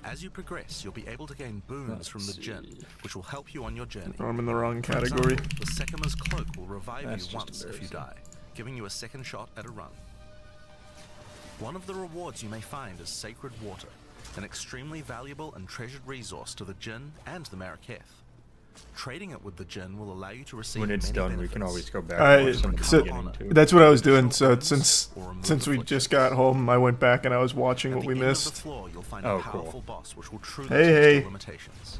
As you progress, you'll be able to gain boons from the Djinn, which will help you on your journey. I'm in the wrong category. For example, the Sekima's cloak will revive you once if you die, giving you a second shot at a run. One of the rewards you may find is Sacred Water, an extremely valuable and treasured resource to the Djinn and the Maraketh. Trading it with the Djinn will allow you to receive when it's many done, benefits. we can always go back. That's what I was doing. So since we just got home, I went back and I was watching what we missed. Floor, you'll find oh, a powerful cool. boss which will truly hey. limitations.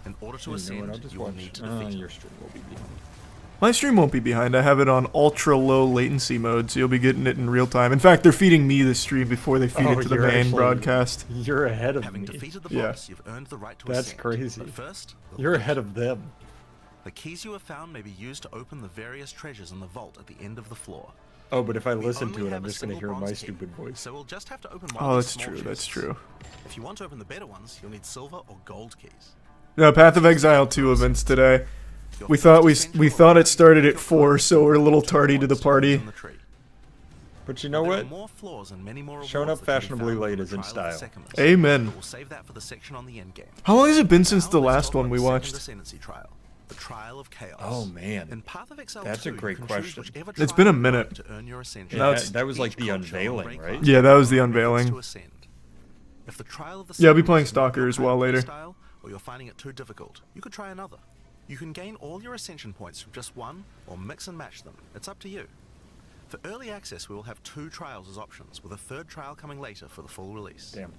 In order to ascend, you will need to defeat your stream will be behind. My stream won't be behind. I have it on ultra low latency mode, so you'll be getting it in real time. In fact, they're feeding me the stream before they feed it to the main broadcast. You're ahead of Having me. defeated the boss, you've earned the right to That's ascend. crazy. But first, you're ahead of them. The keys you have found may be used to open the various treasures in the vault at the end of the floor. Oh, but if I listen to it, I'm just going to hear my stupid voice. So we'll just have to open one Oh, of that's these small true. chests. That's true. If you want to open the better ones, you'll need silver or gold keys. No, Path of Exile 2 events today. We thought it started at 4, so we're a little tardy to the party. But you know what? Showing up fashionably late is in style. Amen. We'll save that for the section on the Endgame. How long has it been since the last one we watched? Ascendancy trial, the Trial of Chaos. Oh man, in Path of Exile that's 2, a great question. It's been a minute. To earn your ascension. Yeah, that was like the unveiling, right? Yeah, that was the unveiling. If the trial of the Yeah, I'll be playing Stalker as well later. Style, or you're finding it too difficult, you could try another. You can gain all your ascension points from just one, or mix and match them. It's up to you. For early access, we will have 2 trials as options, with a 3rd trial coming later for the full release. Damn.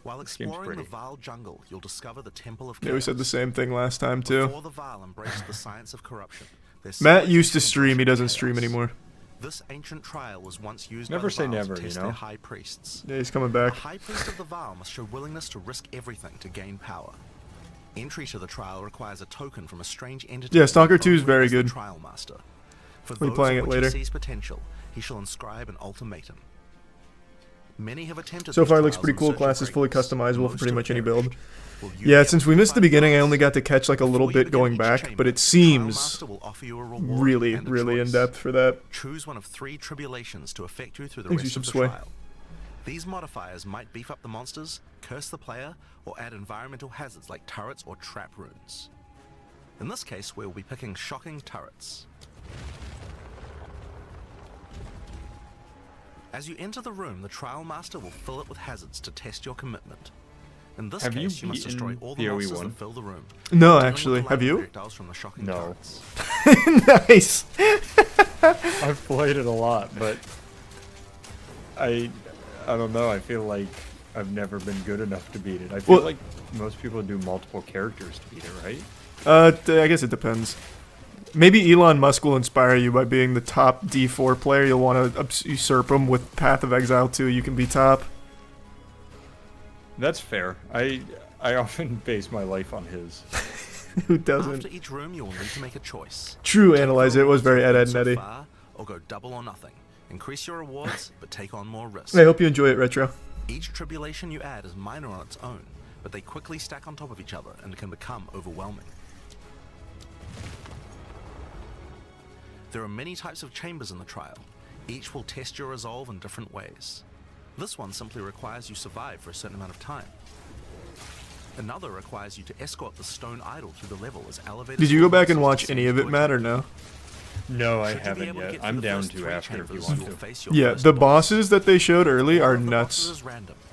While exploring the Vile jungle, you'll discover the Temple of Chaos. Yeah, we said the same thing last time too. Before the Vile embraced the science of corruption. Matt used to stream, he doesn't stream anymore. This ancient trial was once used never by the say Vile never, to test you know? their high priests. Yeah, he's coming back. The high priest of the Vile must show willingness to risk everything to gain power. Entry to the trial requires a token from a strange entity. Yeah, Stalker 2 is very good. Trial master. For We'll be playing it later. He sees potential, he shall inscribe an ultimatum. Many have attempted. So far, it looks pretty cool. Class is fully customizable for pretty much any build. Yeah, since we missed the beginning, I only got to catch like a little bit going back, but it seems really, really in depth for that. Choose one of 3 tribulations to affect you through the Thanks rest you of the some sway. trial. These modifiers might beef up the monsters, curse the player, or add environmental hazards like turrets or trap runes. In this case, we will be picking shocking turrets. As you enter the room, the trial master will fill it with hazards to test your commitment. In this case, you must destroy all the monsters that fill the room. No, actually, have you? From the shocking no. Nice. I've played it a lot, but I don't know. I feel like I've never been good enough to beat it. I feel like most people do multiple characters to beat it, right? I guess it depends. Maybe Elon Musk will inspire you by being the top D4 player. You'll want to usurp him with Path of Exile 2. You can be top. That's fair. I often base my life on his. Who doesn't? After each room, you will need to make a choice. True, Analyze It was very Ed, and Eddie. Or go double or nothing. Increase your rewards, but take on more risks. I hope you enjoy it, Retro. Each tribulation you add is minor on its own, but they quickly stack on top of each other and can become overwhelming. There are many types of chambers in the trial. Each will test your resolve in different ways. This one simply requires you survive for a certain amount of time. Another requires you to escort the stone idol through the level as elevated. Did you go back and watch any of it, Matt, or no? No, I haven't yet. I'm down to after if you want to. Yeah, the bosses that they showed early are nuts.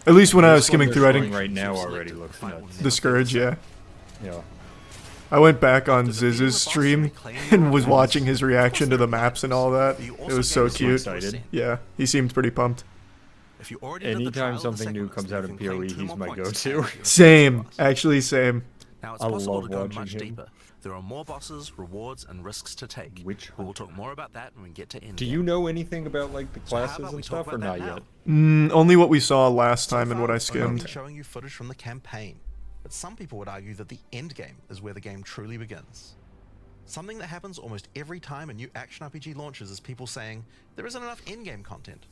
At least when I was skimming through, I didn't. Right now already looks nuts. The Scourge, yeah. Yeah. I went back on Ziz's stream and was watching his reaction to the maps and all that. It was so cute. Yeah, he seemed pretty pumped. Anytime something new comes out in PoE, he's my go-to. Same, actually same. Now it's possible to go much deeper. There are more bosses, rewards, and risks to take. We'll talk more about that when we get to Endgame. Do you know anything about like the classes and stuff, or not yet? Only what we saw last time and what I skimmed. Showing you footage from the campaign, but some people would argue that the Endgame is where the game truly begins. Something that happens almost every time a new action RPG launches is people saying, there isn't enough Endgame content.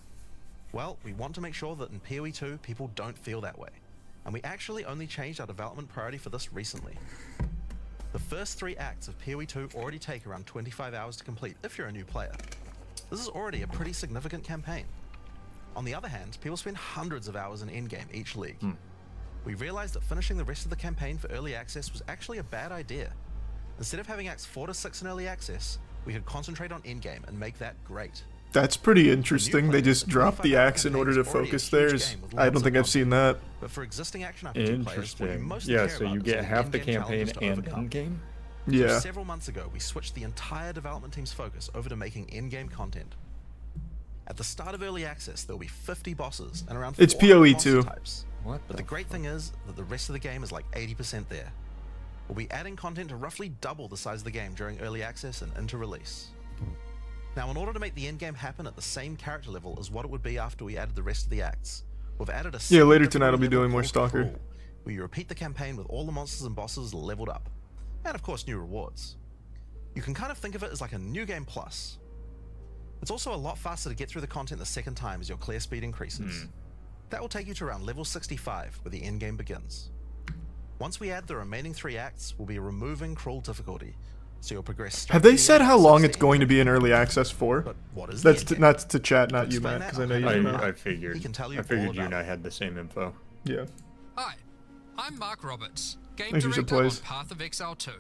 Well, we want to make sure that in PoE 2, people don't feel that way. And we actually only changed our development priority for this recently. The first 3 acts of PoE 2 already take around 25 hours to complete if you're a new player. This is already a pretty significant campaign. On the other hand, people spend hundreds of hours in Endgame each league. we realized that finishing the rest of the campaign for early access was actually a bad idea. Instead of having Acts 4 to 6 in early access, we could concentrate on Endgame and make that great. That's pretty interesting. They just dropped the axe in order to focus theirs. I don't think I've seen that. But for existing action RPG players, what you Interesting. mostly Yeah, care so about you is get the half the endgame campaign challenges to and overcome. endgame? So Yeah. several months ago, we switched the entire development team's focus over to making in-game content. At the start of early access, there will be 50 bosses and around It's 400 PoE monster too. types. What But the great thing is that the rest of the game is like 80% there. We'll be adding content to roughly double the size of the game during early access and into release. Now, in order to make the endgame happen at the same character level as what it would be after we added the rest of the acts, we've added a Yeah, later second tonight I'll be level doing more called Stalker. Control, where you repeat the campaign with all the monsters and bosses leveled up. And of course, new rewards. You can kind of think of it as like a new game plus. It's also a lot faster to get through the content the second time as your clear speed increases. That will take you to around level 65, where the endgame begins. Once we add the remaining 3 acts, we'll be removing cruel difficulty, so you'll progress straight Have they to the said end how of long it's 16. going to be in early access for? But what is That's the endgame? not to chat, not you, Explain Matt, that, because I know you I'll don't have know. him I figured. He can tell you I figured all you and about I had the same info. Yeah. Hi, I'm Mark Roberts, game Thanks for director supplies. on Path of Exile 2.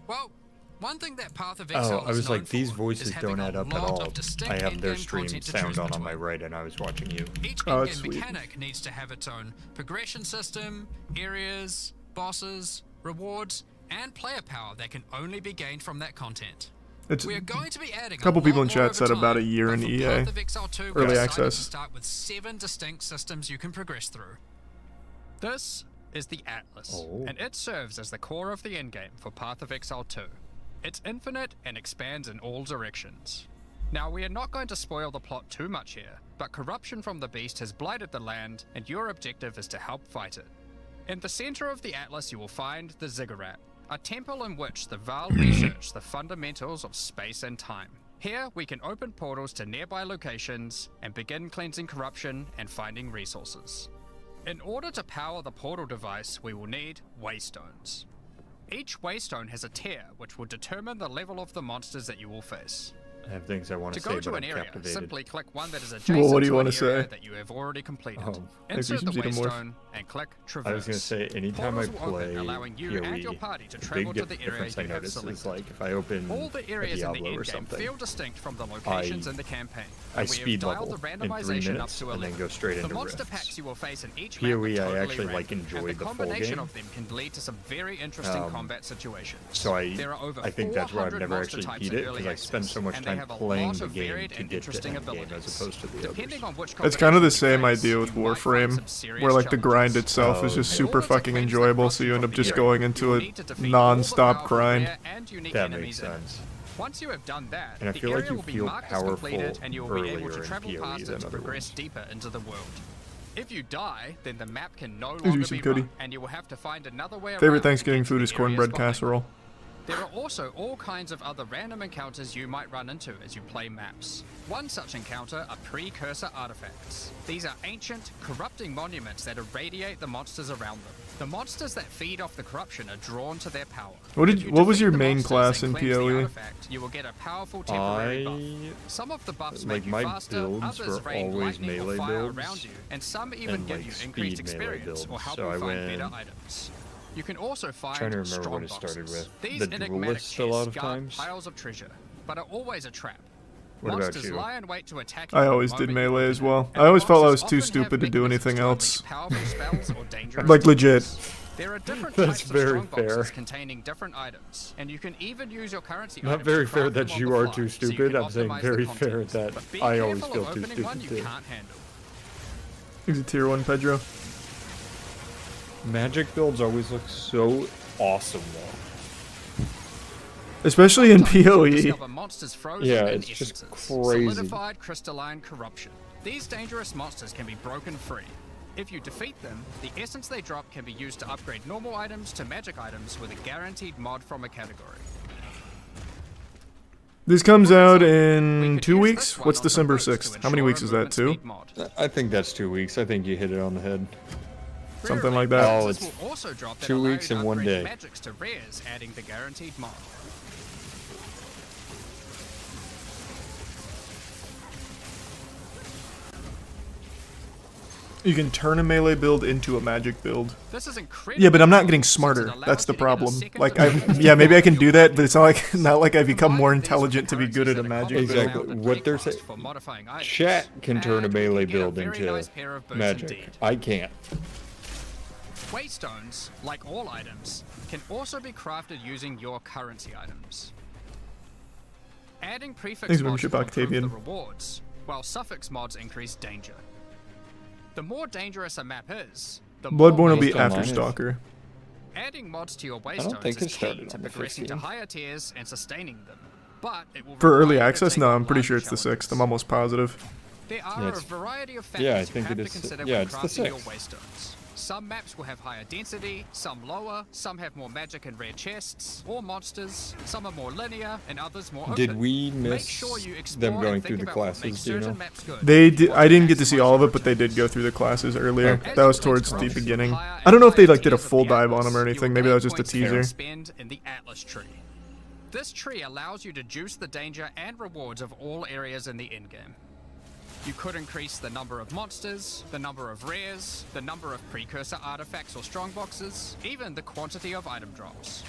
Well, one thing that Path of Exile Oh, I is was known like, these for voices is having don't a add up at lot all. of distinct I have their in-game stream content to sound choose on my between. right and I was watching you. Each Oh, in-game that's sweet. mechanic needs to have its own progression system, areas, bosses, rewards, and player power that can only be gained from that content. It's We are going to be adding couple a people lot in more chat said over about a time, year but in for EA. Path of Exile 2, we Early decided access. to start with 7 distinct systems you can progress through. This is the Atlas, Oh. and it serves as the core of the endgame for Path of Exile 2. It's infinite and expands in all directions. Now, we are not going to spoil the plot too much here, but corruption from the beast has blighted the land, and your objective is to help fight it. In the center of the Atlas, you will find the Ziggurat, a temple in which the Val research the fundamentals of space and time. Here, we can open portals to nearby locations and begin cleansing corruption and finding resources. In order to power the portal device, we will need waystones. Each waystone has a tier which will determine the level of the monsters that you will face. I have things I want To to go say, to but an I'm area, captivated. simply click one that is adjacent what do you to an wanna area say? that you have already completed. Oh, Insert the maybe some xenomorph. waystone and click traverse. I was gonna say, anytime I Portals will play open, allowing you and your PoE, party to the travel big to the area difference I you have notice is selected. like if I open All the a areas in the Diablo or endgame something, feel distinct from the locations in the campaign. I and we have speed dialed level the in 3 randomization up minutes to and 11. then go straight The into monster rifts. packs you will face in each map PoE, are I totally actually random, and enjoyed the the full combination game. of them can lead to some very interesting combat situations. So There are over I think that's where I've 400 never monster actually types beat in it early because I spend so access, much and they time have a playing lot the of game varied to and get to interesting endgame as abilities. opposed to the Depending others. on which It's kind of the combination same you face, idea with you might find Warframe, some serious where like the grind challenges. itself is just Oh, super In order to fucking cleanse the enjoyable, so you end up corruption just from the going area, into you a will need to defeat all the non-stop powerful grind. rare and unique That enemies makes in it. sense. Once you have done that, And I the feel like area you will be feel marked as completed, powerful and you will be able earlier to in travel PoE past it than to other progress rules. deeper into the world. If you die, then the map can no you longer some be cookie. run, and you will have to find another way around. Favorite to Thanksgiving get to food the is areas cornbread behind casserole. you. There are also all kinds of other random encounters you might run into as you play maps. One such encounter are precursor artifacts. These are ancient, corrupting monuments that irradiate the monsters around them. The monsters that feed off the corruption are drawn to their power. What If you was defeat your the main monsters class and in cleanse the PoE? artifact, you will get a powerful temporary buff. Some of the buffs like, make you my faster, builds others were rain always lightning or melee fire builds, around you, and some even and, give like, you speed increased melee experience or builds. help So you I find better went- items. You can also find Trying to remember strong what it started boxes. with. These The enigmatic duelist a lot chests of guard times? piles of treasure, but are always a trap. What about Monsters you? lie in wait to attack you I the always did moment you melee open as it, well. and I always felt I bosses was too often have stupid to do mechanisms anything to else. unleash powerful spells or dangerous Like legit. attacks. There are different That's types very of strong boxes fair. containing different items, and you can even use your currency Not items very to fair craft that them on you the are fly, too so you stupid. can I'm saying optimize very the fair contents. that But be I always careful feel of too opening one stupid you too. can't handle. He's a tier 1 Pedro. Magic builds always look so awesome though. Especially in Sometimes you'll PoE. discover monsters frozen Yeah, in it's just essences, crazy. solidified crystalline corruption. These dangerous monsters can be broken free. If you defeat them, the essence they drop can be used to upgrade normal items to magic items with a guaranteed mod from a category. This comes out We in could 2 use weeks? this one What's on December some boots to 6th? How many ensure weeks a is that, movement 2? speed mod. I think that's 2 weeks. I think you hit it on the head. Something like Rarely, that. Oh, monsters it's will also drop that 2 allow weeks you to and 1 upgrade day. magics to rares, adding the guaranteed mod. You can turn a melee build into a magic build. This is incredible. Yeah, but I'm not getting smarter. That's the problem. Like, yeah, maybe I can do that, but it's not like I've become more intelligent to be good at a magic build. Exactly. What they're saying. Chat can turn a melee build into magic. I can't. Waystones, like all items, can also be crafted using your currency items. Adding prefix Thanks, mods membership, will improve the Octavian. rewards, while suffix mods increase danger. The more dangerous a map is, the Bloodborne more will be Based after online. Stalker. adding mods to your don't waystones think is it started key to on the progressing to 15th. higher tiers and sustaining them. But it will For require early you to access? take No, on I'm pretty sure larger it's the 6th. I'm challenges. almost positive. There Yeah, are a it's- variety of factors yeah, I you think have it to is- consider yeah, when it's the crafting your 6th. waystones. Some maps will have higher density, some lower, some have more magic and rare chests, or monsters, some are more linear, and others more open. Did we Make miss sure you explore them and going think through the about what classes, makes do you certain know? maps good. They did. What I didn't get to maximizes see all of your it, but they did returns. go through the classes earlier. Okay. That was towards the beginning. I don't know if they like did a full dive on them or anything. Maybe that was just a teaser. Spend in the Atlas tree. This tree allows you to juice the danger and rewards of all areas in the endgame. You could increase the number of monsters, the number of rares, the number of precursor artifacts or strongboxes, even the quantity of item drops.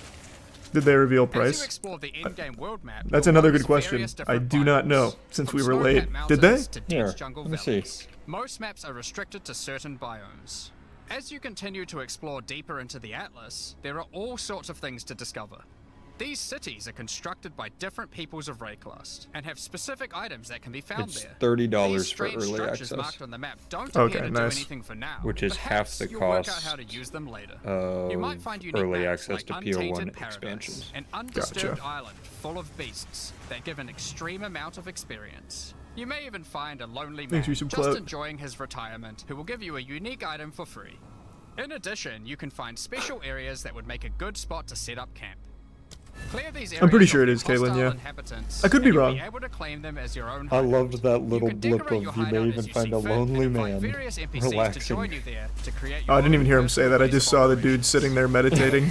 Did they reveal As you price? explore the in-game world map, That's you'll another notice good question. various I different do not biomes, know, since from we were snow-capped late. Did they? mountains to dense Here, jungle let me see. valleys. Most maps are restricted to certain biomes. As you continue to explore deeper into the Atlas, there are all sorts of things to discover. These cities are constructed by different peoples of Rayclust and have specific items that can be found It's there. $30 These for strange early structures access. marked on the map don't Okay, appear to nice. do anything for now, Which is but half the perhaps you'll work out cost how to use them later. of You might find unique early maps access like to PO1 Untainted Paradise, expansions. an undisturbed Gotcha. island full of beasts that give an extreme amount of experience. You may even find a lonely man Thanks for some just clout. enjoying his retirement who will give you a unique item for free. In addition, you can find special areas that would make a good spot to set up camp. Clear these I'm pretty areas sure of it is, Caitlin, hostile yeah. inhabitants, I could be and you'll wrong. able to claim them as your own I home. loved that You little can blip decorate of your you hideout may as even you find see a fit, lonely and invite man various NPCs to relaxing. join you there to create Oh, I your didn't even own hear him say that. I personal just saw the base of dude operations. sitting there meditating.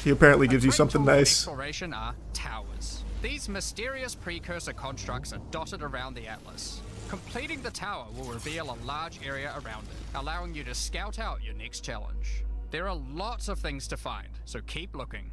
He apparently gives you A great something tool for nice. exploration are towers. These mysterious precursor constructs are dotted around the Atlas. Completing the tower will reveal a large area around it, allowing you to scout out your next challenge. There are lots of things to find, so keep looking.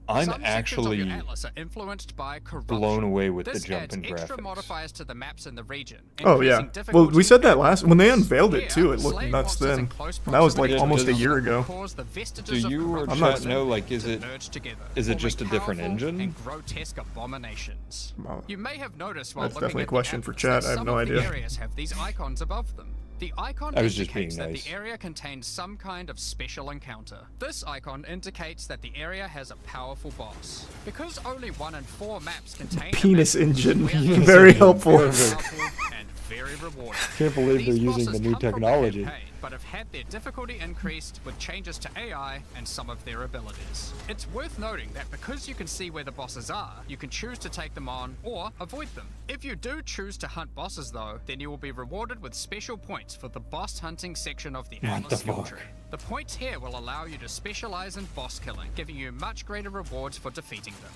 I'm Some sections of actually your atlas are influenced by corruption. blown away with the This jump adds in extra graphics. modifiers to the maps in the region. Oh yeah. increasing Well, we difficulty said that and last when they unveiled Here, it too. It looked slave nuts monsters in then. close And that was like proximity almost a does- year ago. cause the Do vestiges of you or corruption not chat saying- know, like, is to it merge together, is it forming just a different powerful engine? and grotesque abominations. Wow. You may have noticed while That's looking definitely a at the question for atlas chat. that I have some no of the idea. areas have these icons above them. The icon I was just being indicates that nice. the area contains some kind of special encounter. This icon indicates that the area has a powerful boss. Because only 1 in 4 maps contain a Penis map, engine. we are Very considered helpful. very powerful and very rewarding. Can't believe they're These using bosses the new come from technology. campaign, but have had their difficulty increased with changes to AI and some of their abilities. It's worth noting that because you can see where the bosses are, you can choose to take them on or avoid them. If you do choose to hunt bosses though, then you will be rewarded with special points for the boss hunting section of the Atlas skill fuck? tree. The points here will allow you to specialize in boss killing, giving you much greater rewards for defeating them.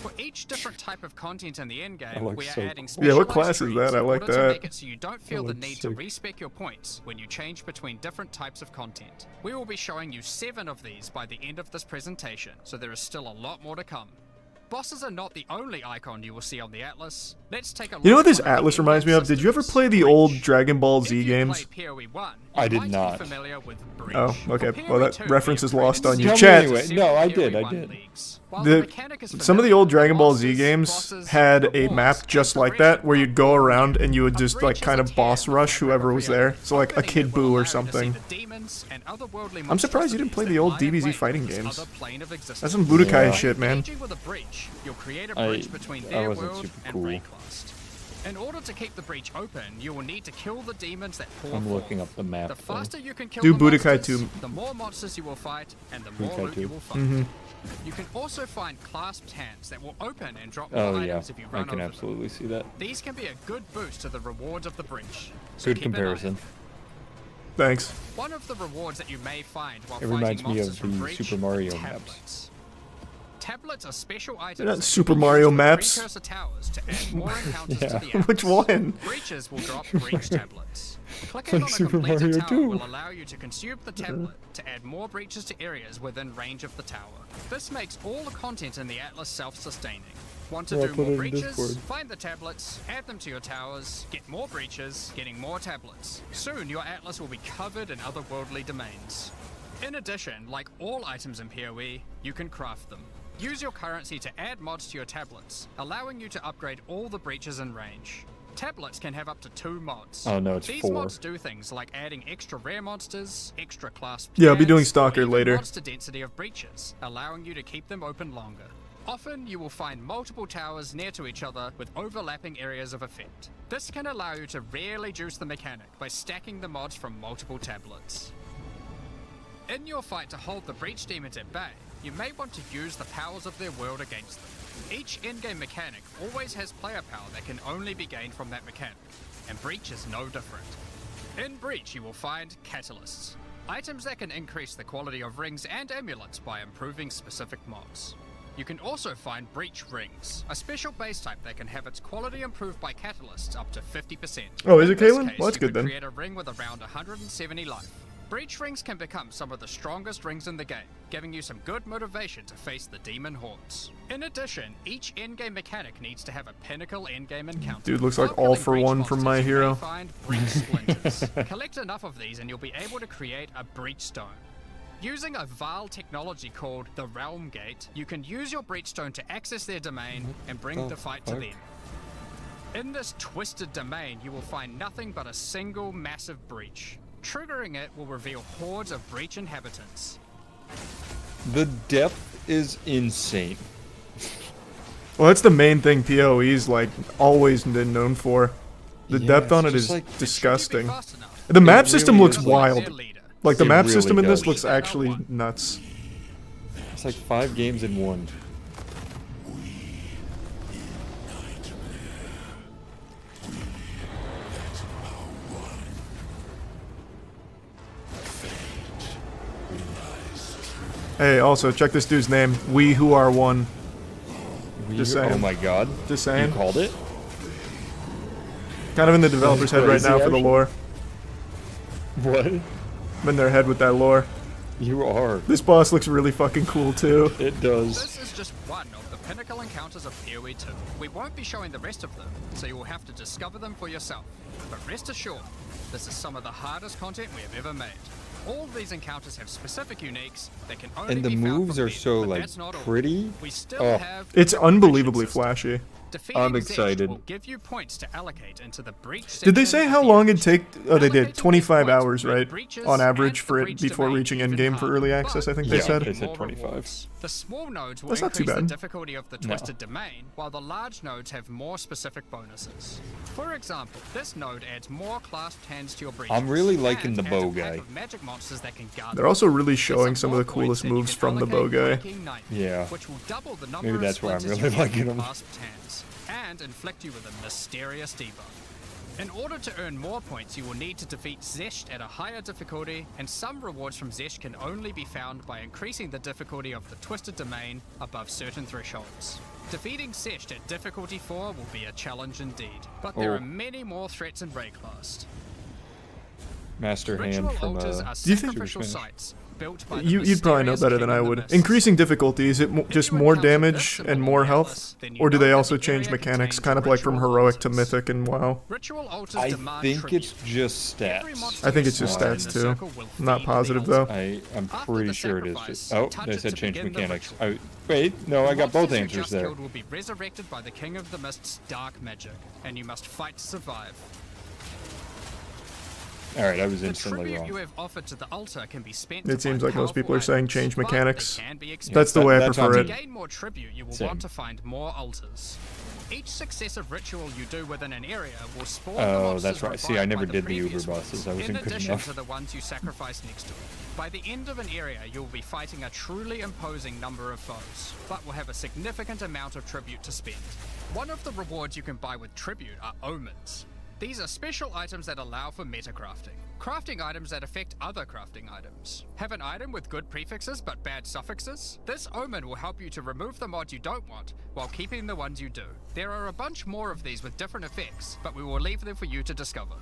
For each different type of content in the endgame, looks we are so adding cool. Yeah, what specialized class is trees that? I in like order to that. make it so you don't feel the looks need to sick. respec your points when you change between different types of content. We will be showing you 7 of these by the end of this presentation, so there is still a lot more to come. Bosses are not the only icon you will see on the Atlas. Let's take a look You know what at this one of the Atlas reminds me of? Did you ever systems, play the Breach. old Dragon Ball If Z you games? play PoE 1, I you did might not. Be familiar with Breach. Oh, okay. For Well, that PoE 2, reference we is have lost on created you. Tell me Chat. anyway. No, I did, I did. Some of the old Dragon Ball Z games had a map just like that, where you'd go around and you would just like kind of boss rush whoever was there. So like a Kid Buu or something. I'm surprised you didn't play the old DBZ fighting games. That's some Budokai Yeah. shit, man. Engaging with a breach, you'll create a I- breach between I their wasn't world super and cool. Rayclust. In order to keep the breach open, you will need to kill the demons that pour I'm forth. looking up the map. The though. faster you can kill Do the Budokai monsters, 2. the more monsters you will fight, and the more Budokai loot 2. you will find. You can also find clasped hands that will open and drop more Oh yeah, items if you I run can over them. absolutely see that. These can be a good boost to the rewards of the breach. So Good keep an eye comparison. Thanks. One of the rewards that you may find while It fighting reminds me monsters of from the Breach Super Mario are maps. tablets. Tablets are special items. They're not that Super can be Mario used with maps. precursor towers to add more encounters to the atlas. Which one? Breaches will drop breach tablets. Clicking Like on a Super completed Mario tower 2. will allow you to consume the tablet to add more breaches to areas within range of the tower. This makes all the content in the atlas self-sustaining. Want to Yeah, do put it more in breaches? Discord. Find the tablets, add them to your towers, get more breaches, getting more tablets. Soon your atlas will be covered in otherworldly domains. In addition, like all items in PoE, you can craft them. Use your currency to add mods to your tablets, allowing you to upgrade all the breaches in range. Tablets can have up to 2 mods. Oh no, it's These 4. mods do things like adding extra rare monsters, extra clasped Yeah, I'll be doing tabs, Stalker or even later. mods to density of breaches, allowing you to keep them open longer. Often you will find multiple towers near to each other with overlapping areas of effect. This can allow you to really juice the mechanic by stacking the mods from multiple tablets. In your fight to hold the breach demons at bay, you may want to use the powers of their world against them. Each endgame mechanic always has player power that can only be gained from that mechanic, and Breach is no different. In Breach you will find catalysts, items that can increase the quality of rings and amulets by improving specific mobs. You can also find Breach Rings, a special base type that can have its quality improved by catalysts up to 50%. Oh, is it In this Caitlyn? case, Well, that's you good could then. create a ring with around 170 life. Breach rings can become some of the strongest rings in the game, giving you some good motivation to face the demon hordes. In addition, each endgame mechanic needs to have a pinnacle endgame encounter. Dude, looks like While all killing for breach one from monsters, My you may Hero. find breach splinters. Collect enough of these and you'll be able to create a breach stone. Using a Vaal technology called the Realm Gate, you can use your breach stone to access their domain and bring the fight to them. In this twisted domain, you will find nothing but a single massive breach. Triggering it will reveal hordes of breach inhabitants. The depth is insane. Well, that's the main thing PoE's like always been known for. The Yeah, depth on it's it just is like- Should you be disgusting. fast enough? The map It system really looks is. wild. Their leader. Like the It map really system in this does. looks actually nuts. It's like 5 games in one. Hey, also check this dude's name. We Who Are One. Just saying. Oh my god. Just You saying. called it? Kind of in the developer's head right crazy, now for the actually. lore. What? I'm in their head with that lore. You are. This boss looks really fucking cool too. It does. This is just one of the pinnacle encounters of PoE 2. We won't be showing the rest of them, so you will have to discover them for yourself. But rest assured, this is some of the hardest content we have ever made. All these encounters have specific uniques that can only And the be found moves from are them, so but like that's not all. pretty. We still Oh. have It's the unbelievably progression system. flashy. Defeating I'm Zest excited. will give you points to allocate into the breach Did they section say of how the long age. it'd take? Oh, they did. Allocating 25 these points hours, will make right? breaches On average and for the it breach before domain reaching even endgame for harder. early access, I think they Yeah, said. they said more 25. rewards. The small nodes will That's not too increase the bad. difficulty of the twisted domain, while the large nodes have more specific bonuses. For example, this node adds more clasped hands to your breaches. I'm really liking and the adds bow a pack guy. of magic monsters that can guard They're them. also really There's showing some of the more points coolest that you moves can from the bow allocate guy. Breaking Nightmare, Yeah. which will double the number Maybe of that's why I'm splinters really you get liking from them. clasped hands, and inflict you with a mysterious debuff. In order to earn more points, you will need to defeat Zest at a higher difficulty, and some rewards from Zest can only be found by increasing the difficulty of the Twisted Domain above certain thresholds. Defeating Zest at difficulty 4 will be a challenge indeed, but there Oh. are many more threats in Rayclast. Master hand Ritual from altars are Do you think- sacrificial Super Smash. sites built by the You'd probably know mysterious better King than of I the would. Mists. Increasing difficulty, is it just you more encounter damage this symbol and on more the health? atlas, then you Or do know they that also the change area mechanics, contains kind of like from ritual Heroic to altars. Mythic and WoW? Ritual altars I demand think tribute. it's just Every stats. monster I think you it's just spawn in stats the too. circle will I'm not feed the positive altar. though. I'm After pretty the sure it is sacrifice, just. Oh, touch they it said to change begin the mechanics. ritual. Wait, no, I got both Monsters you answers just there. killed will be resurrected by the King of the Mist's dark magic, and you must fight to survive. Alright, I was The instantly tribute you wrong. have offered to the altar can be spent It to seems buy like most people are powerful saying items, change but they mechanics. can be expensive. That's the way I That's prefer on it. To gain more tribute, you will Same. want to find more altars. Each successive ritual you do within an area will spawn Oh, the monsters that's right. See, I revived never by did the previous Uber bosses. I ones, wasn't in good addition enough. to the ones you sacrifice next to it. By the end of an area, you'll be fighting a truly imposing number of foes, but will have a significant amount of tribute to spend. One of the rewards you can buy with tribute are omens. These are special items that allow for meta-crafting. Crafting items that affect other crafting items. Have an item with good prefixes but bad suffixes? This omen will help you to remove the mods you don't want while keeping the ones you do. There are a bunch more of these with different effects, but we will leave them for you to discover.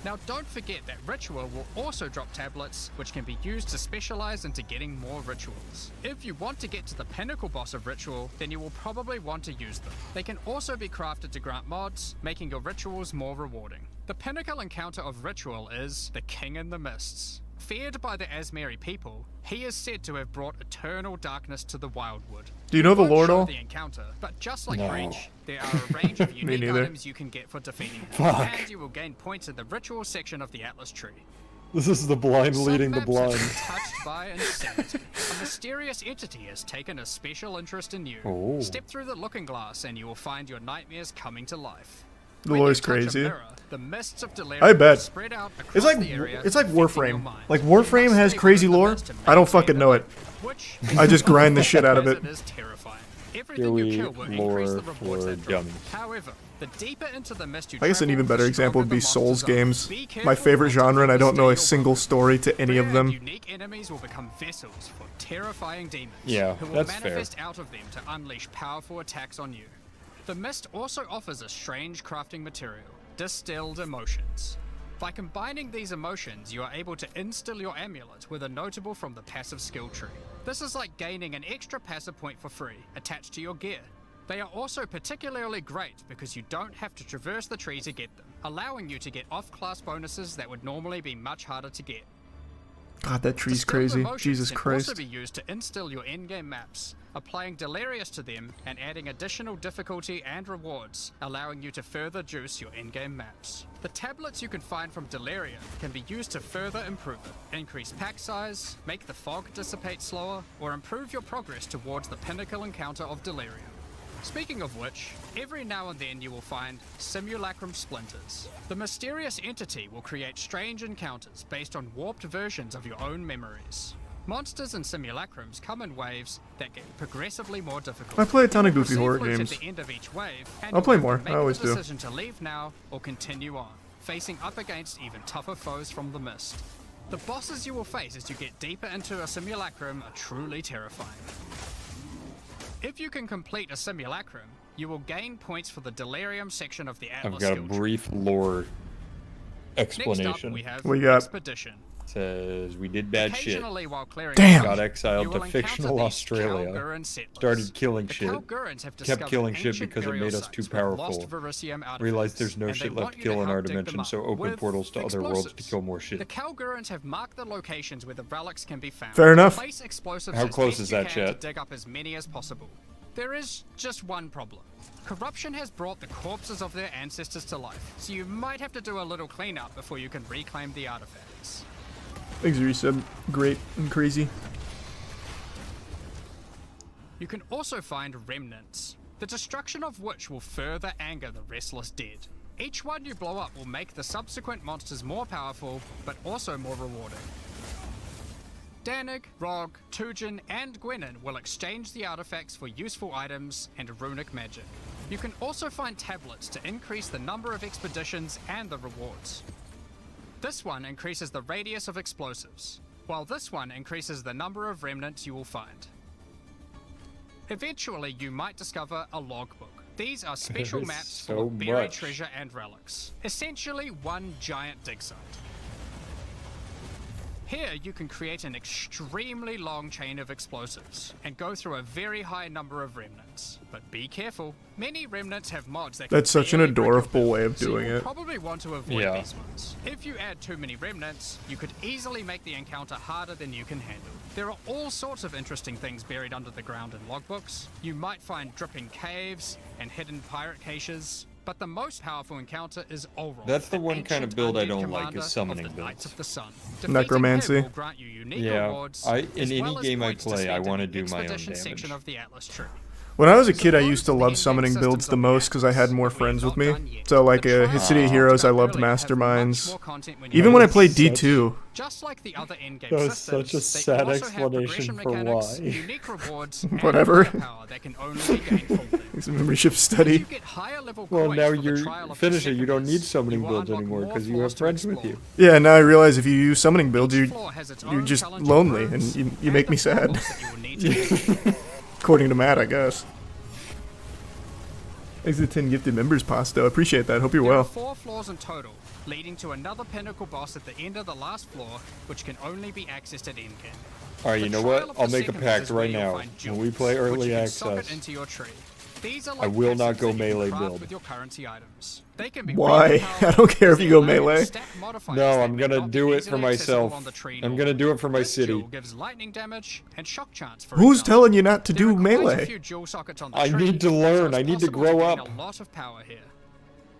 Now don't forget that Ritual will also drop tablets, which can be used to specialize into getting more rituals. If you want to get to the pinnacle boss of Ritual, then you will probably want to use them. They can also be crafted to grant mods, making your rituals more rewarding. The pinnacle encounter of Ritual is the King in the Mists. Feared by the Asmeri people, he is said to have brought eternal darkness to the Wildwood. Do you know the lore at all? The encounter, but just like Breach, there are a range of unique items you can get for defeating him, Fuck. and you will gain points in the ritual section of the Atlas tree. This is the blind Some leading the maps have blind. been touched by insanity. A mysterious entity has taken a special interest in you. Oh. Step through the looking glass and you will find your nightmares coming to life. The When you lore's touch a crazy. mirror, the mists of Delirium I bet. spread out across It's like the area, it's like affecting your Warframe. mind. Like You Warframe must has stay crazy within the lore. mist to I don't maintain fucking the know it. which I just grind the shit out of as it. is terrifying. Here Everything we you kill will increase the lore rewards for that drop. dummies. However, the deeper into the mist you I guess an travel, even better the example would stronger be the Souls monsters are. games. Be careful My favorite not to genre, and I don't know a overstay your single welcome. story to any of Rare them. Unique enemies will become vessels for terrifying demons. Yeah, who will that's fair. manifest out of them to unleash powerful attacks on you. The mist also offers a strange crafting material, distilled emotions. By combining these emotions, you are able to instill your amulet with a notable from the passive skill tree. This is like gaining an extra passive point for free, attached to your gear. They are also particularly great because you don't have to traverse the tree to get them, allowing you to get off-class bonuses that would normally be much harder to get. God, that tree's Distilled crazy. emotions Jesus can Christ. also be used to instill your endgame maps, applying Delirious to them and adding additional difficulty and rewards, allowing you to further juice your endgame maps. The tablets you can find from Delirium can be used to further improve it, increase pack size, make the fog dissipate slower, or improve your progress towards the pinnacle encounter of Delirium. Speaking of which, every now and then you will find simulacrum splinters. The mysterious entity will create strange encounters based on warped versions of your own memories. Monsters and simulacrums come in waves that get progressively more difficult. I play a ton of You will goofy receive horror loot games. At the end of each wave, and I'll you'll play have to more. make I always the do. decision to leave now or continue on, facing up against even tougher foes from the mist. The bosses you will face as you get deeper into a simulacrum are truly terrifying. If you can complete a simulacrum, you will gain points for the Delirium section of the Atlas I've got a skill tree. brief lore Next up, explanation. we have What you got? Expedition. Says we did bad shit. Occasionally while clearing Damn. Got you exiled will to encounter fictional these Australia. Kalguran settlers. Started killing The shit. Kalgurans have Kept discovered killing shit ancient because it burial made us sites too with powerful. lost Verisium artifacts, Realized there's no and shit they left want to you kill in help our dig them dimension, up so open with portals to other worlds to explosives. kill more The shit. Kalgurans have marked the locations where the relics can be found. Fair enough. Place explosives How as close best is you that, can chat? to dig up as many as possible. There is just one problem. Corruption has brought the corpses of their ancestors to life, so you might have to do a little cleanup before you can reclaim the artifacts. Thanks, said great and crazy. You can also find remnants, the destruction of which will further anger the restless dead. Each one you blow up will make the subsequent monsters more powerful, but also more rewarding. Danig, Rog, Tujin, and Gwenin will exchange the artifacts for useful items and runic magic. You can also find tablets to increase the number of expeditions and the rewards. This one increases the radius of explosives, while this one increases the number of remnants you will find. Eventually, you might discover a logbook. These are special There's maps so full of buried much. treasure and relics. Essentially, one giant dig site. Here, you can create an extremely long chain of explosives and go through a very high number of remnants. But be careful, many remnants have mods that That's can such an barely break your adorable build, way of so doing you'll it. probably want to avoid Yeah. these ones. If you add too many remnants, you could easily make the encounter harder than you can handle. There are all sorts of interesting things buried under the ground in logbooks. You might find dripping caves and hidden pirate caches. But the most powerful encounter is Olroth. That's the one kind of ancient build I undead don't like, commander is summoning of the Knights builds. of the Sun. Defeating Necromancy. him will grant you unique Yeah, rewards, in as any well as game I points to play, I spend in wanna the do my own expedition section damage. of the Atlas tree. When I was a kid, I used to love summoning builds the most because I had more friends with me. So like City of Heroes, I loved Masterminds. Even when I played D2. Just like the other in-game That was systems, such a they sad also have explanation progression for mechanics, why. unique rewards, and Whatever. power that can only be gained from them. It's a membership As study. you get higher level Well, coins now for the you're trial of finished it. You don't need Secondus, summoning you will builds unlock anymore more because you floors have to friends with explore. you. Yeah, now I realize if you use summoning builds, Each floor has its you're own just challenging lonely, rooms and you make me sad. puzzles that you will need to complete. According to Matt, I guess. Thanks to the 10 gifted members, Pasto. Appreciate that. Hope you're There are well. 4 floors in total, leading to another pinnacle boss at the end of the last floor, which can only be accessed at endgame. Alright, you The know trial what? of I'll the make a Secondus pact is where right you'll now. find When we jewels, play which early you can socket access, into your tree. These are I like will not assets go that you can melee craft build. with your currency items. They can be Why? really I powerful don't care if because you go they allow you to melee. stack modifiers No, that I'm may gonna not do be it for easily accessible myself. on the tree I'm normally. gonna do it for my This city. jewel gives lightning damage and shock chance, for Who's example. telling you not to There do are quite a melee? few jewel sockets on the I tree, need to so learn. it's I need to possible grow gain up. a lot of power here.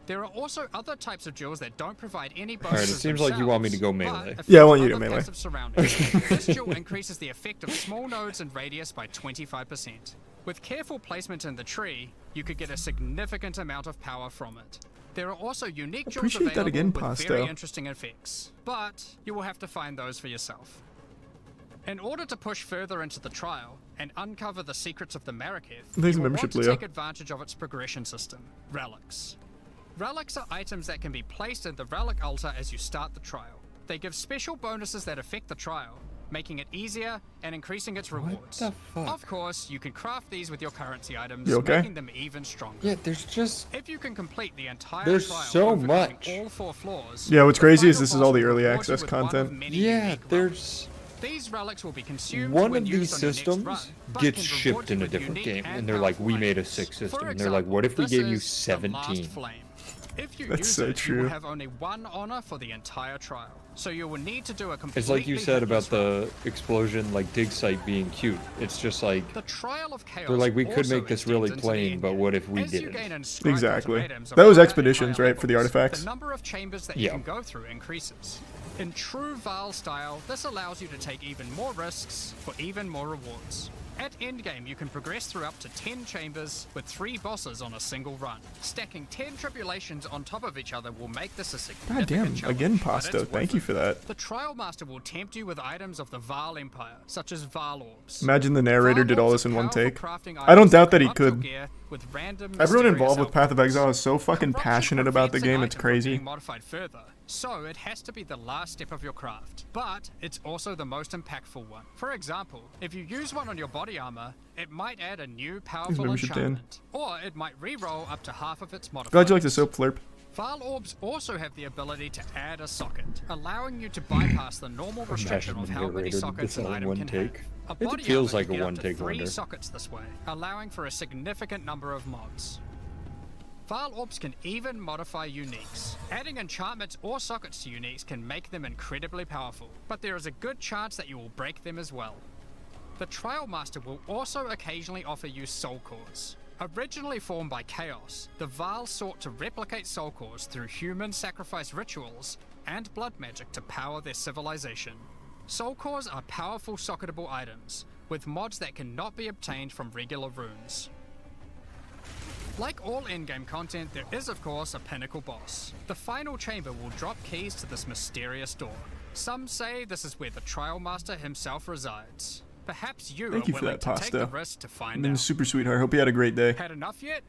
There are also other types of jewels that don't provide any Alright, bonuses it seems like you want me to go themselves, melee. but Yeah, I want affect you to other melee. passive surroundings. This jewel increases the effect of small nodes and radius by 25%. With careful placement in the tree, you could get a significant amount of power from it. There are also unique jewels Appreciate that available again, with Pasto. very interesting effects, but you will have to find those for yourself. In order to push further into the trial and uncover the secrets of the Maraketh, Thanks, you will membership, want to Leo. take advantage of its progression system, relics. Relics are items that can be placed in the relic altar as you start the trial. They give special bonuses that affect the trial, making it easier and increasing its rewards. the fuck? Of course, you can craft these with your currency items, You okay? making them even stronger. Yeah, there's just... If you can complete the entire There's trial so overcoming much. all 4 floors, Yeah, what's the crazy is final this is boss all the will early reward you access with one of content. many Yeah, unique there's... These relics will be consumed One when of used these on your next systems run, but gets can shipped reward you in a with different unique game, and and they're like, powerful we made a items. 6 system. For And they're like, what if we this gave you is the 17? last flame. If you That's use so it, you true. will have only 1 honor for the entire trial. So you will need to do a completely It's like you said about hitless run. the explosion, like, dig site being cute. It's just like... The trial of chaos They're like, we could also make this really extends into the plain, but endgame. what if we As you didn't? gain inscribed Exactly. ultimatums of That was higher and expeditions, higher right, for the levels, artifacts? The number of chambers that Yeah. you can go through increases. In true Val style, this allows you to take even more risks for even more rewards. At endgame, you can progress through up to 10 chambers with 3 bosses on a single run. Stacking 10 tribulations on top of each other will make this a God significant damn, challenge, again, but Pasto. it's Thank worth you it. for that. The Trial Master will tempt you with items of the Val Empire, such as Val Orbs. Imagine the narrator Val did all Orbs this in are one powerful take. crafting I don't items doubt that he corrupt your could. gear with random Everyone mysterious involved with Path of outcomes. Exile is so fucking Corruption passionate about the prevents an game, it's item from crazy. being modified further, so it has to be the last step of your craft. But it's also the most impactful one. For example, if you use one on your body armor, it might add a new powerful membership, Dan. enchantment, or it might re-roll up to half of its modifiers. Glad you like the soap flirp. Val Orbs also have the ability to add a socket, allowing you to bypass the normal restriction Imagine of the how many narrator did sockets this an all in item one can take. have. A It body feels armor like can a get up to one-take 3 wonder. sockets this way, allowing for a significant number of mods. Val Orbs can even modify uniques. Adding enchantments or sockets to uniques can make them incredibly powerful, but there is a good chance that you will break them as well. The Trial Master will also occasionally offer you soul cores. Originally formed by Chaos, the Val sought to replicate soul cores through human sacrifice rituals and blood magic to power their civilization. Soul cores are powerful socketable items, with mods that cannot be obtained from regular runes. Like all endgame content, there is of course a pinnacle boss. The final chamber will drop keys to this mysterious door. Some say this is where the Trial Master himself resides. Perhaps you Thank are you for willing that, to take the Pasta. risk to I find mean, out. super sweetheart. Hope you had a great day. Had enough yet?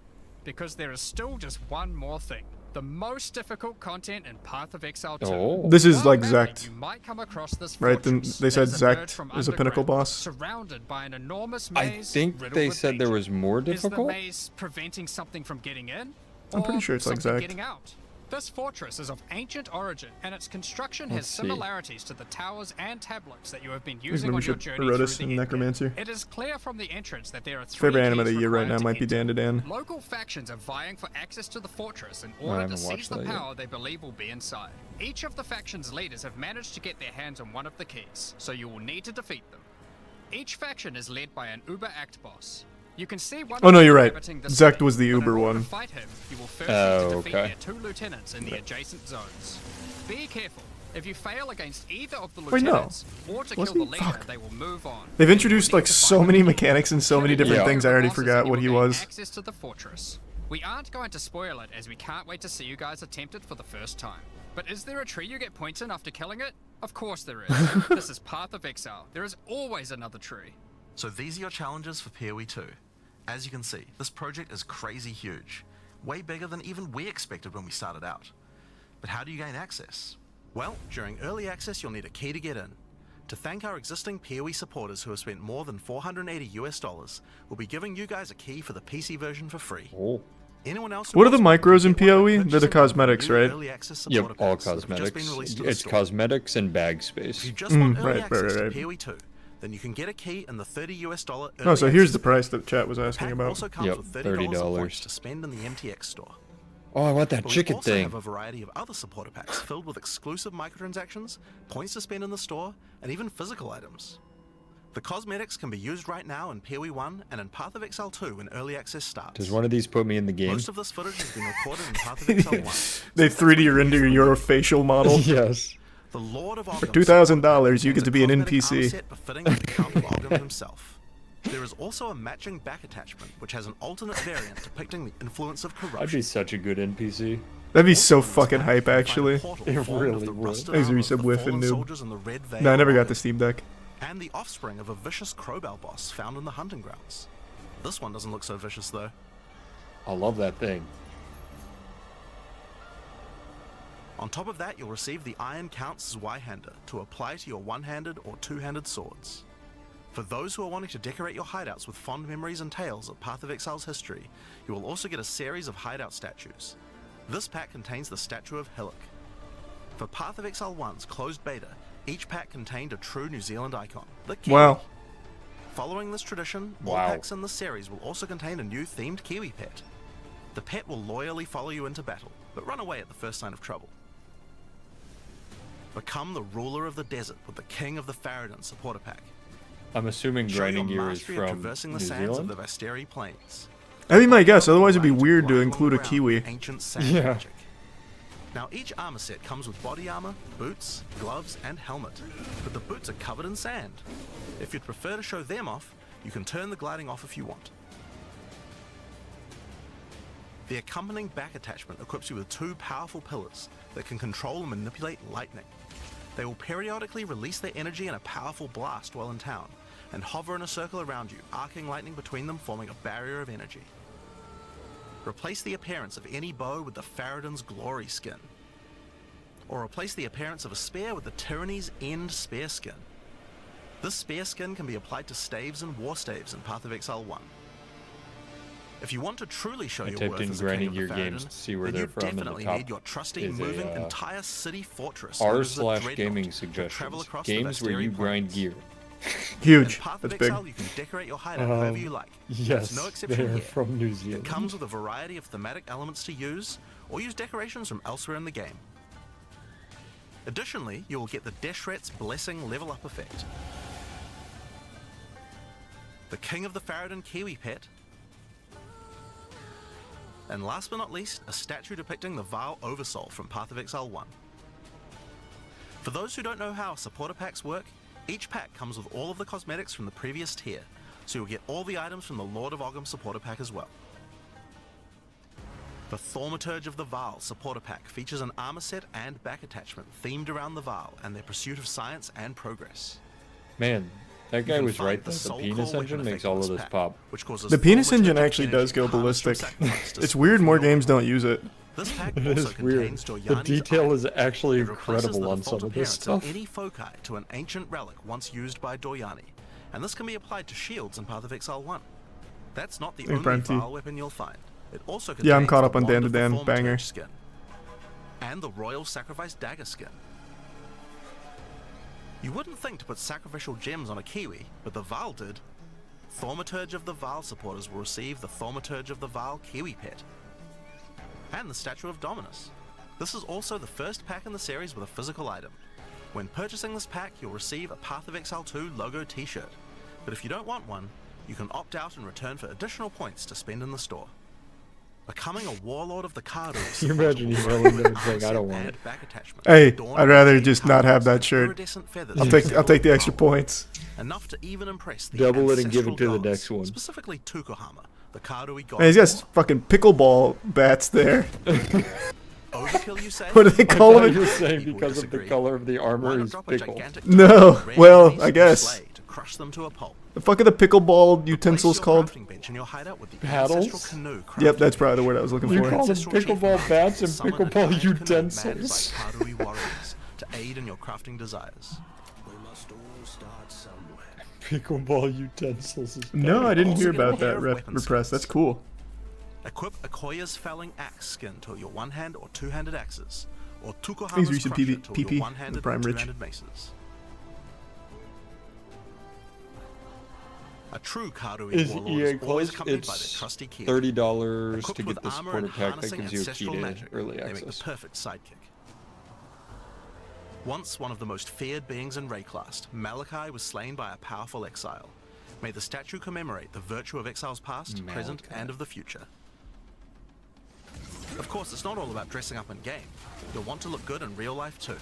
Because there is still just one more thing. The most difficult content in Path of Exile 2. Oh. This is While like battling, Zect. you might come across this Right, then fortress they said that has emerged Zect from is a pinnacle underground, boss. surrounded by an enormous I maze think riddled they with said there danger. was more Is the difficult. maze preventing something from getting in? I'm pretty Or sure it's like something Zect. getting out? This fortress is of ancient origin, and its construction has Let's see. similarities to the towers and tablets that you have been His using on your membership, journey Erotus through and the Necromancer. It is clear from the entrance that there are 3 Favorite anime of keys the year right now required to might be enter. Dan to Dan. Local factions are vying for access to the fortress in I order to haven't seize watched the that yet. power they believe will be inside. Each of the faction's leaders have managed to get their hands on one of the keys, so you will need to defeat them. Each faction is led by an Uber Act boss. You can see one Oh, of no, them you're right. inhabiting this Zect way, was the but in Uber order to one. fight him, you will first Oh, need to defeat okay. their 2 lieutenants in the adjacent zones. Be careful. If you fail against either of the Wait, no. lieutenants, or to kill Wasn't the he? leader, Fuck. they will move on. They've introduced You will like need to so find many the mechanics and so many different Yeah. things. I already bosses forgot and what he you'll gain was. Access to the fortress. We aren't going to spoil it, as we can't wait to see you guys attempt it for the first time. But is there a tree you get points in after killing it? Of course there is. This is Path of Exile. There is always another tree. So these are your challenges for PoE 2. As you can see, this project is crazy huge. Way bigger than even we expected when we started out. But how do you gain access? Well, during early access you'll need a key to get in. To thank our existing PoE supporters who have spent more than $480, we'll be giving you guys a key for the PC version for free. Oh. Anyone else who What are the wants micros in can get one by PoE? They're the purchasing one of cosmetics, new right? early access Yep, supporter all packs that have just been cosmetics. released to the It's store. cosmetics and bag If space. you just want early right, access right. to PoE 2, then you can get a key in the $30 Oh, so early here's the access price that chat was pack. asking Pack about. also comes Yep, with $30 of points $30. to spend in the MTX store. Oh, I want that But we chicken also thing. have a variety of other supporter packs filled with exclusive microtransactions, points to spend in the store, and even physical items. The cosmetics can be used right now in PoE 1 and in Path of Exile 2 when early access starts. Does one of these put me in the game? Most of this footage has been recorded in Path of Exile 1. They 3D render your facial model. Yes. The Lord of For Ogham $2,000, you get contains to be an a cosmetic NPC. armor set befitting of the Count of Ogham himself. There is also a matching back attachment, which has an alternate variant depicting the influence of corruption. I'd be such a good NPC. That'd be so Also in this fucking pack, hype, you can find a actually. portal It formed of really the would. rusted Thanks, armor Resub of the Whiff fallen and Noob. soldiers in the Red Veil No, I never got Army, the Steam Deck. and the offspring of a vicious crowbar boss found in the hunting grounds. This one doesn't look so vicious though. I love that thing. On top of that, you'll receive the Iron Count's Y-hander to apply to your one-handed or two-handed swords. For those who are wanting to decorate your hideouts with fond memories and tales of Path of Exile's history, you will also get a series of hideout statues. This pack contains the statue of Hillock. For Path of Exile 1's closed beta, each pack contained a true New Zealand icon, the Kiwi. Wow. Following this tradition, all Wow. packs in the series will also contain a new themed Kiwi pet. The pet will loyally follow you into battle, but run away at the first sign of trouble. Become the ruler of the desert with the King of the Faradin supporter pack. I'm assuming Show your grinding gear is mastery of from traversing New the sands Zealand. of the Vasteri Plains. That'd be my guess, otherwise it'd be Right weird to lie include a along the Kiwi. ground, ancient sand Yeah. magic. Now each armor set comes with body armor, boots, gloves, and helmet, but the boots are covered in sand. If you'd prefer to show them off, you can turn the gliding off if you want. The accompanying back attachment equips you with two powerful pillars that can control and manipulate lightning. They will periodically release their energy in a powerful blast while in town, and hover in a circle around you, arcing lightning between them, forming a barrier of energy. Replace the appearance of any bow with the Faradin's Glory skin. Or replace the appearance of a spear with the Tyranny's End spear skin. This spear skin can be applied to staves and war staves in Path of Exile 1. If you want to truly show I your typed worth in as a king grinding of the gear Faradin, games to see where then they're you from, and the definitely top need your trusty is a, moving entire city fortress r known as the slash Dreadnought gaming to travel suggestions. across the Games where Vasteri you grind Plains. gear. In Huge. Path That's of big. Exile, you can decorate your hideout however you like. Yes, There's no they exception are here. from New It Zealand. comes with a variety of thematic elements to use, or use decorations from elsewhere in the game. Additionally, you will get the Deshret's Blessing level up effect. The King of the Faradin Kiwi pet. And last but not least, a statue depicting the Vile Oversoul from Path of Exile 1. For those who don't know how supporter packs work, each pack comes with all of the cosmetics from the previous tier, so you'll get all the items from the Lord of Ogham supporter pack as well. The Thaumaturge of the Vile supporter pack features an armor set and back attachment themed around the Vile and their pursuit of science and progress. Man, that You guy can was find right the though. The Soul penis Core engine weapon makes effect all in of this this pack, pop. which causes The penis Thaumaturge engine actually energy does go harnessed from ballistic. sacrifice to It's weird more fulfill games don't use it. This pack It also is weird. contains The Doyani's detail eye. is actually It replaces incredible the on default some of this appearance stuff. any foci to an ancient relic once used by Doyani, and this can be applied to shields in Path of Exile 1. That's not the Hey, only Brenty. Vile weapon you'll find. It also Yeah, I'm contains caught the up on Wand Dan to of the Dan, Thaumaturge banger. skin, and the Royal Sacrifice Dagger skin. You wouldn't think to put sacrificial gems on a Kiwi, but the Vile did. Thaumaturge of the Vile supporters will receive the Thaumaturge of the Vile Kiwi pet, and the Statue of Dominus. This is also the first pack in the series with a physical item. When purchasing this pack, you'll receive a Path of Exile 2 logo t-shirt, but if you don't want one, you can opt out and return for additional points to spend in the store. Becoming a warlord of the Kado. You imagine emailing them and saying, "I don't want it." Hey, I'd rather just not have that shirt. I'll take the extra points. Enough to even impress the Double it and give it to ancestral the gods, next one. Specifically Tukohama, the Kado god. Hey, he's got fucking pickleball bats there. Overkill, you say? What do they I call thought him? you were saying People because of the disagree. color of the Why armor not is drop a pickle. gigantic No, red well, beast I and guess. slay to crush them to a pulp. The fuck are the pickleball utensils Place your called? crafting bench in your hideout with the Paddles? ancestral canoe Yep, crafting that's probably the bench. word I was looking You for. call them Ancestral pickleball chief bats and summon a pickleball giant canoe manned utensils. by Kado warriors to aid in your crafting desires. We must all start somewhere. Pickleball utensils is No, I didn't Also hear get a about pair that, of weapon Repress. That's skins. cool. Equip Akoya's Felling Axe skin to your one-hand or two-handed axes, or Thanks, Tukohama's Reese and Crusher PP, to your the one-handed Prime or Rich. two-handed maces. A true Kado Is warlord EA is always close? accompanied by their It's trusty key. $30 Equipped to with get the armor supporter and pack that harnessing gives you a key ancestral to magic, early they make the access. perfect sidekick. Once one of the most feared beings in Rayclast, Malachi was slain by a powerful exile. May the statue commemorate the virtue of exiles past, present, Malachi. and of the future. Of course, it's not all about dressing up in game. You'll want to look good in real life too.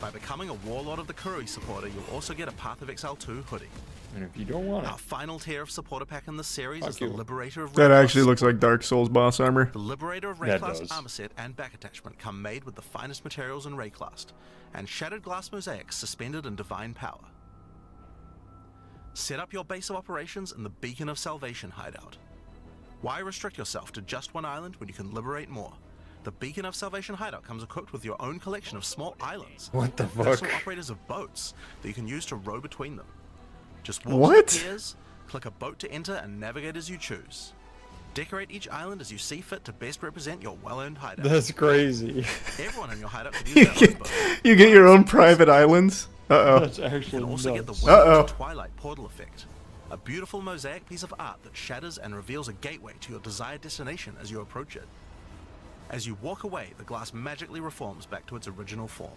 By becoming a Warlord of the Kurui supporter, you'll also get a Path of Exile 2 hoodie. And if you don't want Our it, final tier of supporter pack in this series Fuck is the you. Liberator of That Rayclast actually looks like Dark Souls boss armor. The Liberator of That Rayclast does. armor set and back attachment come made with the finest materials in Rayclast, and shattered glass mosaics suspended in divine power. Set up your base of operations in the Beacon of Salvation hideout. Why restrict yourself to just one island when you can liberate more? The Beacon of Salvation hideout comes equipped with your own collection of small islands. What the Vessel fuck? operators of boats that you can use to row between them. Just walk What? to the piers, click a boat to enter, and navigate as you choose. Decorate each island as you see fit to best represent your well-earned hideout. that's crazy. Everyone in your hideout can You use their own get, boat. you get your own private islands? Uh-oh. That's You actually can also get the nuts. Uh-oh. Winter Twilight portal effect, a beautiful mosaic piece of art that shatters and reveals a gateway to your desired destination as you approach it. As you walk away, the glass magically reforms back to its original form.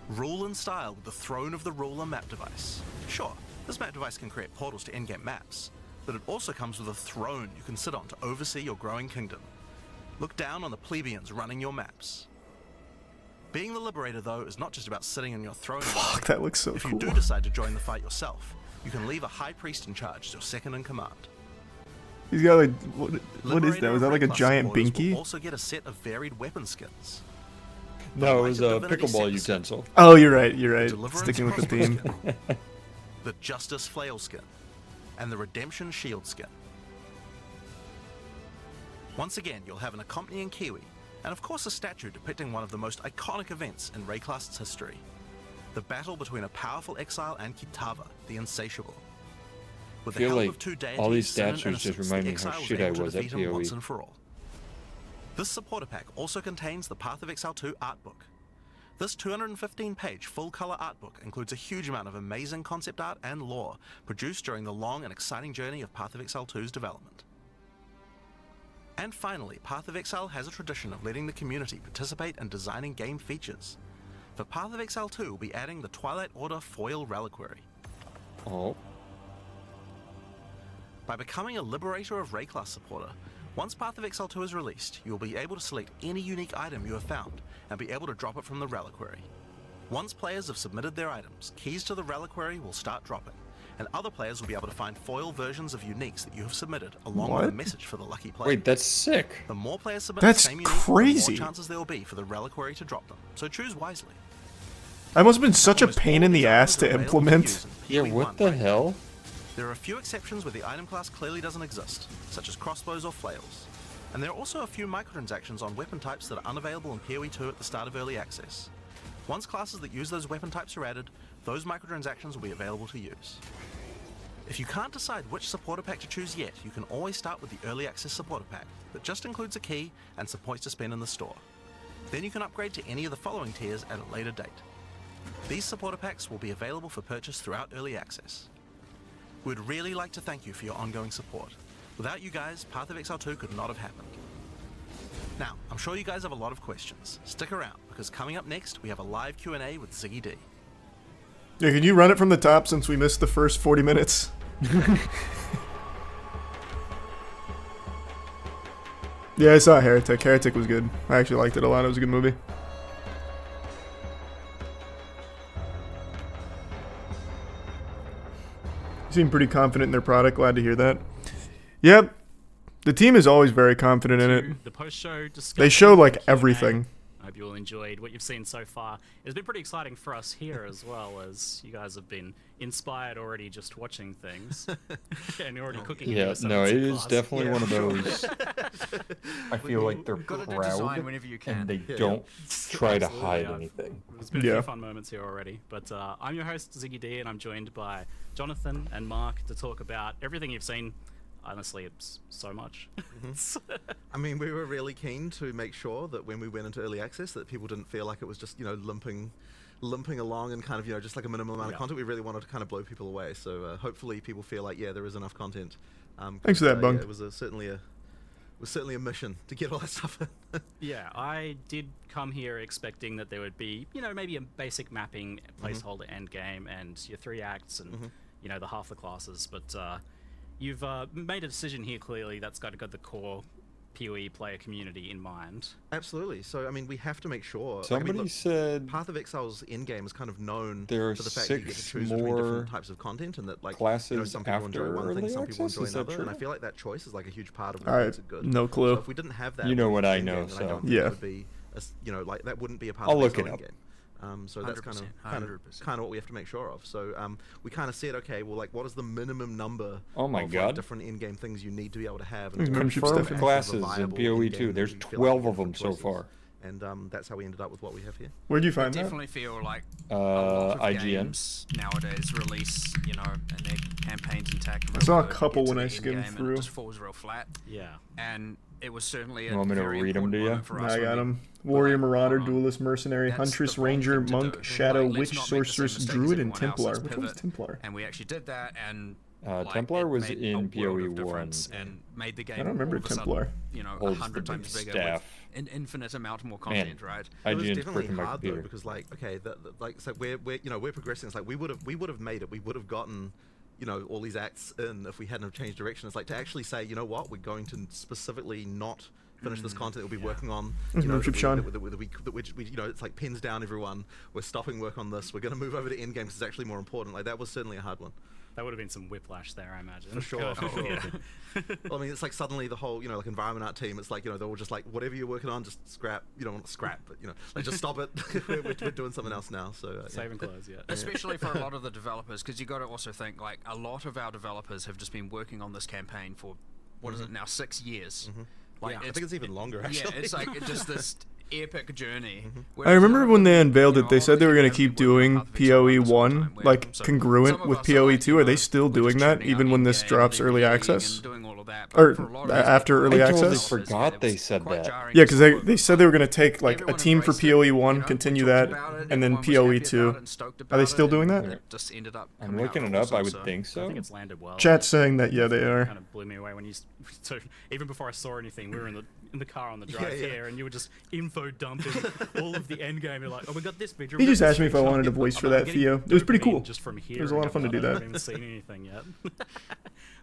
Rule in style with the Throne of the Ruler map device. Sure, this map device can create portals to endgame maps, but it also comes with a throne you can sit on to oversee your growing kingdom. Look down on the plebeians running your maps. Being the Liberator, though, is not just about sitting on your throne. Fuck, that looks so If you cool. do decide to join the fight yourself, you can leave a High Priest in charge as your second in command. He's got like, what is Liberator that? Was that of like a Rayclast giant supporters will binky? also get a set of varied weapon skins. No, it was Light a of Divinity pickleball set utensil. Oh, you're right, you're right. Deliverance Sticking with the crossbow theme. skin, the Justice Flail skin, and the Redemption Shield skin. Once again, you'll have an accompanying Kiwi, and of course a statue depicting one of the most iconic events in Rayclast's history. The battle between a powerful exile and Kitava, the Insatiable. With the Feel help like of two deities, all these Sin and statues just Innocence, remind the me how exile shit able I to was at defeat him PoE. once and for all. This supporter pack also contains the Path of Exile 2 art book. This 215-page full-color art book includes a huge amount of amazing concept art and lore produced during the long and exciting journey of Path of Exile 2's development. And finally, Path of Exile has a tradition of letting the community participate in designing game features. For Path of Exile 2, we'll be adding the Twilight Order foil reliquary. Oh, By becoming a Liberator of Rayclast supporter, once Path of Exile 2 is released, you will be able to select any unique item you have found and be able to drop it from the reliquary. Once players have submitted their items, keys to the reliquary will start dropping, and other players will be able to find foil versions of uniques that you have submitted, along with a What? message for the lucky player. wait, that's sick. The more players submit That's the same unique, crazy. the more chances there will be for the reliquary to drop them, so choose wisely. That must have been such a Almost pain all in these the items ass are to available implement. use in Yeah, PoE what 1 the right now. hell? There are a few exceptions where the item class clearly doesn't exist, such as crossbows or flails. And there are also a few microtransactions on weapon types that are unavailable in PoE 2 at the start of early access. Once classes that use those weapon types are added, those microtransactions will be available to use. If you can't decide which supporter pack to choose yet, you can always start with the early access supporter pack that just includes a key and some points to spend in the store. Then you can upgrade to any of the following tiers at a later date. These supporter packs will be available for purchase throughout early access. We'd really like to thank you for your ongoing support. Without you guys, Path of Exile 2 could not have happened. Now, I'm sure you guys have a lot of questions. Stick around, because coming up next, we have a live Q&A with Ziggy D. Yeah, can you run it from the top since we missed the first 40 minutes? Yeah, I saw Heretic. Heretic was good. I actually liked it a lot. It was a good movie. You seem pretty confident in their product. Glad to hear that. Yep. The team is always very confident in it. The post-show discussion. They show like Q&A. everything. I hope you all enjoyed what you've seen so far. It's been pretty exciting for us here as well, as you guys have been inspired already just watching things. And you're already cooking. Yeah, no, it is definitely one of those. I feel like they're Gotta do proud design whenever you can. and they don't try to Absolutely, hide yeah. anything. There's been a few fun moments here already, but I'm your host Ziggy D, and I'm joined by Jonathan and Mark to talk about everything you've seen. Honestly, it's so much. I mean, we were really keen to make sure that when we went into early access that people didn't feel like it was just, you know, limping along and kind of, you know, just like a minimal amount of content. We really wanted to kind of blow people away. So hopefully people feel like, yeah, there is enough content. Thanks for that, Bunk. Yeah, it was certainly a mission to get all that stuff in. Yeah, I did come here expecting that there would be, you know, maybe a basic mapping, placeholder endgame, and your 3 acts, and you know, the half the classes. But you've made a decision here clearly that's got the core PoE player community in mind. Absolutely. So I mean, we have to make sure. Somebody look, said Path of Exile's endgame is kind of known there are for the fact that you get to 6 choose between more different types of content, and that like classes you know, some people enjoy after one thing, early some people access? enjoy Is that another, and I true? feel like that choice is like a huge part of what Alright, makes it good. no clue. So if we didn't have that, You know what I endgame, know, then so- don't think Yeah. it would be you know, like that wouldn't be a part I'll of look the it up. game. So that's kind 100%. of what we have to make sure of. So we kind of said, okay, well, like, what is the minimum number Oh my of God. like, different in-game things you need to be able to have? Mm, membership confirmed stuff, yeah. classes in viable PoE in-game 2. that There's we feel like 12 of we them have so choices. far. And that's how we ended up with what we have here. Where'd you I find that? definitely feel like a lot of IGN. games nowadays release, you know, and their campaigns and tech. I saw a real good, couple get to when the I end skimmed game and through. It just falls real flat. Yeah. And it was certainly a You want me to very read 'em important to ya? moment for us I when got we him. were Warrior, like, Marauder, hold on, Duelist, Mercenary, that's Huntress, the wrong Ranger, thing to Monk, do. Shadow, Like, let's Witch, not make the same Sorceress, mistake as Druid, and everyone else. Templar. Let's Which one's pivot. Templar? And we actually did that, and like, Templar it was made in a world PoE of 1. difference and made the game I don't remember all of a sudden, Templar. you know, Holds the 100 big times bigger staff. with an infinite amount more content, right? It was IGN's definitely breaking my hard though, computer. because like, okay, like, so we're you know, we're progressing. It's like we would have made it. We would have gotten, you know, all these acts in if we hadn't have changed direction. It's like to actually say, you know what, we're going to specifically not finish this content that we'll be working on. There's You know, membership, Sean. that we, you know, it's like pins down everyone. We're stopping work on this. We're going to move over to endgame because it's actually more important. Like that was certainly a hard one. That would have been some whiplash there, I imagine. For sure, for sure. Yeah. Well, I mean, it's like suddenly the whole, you know, like environment art team. It's like, you know, they're all just like, whatever you're working on, just scrap. You don't want to scrap, but you know, like just stop it. we're doing something else now. So Saving clothes, yeah. Especially for a lot of the developers, because you got to also think like a lot of our developers have just been working on this campaign for what is it now, 6 years. Like I think it's even longer. Actually, Yeah, it's like just this epic journey. I remember when they unveiled it, they said they were going to keep doing PoE 1, like, congruent with PoE 2. Are they still doing that, even when this drops early access? Or after early I totally access? forgot they said that. Yeah, because they said they were going to take, like, a team for PoE 1, continue that, and then PoE 2. Are they still doing that? Just ended up I'm looking it up. I would think I so. think it's landed well. Chat's saying that, yeah, they are. Kind of blew me away when you. So even before I saw anything, we were in the car on the drive here, and you were just info dumping all of the end game. You're like, oh, we got this picture. He just asked me if I wanted a voice for that, Theo. It was pretty cool. Just from here, It was a lot of fun to do I that. haven't even seen anything yet.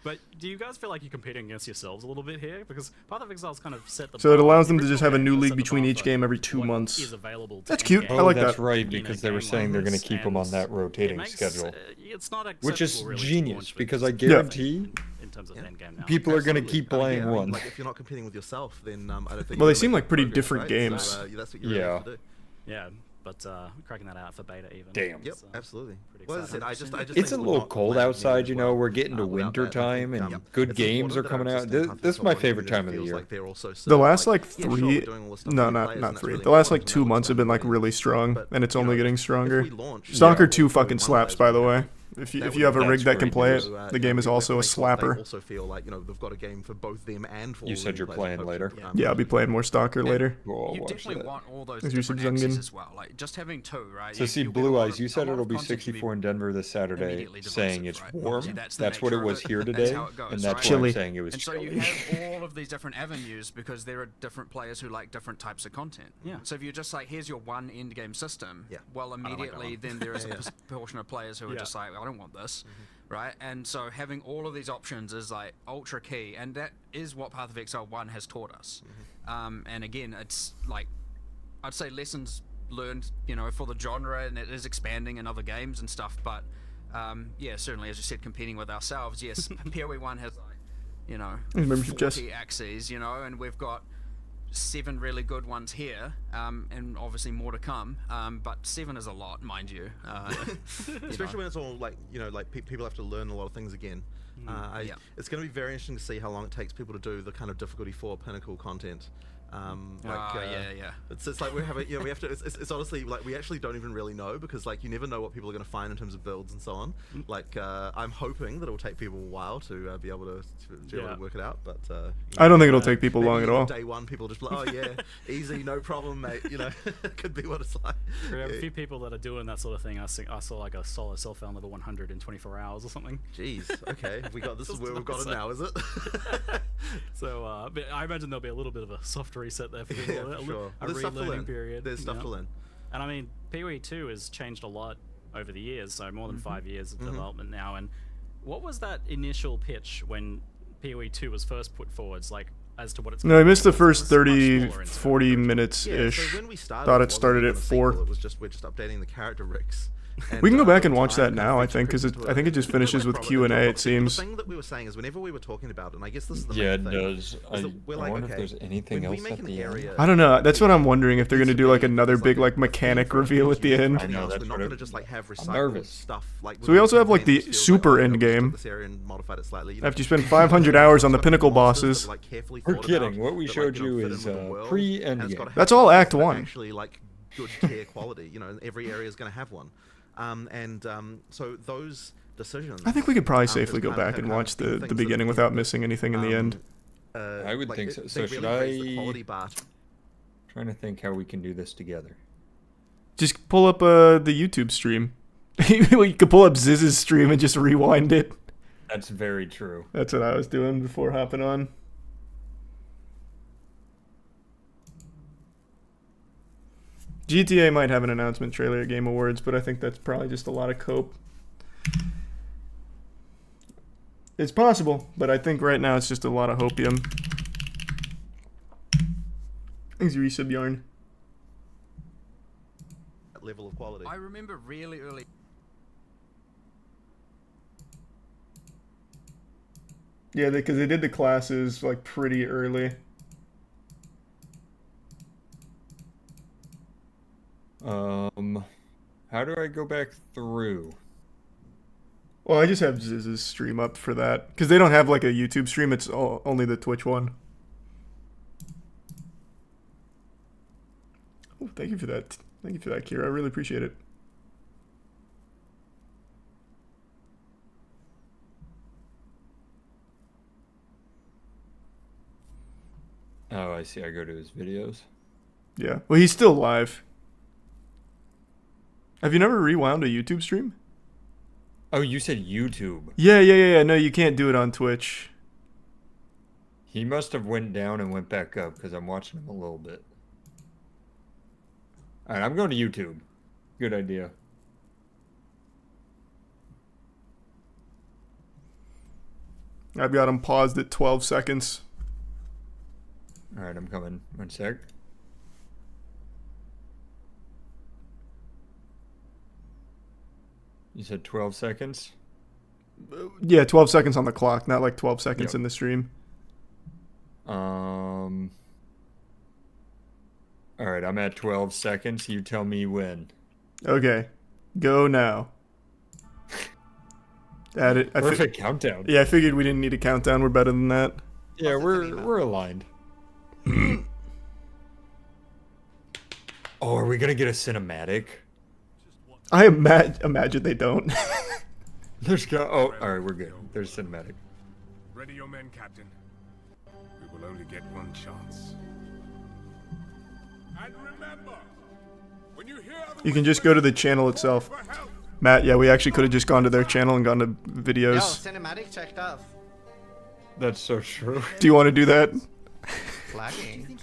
But do you guys feel like you're competing against yourselves a little bit here? Because Path of Exile's kind of set the So it bar. allows them to The just have a new original league game set the between bar each for game every 2 what months. is available to That's end cute. game. I like that's that. right, in a because they were game saying they're like going to this, keep them on and that rotating it makes, schedule. It's not Which is acceptable, really, to genius, launch because I videos guarantee in terms of endgame now. people are going to Absolutely. keep playing I mean, one. like if you're not competing with yourself, then I don't think. Well, you're they seem making like pretty progress, different right? games. So, that's what you really Yeah. have to do. Yeah, but cracking that out for beta even. Damn. Yep, It's, absolutely. pretty Well, as I said, I just It's think a it would little not cold land outside, nearly you as know. well, We're getting to without winter that. I time, think, and it's good important games are that coming out. just This Path of is my Exile favorite really time of the feels year. like they're also The served, last, like, yeah, sure, we're three... doing all this stuff No, for new not players, and that's three. really The last, like, important, 2 and months have been, like, that's really strong, but, and it's you only know, getting if stronger. we launch, Stalker yeah, 2 all fucking 41 slaps, players by the would way. be- If that you would have a be rig that can great play news. it, the game is also a They slapper. also feel like, you know, they've got a game for both them and for You all said the you're players, playing hopefully. later? Yeah, I'll be playing more Stalker later. Oh, I'll You watch definitely that. want all those As you different said, axes Zungen. as well. Like just having two, right? So see, you'll get a Blue lot Eyes, of- you a said lot it'll of be content can 64 in Denver this Saturday, immediately saying divisive, it's right? warm. Obviously, That's the what it nature was of here That's today, how it goes, and that's right? why Chilly. I'm saying it was And so chilly. you have all of these different avenues because there are different players who like different types of content. Yeah. So if you're just like, here's your one end game system, Yeah. well, immediately then there is a portion of players who are Yeah. just like, I don't want this, right? And so having all of these options is like ultra key, and that is what Path of Exile 1 has taught us. And again, it's like, I'd say lessons learned, for the genre, and it is expanding in other games and stuff, but yeah, certainly, as you said, competing with ourselves, yes, PoE 1 has like, 40 axes, and we've got 7 really good ones here, and obviously more to come, but 7 is a lot, mind you. Especially when it's all like, people have to learn a lot of things again. It's going to be very interesting to see how long it takes people to do the kind of difficulty 4 pinnacle content. It's like we have to. It's honestly like we actually don't even really know, because like you never know what people are going to find in terms of builds and so on. Like I'm hoping that it will take people a while to be able to work it out, but I don't think it'll take people long at all. Day one, people just be like, oh yeah, easy, no problem, mate. It could be what it's like. We have a few people that are doing that sort of thing. I saw like a solo self found level 100 in 24 hours or something. Jeez. Okay, we got this. Is where we've got it now, is it? So, but I imagine there'll be a little bit of a soft reset there for people. A relearning period. There's stuff to learn. And I mean, PoE 2 has changed a lot over the years, so more than 5 years of development now. And what was that initial pitch when PoE 2 was first put forwards, like, as to what it's... No, I missed the first 30, 40 minutes-ish. So when we started, thought it started at 4. It was just, we're just updating the character rigs. And, we can go back and watch that now, I think, because I think it just finishes with Q&A, it seems. The thing that we were saying is whenever we were talking about it, and I guess this is the main thing. Yeah, it does. We're I like, wonder okay, if there's anything else at the end. I don't know. That's what I'm wondering, if they're going to do like another big like mechanic reveal at the end. I know, we're not going to just like have recycled stuff. Like, so we also have like the super end game. After you spend 500 hours on the pinnacle bosses. We're kidding. What we showed you is pre-Endgame. That's all Act 1. Actually, like good tier quality. Every area is going to have one. So those decisions... I think we could probably safely go back and watch the beginning without missing anything in the end. I would think so. So should I... Trying to think how we can do this together. Just pull up the YouTube stream. You could pull up Ziz's stream and just rewind it. That's very true. That's what I was doing before hopping on. GTA might have an announcement trailer at Game Awards, but I think that's probably just a lot of cope. It's possible, but I think right now it's just a lot of hopium. Thanks, resub yarn. Level of quality. I remember really early. Yeah, because they did the classes like pretty early. How do I go back through? Well, I just have Ziz's stream up for that. Because they don't have like a YouTube stream, it's only the Twitch one. Oh, thank you for that. Thank you for that, Kira. I really appreciate it. Oh, I see. I go to his videos. Yeah. Well, he's still live. Have you never rewound a YouTube stream? Oh, you said YouTube. Yeah. No, you can't do it on Twitch. He must have went down and went back up because I'm watching him a little bit. All right, I'm going to YouTube. Good idea. I've got him paused at 12 seconds. All right, I'm coming. 1 sec. You said 12 seconds? Yeah, 12 seconds on the clock, not like 12 seconds in the stream. All right, I'm at 12 seconds. You tell me when. Okay. Go now. Add it. Perfect countdown. Yeah, I figured we didn't need a countdown. We're better than that. Yeah, we're aligned. Oh, are we going to get a cinematic? I imagine they don't. Oh, all right, we're good. There's cinematic. Ready your men, Captain. We will only get one chance. And remember, when you hear you can just go to the channel itself. Matt, yeah, we actually could have just gone to their channel and gone to videos. Yo, cinematic checked off. That's so true. Do you want to do that? Flagging.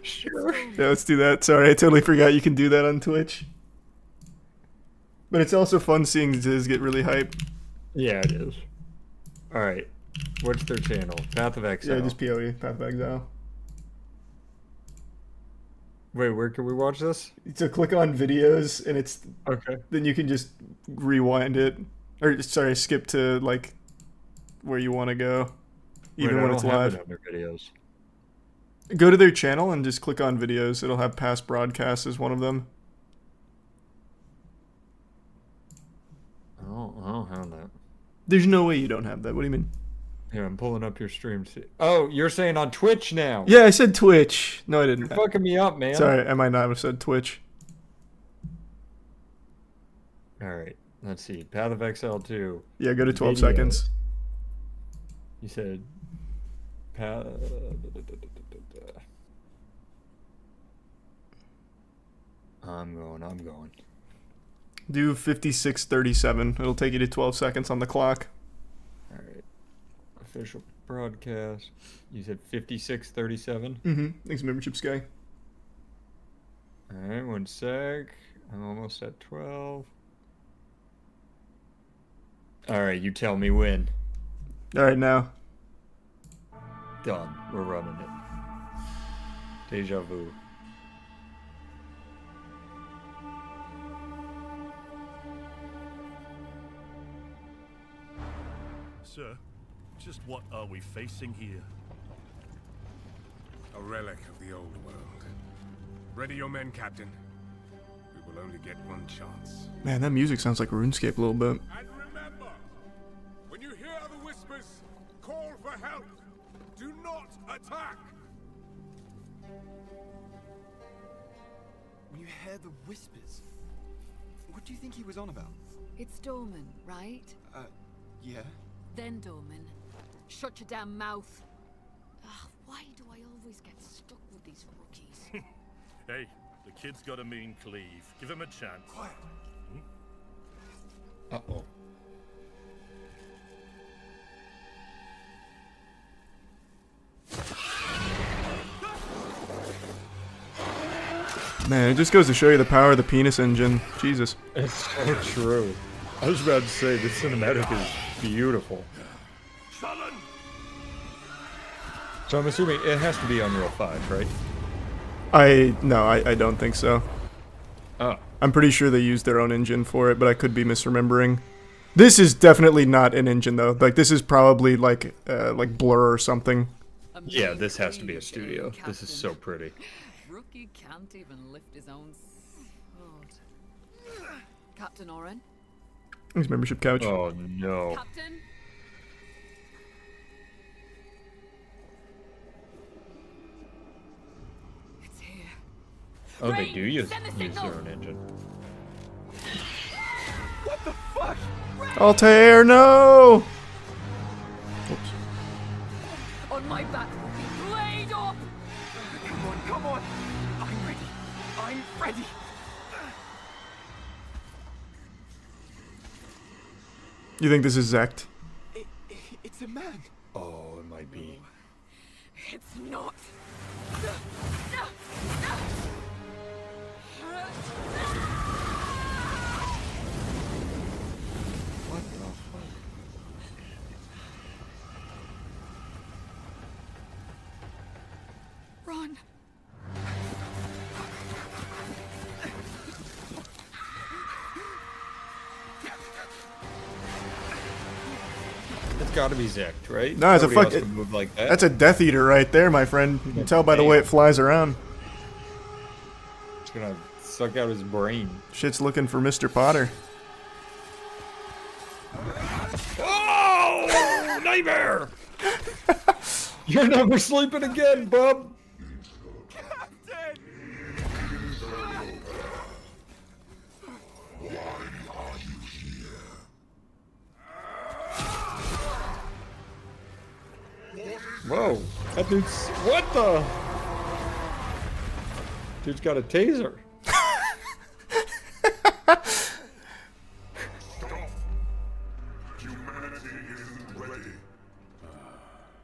Sure. Yeah, let's do that. Sorry, I totally forgot you can do that on Twitch. But it's also fun seeing Ziz get really hyped. Yeah, it is. All right. What's their channel? Path of Exile. Yeah, just PoE, Path of Exile. Wait, where can we watch this? So click on videos, and it's Okay. then you can just rewind it, or sorry, skip to like where you want to go, even when it's live. I don't have it under videos. Go to their channel and just click on videos. It'll have past broadcasts as one of them. I don't have that. There's no way you don't have that. What do you mean? Here, I'm pulling up your stream. Oh, you're saying on Twitch now? Yeah, I said Twitch. No, I didn't. You're fucking me up, man. Sorry, I might not have said Twitch. All right, let's see. Path of Exile 2. Yeah, go to 12 Video. seconds. You said Path. I'm going. Do 56:37. It'll take you to 12 seconds on the clock. All right. Official broadcast. You said 56:37? Mm-hmm. Thanks, membership Sky. All right, one sec. I'm almost at 12. All right, you tell me when. All right, now. Done. We're running it. Deja vu. Sir, just what are we facing here? A relic of the old world. Ready your men, Captain. We will only get one chance. Man, that music sounds like RuneScape a little bit. And remember, when you hear the whispers, call for help. Do not attack. When you hear the whispers, what do you think he was on about? It's Dorman, right? Yeah. Then Dorman, shut your damn mouth. Ugh, why do I always get stuck with these rookies? Hey, the kid's got a mean cleave. Give him a chance. Quiet. Uh-oh. Man, it just goes to show you the power of the penis engine. Jesus. It's so true. I was about to say, the cinematic is beautiful. So I'm assuming it has to be Unreal 5, right? I don't think so. Oh. I'm pretty sure they used their own engine for it, but I could be misremembering. This is definitely not an engine though. Like this is probably like Blur or something. Yeah, this has to be a studio. This is so pretty. Rookie can't even lift his own sword. Captain Oren? His membership couch. Oh no. Captain? It's here. Oh, they do use their own engine. What the fuck? Altair, no! Oops. On my back, blade up! Come on! I'm ready. I'm ready. You think this is Zect? It's a man. Oh, it might be. It's not. What the fuck? Run. It's gotta be Zect, right? No, it's a Nobody fuck. else can move like that. That's a Death Eater right there, my friend. You can tell by the way it flies around. It's gonna suck out his brain. Shit's looking for Mr. Potter. Oh, nightmare! You're never sleeping again, bub. Captain! Whoa, that dude's what the? Dude's got a taser.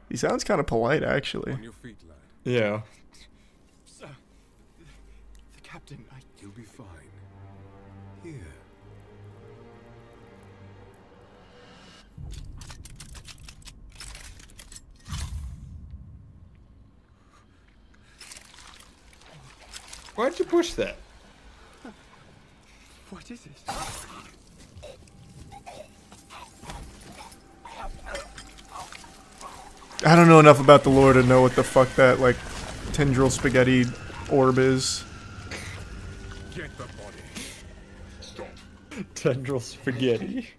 He sounds kind of polite, actually. On your feet, lad. Yeah. Sir, the captain, You'll be fine. Here. Why'd you push that? What is it? I don't know enough about the lore to know what the fuck that, like, tendril spaghetti orb is. Get the body. Stop. Tendril spaghetti.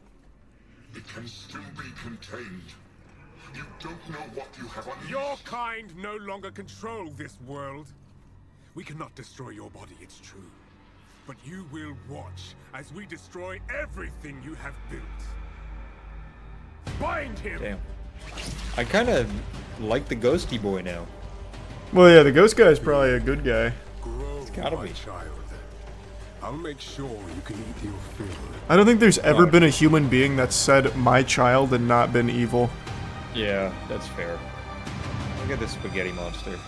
It can still be contained. You don't know what you have on. Your kind no longer control this world. We cannot destroy your body, it's true. But you will watch as we destroy everything you have built. Bind him! Damn. I kind of like the ghosty boy now. Well, yeah, the ghost guy is probably a good guy. Grow, gotta my be. child. I'll make sure you can eat your fill. I don't think there's ever been a human being that said "my child" and not been evil. Yeah, that's fair. Look at this spaghetti monster.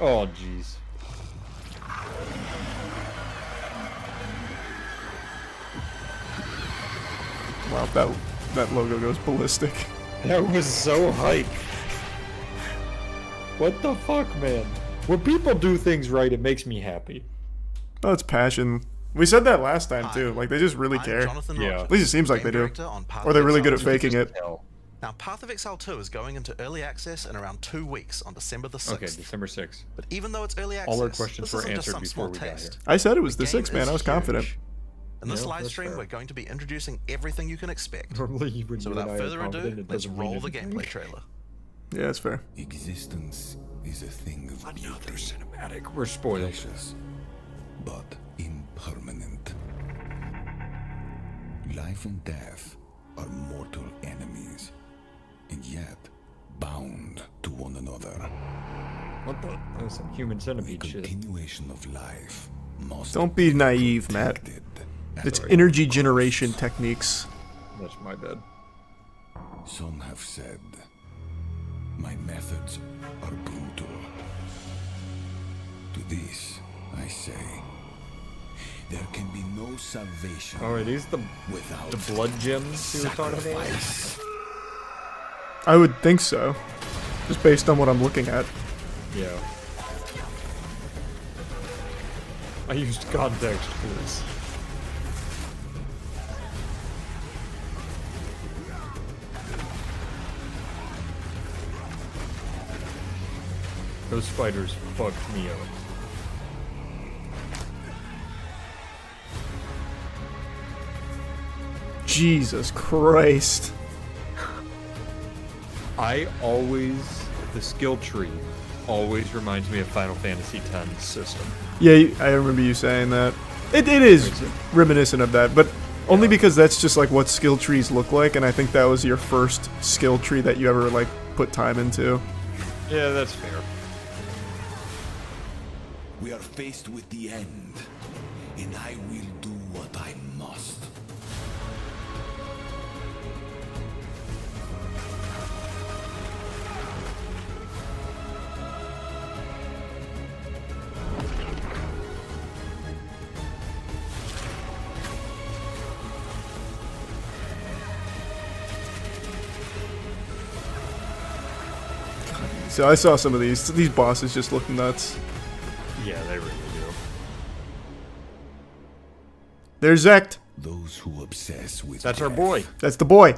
Oh, jeez. Wow, that logo goes ballistic. That was so hype. What the fuck, man? When people do things right, it makes me happy. Oh, it's passion. We said that last time too. Like they just really care. Yeah. At least it seems like they do. Or they're really good at faking it. Now, Path of Exile 2 is going into early access in around 2 weeks on December the 6th. Okay, December 6th. But even though it's early access, All our questions this were isn't just answered some before small we got here. taste. I said it was the game 6th, man. is I was confident. huge. In this Yeah, live that's stream, fair. we're going to be introducing everything you can expect. Normally, when So you and without I are further confident, ado, it let's doesn't mean roll the anything. gameplay trailer. Yeah, that's fair. Existence is a thing of Another cinematic. We're spoiled. precious, but impermanent. Life and death are mortal enemies, and yet bound to one another. What the? That was some human The centipede shit. continuation of life must Don't be naive, Matt. protected at It's all energy costs. generation techniques. That's my bad. Some have said my methods are brutal. To this, I say, there can be no salvation Oh, are these the without blood gems you were talking about? sacrifice. I would think so. Just based on what I'm looking at. Yeah. I used context clues. Those spiders fucked me up. Jesus Christ. The skill tree always reminds me of Final Fantasy X system. Yeah, I remember you saying that. It is reminiscent of that, but only because that's just like what skill trees look like, and I think that was your first skill tree that you ever like put time into. Yeah, that's fair. We are faced with the end, and I will do what I must. So I saw some of these. These bosses just look nuts. Yeah, they really do. There's Zect. Those who obsess with That's our death, boy. That's the boy.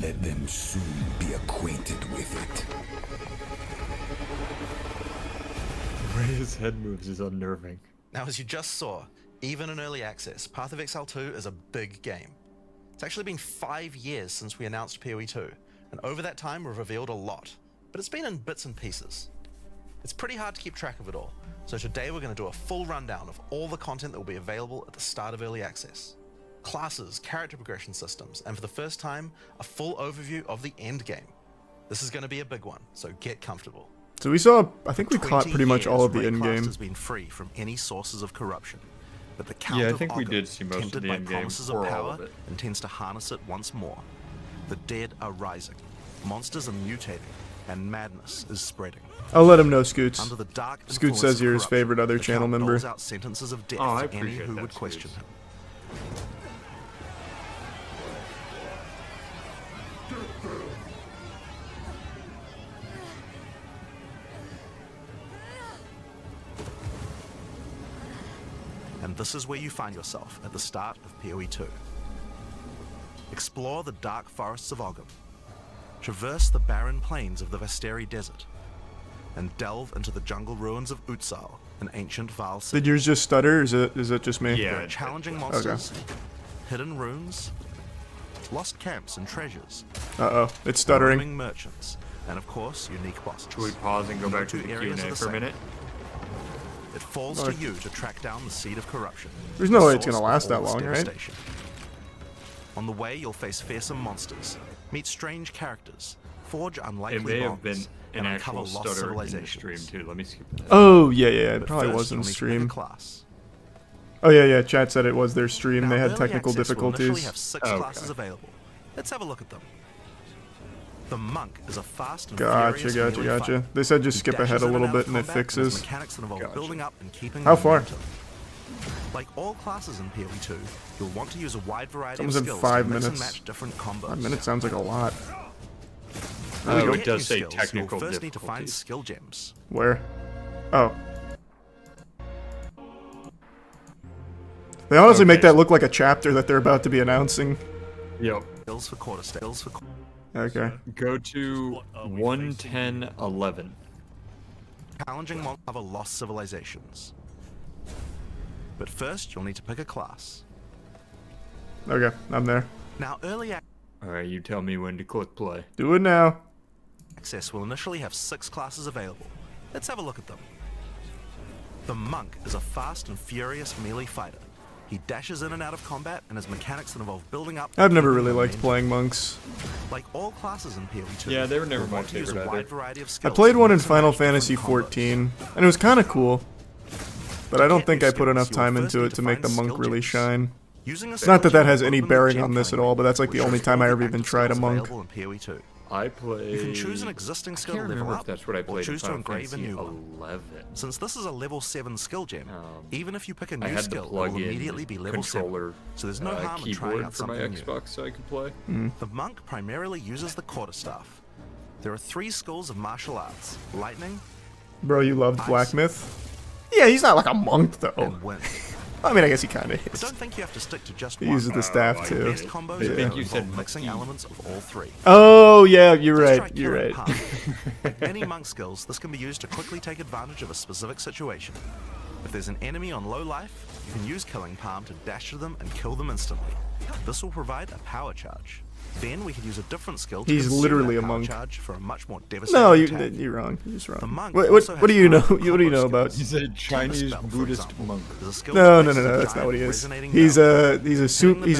let them soon be acquainted with it. The way his head moves is unnerving. Now, as you just saw, even in early access, Path of Exile 2 is a big game. It's actually been 5 years since we announced PoE 2, and over that time we've revealed a lot, but it's been in bits and pieces. It's pretty hard to keep track of it all, so today we're going to do a full rundown of all the content that will be available at the start of early access. Classes, character progression systems, and for the first time, a full overview of the endgame. This is going to be a big one, so get comfortable. So we saw, I think we For caught 20 pretty much all years, of the Raycraft end game. has been free from any sources of corruption. But the Yeah, I Count think of we Occam, did see most of tempted the by end game, promises or of all power, of it. intends to harness it once more. The dead are rising, monsters are mutating, and madness is spreading. I'll let him know, Scoots. Under the dark Scoots influence says of you're his corruption, favorite other the channel Count member. doles out sentences of death Oh, I to any appreciate who that, would question Scoots. him. And this is where you find yourself at the start of PoE 2. Explore the dark forests of Ogham, traverse the barren plains of the Vasteri Desert, and delve into the jungle ruins of Utsal, an ancient Val city. Did yours just stutter, or is it just me? There are challenging monsters, hidden runes, lost camps and treasures. Uh-oh, it's stuttering. Roaming merchants, and of course, unique bosses. Should we pause and go No back to two the areas are Q&A the for a same. minute? It falls to you to track down the seed of corruption. There's no the way it's gonna source of last that all this long, right? devastation. On the way, you'll face fearsome monsters, meet strange characters, forge unlikely It may have bonds, been an and uncover actual lost stutter in the civilizations. stream too. Let me skip that. Oh, yeah, it But probably first, was in you'll need to pick a stream. class. Oh, yeah, chat said it was their stream. Now, They had early technical access will initially difficulties. have 6 classes available. Let's have a look at them. The monk is a fast and furious melee fighter. They said just He skip dashes ahead a in little and out bit of and it combat and has fixes. mechanics that involve building up and keeping How far? momentum. Like all classes in PoE 2, you'll want to use a wide variety Someone's of in skills 5 to mix and minutes. match different combos. 5 minutes sounds like a lot. Now, to it get does new say skills, technical you'll first need to find difficulties. skill gems. Where? Oh. They honestly make that look like a chapter that they're about to be announcing. Yep. Skills for quarter skills for Okay. Go to 110:11. challenging monsters of lost civilizations. But first, you'll need to pick a class. Okay, I'm there. Now, early Alright, you tell me when to click play. Do it now. access will initially have 6 classes available. Let's have a look at them. The monk is a fast and furious melee fighter. He dashes in and out of combat and has mechanics that involve building up. I've never and really keeping liked momentum. playing monks. Like all classes in PoE 2. Yeah, they were never you'll my want to use a favorite wide either. variety of I skills played to one in mix and Final match Fantasy different combos. 14, and it was kind of cool. But I don't get think new I put enough skills, you'll time first into need it to to make the find monk skill really gems. shine. Using a It's not that skill that has gem any will open the bearing gem on this at cunning all, but that's like which the only shows time all I the ever even active tried a skills monk. available in PoE 2. I played... You can choose an existing skill I can't to level remember up, if that's what I or played in choose to Final engrave a Fantasy new one. 11. Since this is a level 7 skill gem, even if you pick a I new had to skill, it plug will in immediately be level 7. controller So there's no harm in trying keyboard out for my something new. Xbox so I could play. The monk primarily uses the quarterstaff. There are 3 schools of martial arts: lightning, Bro, you loved Ice. Black Myth? Yeah, he's not like a monk, though. and wind. I mean, I guess he kind of But is. don't think you have to stick to just He one. uses the staff, I too. get Best it. combos I think involve you said mixing monkey. elements of all 3. Oh, yeah, you're Let's try right. You're killing right. palm. Like many monk skills, this can be used to quickly take advantage of a specific situation. If there's an enemy on low life, you can use Killing Palm to dash to them and kill them instantly. This will provide a power charge. Then we can use a different skill to He's consume literally that a power monk. charge for a much more devastating No, attack. you're wrong. You're just The wrong. monk What also do has you know? powerful What do you know combo about? skills. He's a Chinese Spell, for Buddhist example, monk. is a skill No, that no, places no, a that's not giant what he is. resonating He's bell. a Hitting the super bell will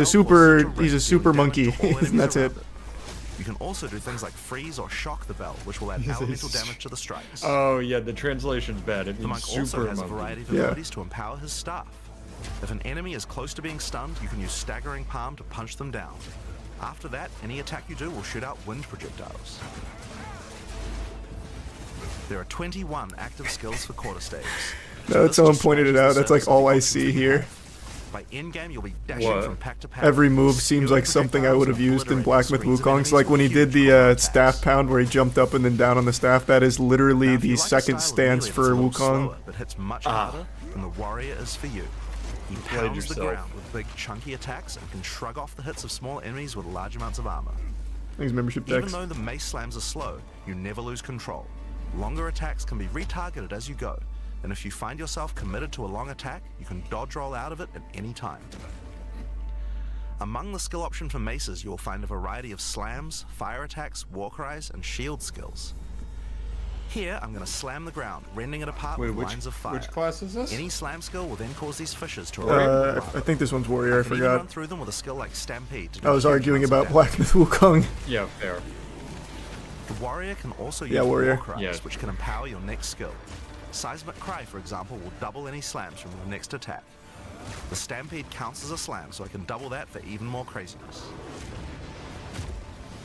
set he's a dealing super damage monkey, to all enemies and that's it. around it. You can also do things like freeze or shock the bell, which will add elemental damage to the strikes. Oh yeah, the translation's bad. It The means monk also super has a monkey. variety of Yeah. abilities to empower his staff. If an enemy is close to being stunned, you can use Staggering Palm to punch them down. After that, any attack you do will shoot out wind projectiles. There are 21 active skills for quarter staves. No, this someone just pointed it scratches the out. That's like surface of all the I options see that you here. have. By endgame, you'll be dashing What? from pack to pack. Every move seems skilling like something I projectiles would have and used in obliterating Black Myth screens of Wukong. So like when he enemies did with the huge combo staff attacks. pound where he jumped up and then down on the staff, that is literally Now, if the you like a second style of stance melee for that's a little Wukong. slower, but hits much harder, then the warrior is for you. He pounds the yourself. ground with big chunky attacks and can shrug off the hits of small enemies with large amounts of armor. Thanks, membership Even decks. though the mace slams are slow, you never lose control. Longer attacks can be retargeted as you go, and if you find yourself committed to a long attack, you can dodge roll out of it at any time. Among the skill option for maces, you will find a variety of slams, fire attacks, war cries, and shield skills. Here, I'm going to slam the ground, rending it apart Wait, with lines of fire. which class is this? Any slam skill will then cause these fissures to erode. I think this one's Warrior, I You can even run forgot. through them with a skill like Stampede. to do I was huge arguing amounts of about damage. Black Myth Wukong. Yeah, fair. The warrior can also Yeah, use warrior. war cries, Yeah. which can empower your next skill. Seismic Cry, for example, will double any slams from your next attack. The Stampede counts as a slam, so I can double that for even more craziness.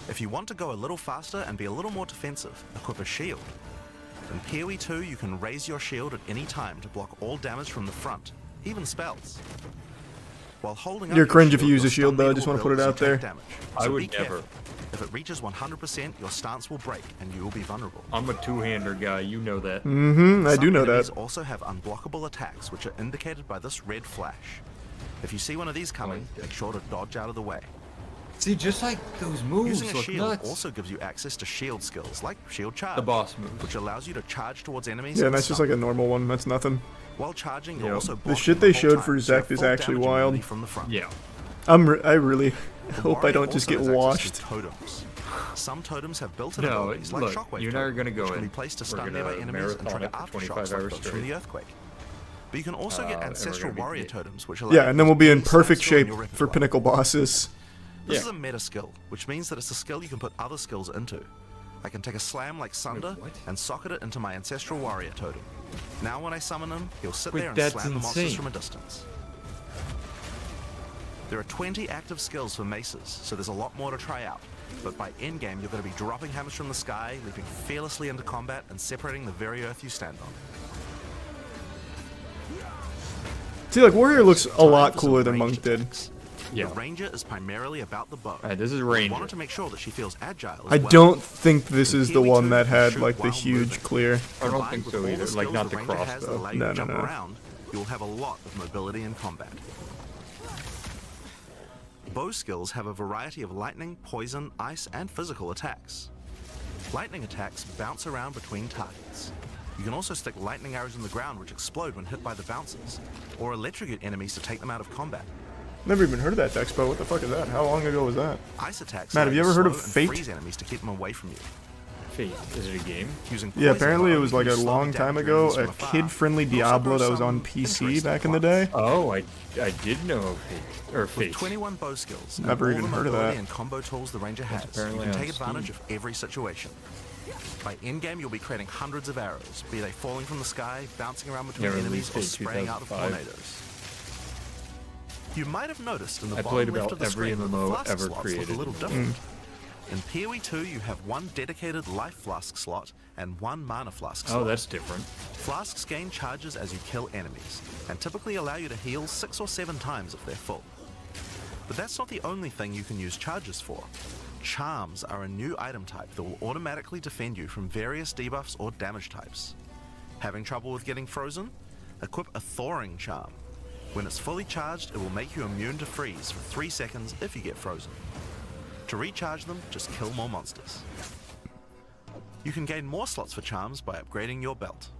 If you want to go a little faster and be a little more defensive, equip a shield. In PoE 2, you can raise your shield at any time to block all damage from the front, even spells. While holding up You're your cringe if you shield, use a your shield, stun though. I meter just will want to put it build as out you there. take damage. I So would be careful. never. If it reaches 100%, your stance will break and you will be vulnerable. I'm a two-hander guy, you know that. Mm-hmm, I do know Some enemies that. also have unblockable attacks, which are indicated by this red flash. If you see one of these coming, make sure to dodge out of the way. See, just like those moves Using a look shield nuts. also gives you access to shield skills, like shield charge, The boss move. which allows you to charge towards enemies. Yeah, and that's just stun like a normal one. That's nothing. While charging, you're Yep. also The blocking shit they whole showed time, for so you have Zek is full actually damage wild. immunity from the front. Yeah. I really The hope I warrior don't just also get has access washed. to totems. Some totems have built-in No, abilities like look, shockwave you and I are gonna totem, go which can in. be placed to We're stun gonna nearby enemies and marathon trigger it for 25 aftershocks like hours those from straight. the earthquake. But you can also get And we're ancestral gonna be warrior dead. totems, which allow Yeah, you and then to we'll be in use perfect skill in shape your for repertoire. pinnacle bosses. This Yeah. is a meta skill, which means that it's a skill you can put other skills into. I can take a slam like Sunder what? and socket it into my ancestral warrior totem. Now when I summon him, he'll sit Wait, there and that's slam the monsters insane. from a distance. There are 20 active skills for maces, so there's a lot more to try out. But by endgame, you're going to be dropping hammers from the sky, leaping fearlessly into combat, and separating the very earth you stand on. See, like, Warrior looks a Time lot for some cooler than ranged Monk did. attacks. Yeah. The ranger is primarily about the bow. Alright, this is We Ranger. wanted to make sure that she feels agile as I well. don't think this In is the PoE one 2, that you had, shoot like, the while huge moving. clear. I don't Combined think with so all the either. Like, skills not the Ranger has that crossbow. allow you No, to no, jump no. around, you'll have a lot of mobility in combat. Bow skills have a variety of lightning, poison, ice, and physical attacks. Lightning attacks bounce around between targets. You can also stick lightning arrows in the ground which explode when hit by the bouncers, or electrocute enemies to take them out of combat. Never even heard of that Dexpo. What the fuck is that? How long ago was that? Ice attacks Matt, allow have you to ever heard of slow and Fate? freeze enemies to keep them away from you. Fate. Is it a game? Using Yeah, poison apparently it not was only like can a you slow long the time damage ago, enemies a from afar, kid-friendly it also Diablo grows that was on some PC interesting back in the plots. day. Oh, I did know of Fate. Or With Fate. 21 bow skills, and Never all even the heard of mobility that. and combo tools the ranger has, you apparently can on take advantage Steam. of every situation. By endgame, you'll be creating hundreds of arrows, be they falling from the sky, bouncing around between Yeah, enemies, or release date spraying out of 2005. tornadoes. You might have noticed in the I bottom played left about of the every screen that the MMO flask ever slots created. look a little different. In PoE 2, you have one dedicated life flask slot and one mana flask slot. Oh, that's different. Flasks gain charges as you kill enemies, and typically allow you to heal 6 or 7 times if they're full. But that's not the only thing you can use charges for. Charms are a new item type that will automatically defend you from various debuffs or damage types. Having trouble with getting frozen? Equip a Thawing Charm. When it's fully charged, it will make you immune to freeze for 3 seconds if you get frozen. To recharge them, just kill more monsters. You can gain more slots for charms by upgrading your belt.